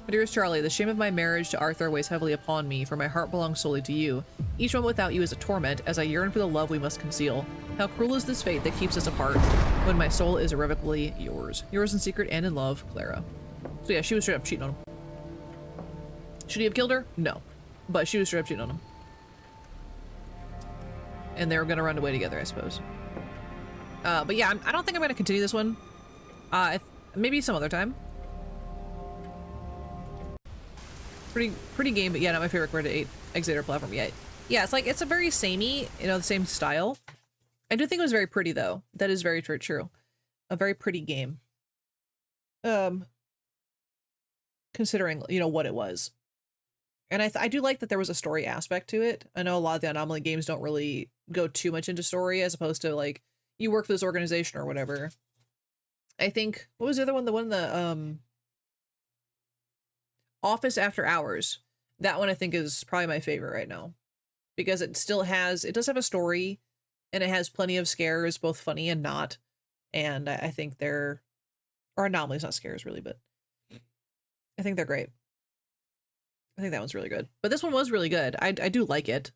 My dearest Charlie, the shame of my marriage to Arthur weighs heavily upon me, for my heart belongs solely to you. Each moment without you is a torment, as I yearn for the love we must conceal. How cruel is this fate that keeps us apart, when my soul is irrevocably yours. Yours in secret and in love, Clara. So yeah, she was straight up cheating on him. Should he have killed her? No. But she was straight up cheating on him. And they were gonna run away together, I suppose. But yeah, I don't think I'm gonna continue this one. Maybe some other time. Pretty game, but yeah, not my favorite Quarter 8 Exeter platform yet. Yeah, it's like, it's a very samey, you know, the same style. I do think it was very pretty, though. That is very true. A very pretty game. Considering, you know, what it was. And I do like that there was a story aspect to it. I know a lot of the Anomaly games don't really go too much into story, as opposed to, like, you work for this organization or whatever. I think, what was the other one? The one, the, Office After Hours. That one I think is probably my favorite right now. Because it still has, it does have a story, and it has plenty of scares, both funny and not. And I think they're, or anomalies, not scares really, but I think they're great. I think that one's really good. But this one was really good. I do like it.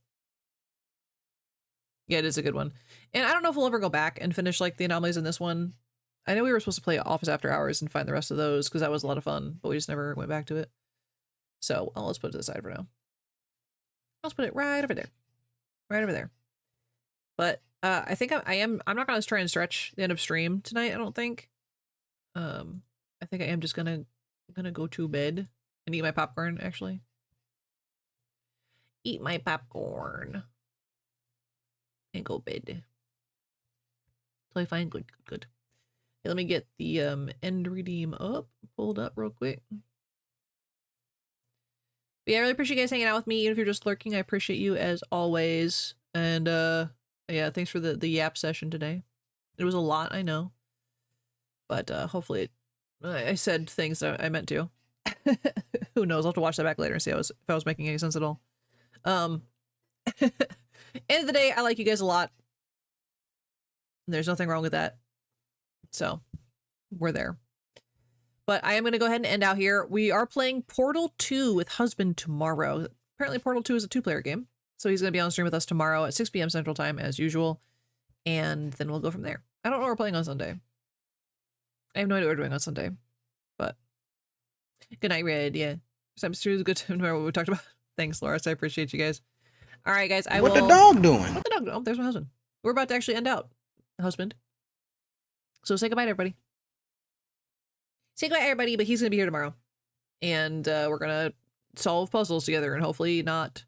Yeah, it is a good one. And I don't know if we'll ever go back and finish like the anomalies in this one. I know we were supposed to play Office After Hours and find the rest of those because that was a lot of fun, but we just never went back to it. So let's put it to the side for now. Let's put it right over there. Right over there. But I think I'm not gonna try and stretch the end of stream tonight, I don't think. I think I am just gonna go to bed and eat my popcorn, actually. Eat my popcorn. And go bed. Totally fine. Good. Okay, let me get the end redeem up, pulled up real quick. But yeah, I really appreciate you guys hanging out with me. Even if you're just lurking, I appreciate you as always. And yeah, thanks for the yap session today. It was a lot, I know. But hopefully I said things that I meant to. Who knows? I'll have to watch that back later and see if I was making any sense at all. End of the day, I like you guys a lot. There's nothing wrong with that. So, we're there. But I am going to go ahead and end out here. We are playing Portal 2 with husband tomorrow. Apparently Portal 2 is a 2-player game. So he's going to be on stream with us tomorrow at 6 p.m. Central Time as usual. And then we'll go from there. I don't know what we're playing on Sunday. I have no idea what we're doing on Sunday. But good night, Red. Yeah. Sometimes it's good to remember what we talked about. Thanks, Laura. I appreciate you guys. All right, guys. What the dog doing? What the dog doing? Oh, there's my husband. We're about to actually end out. Husband. So say goodbye to everybody. Say goodbye, everybody, but he's going to be here tomorrow. And we're going to solve puzzles together and hopefully not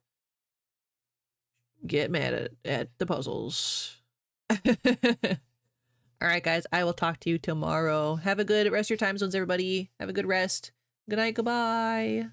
get mad at the puzzles. All right, guys. I will talk to you tomorrow. Have a good rest of your time zones, everybody. Have a good rest. Good night. Goodbye.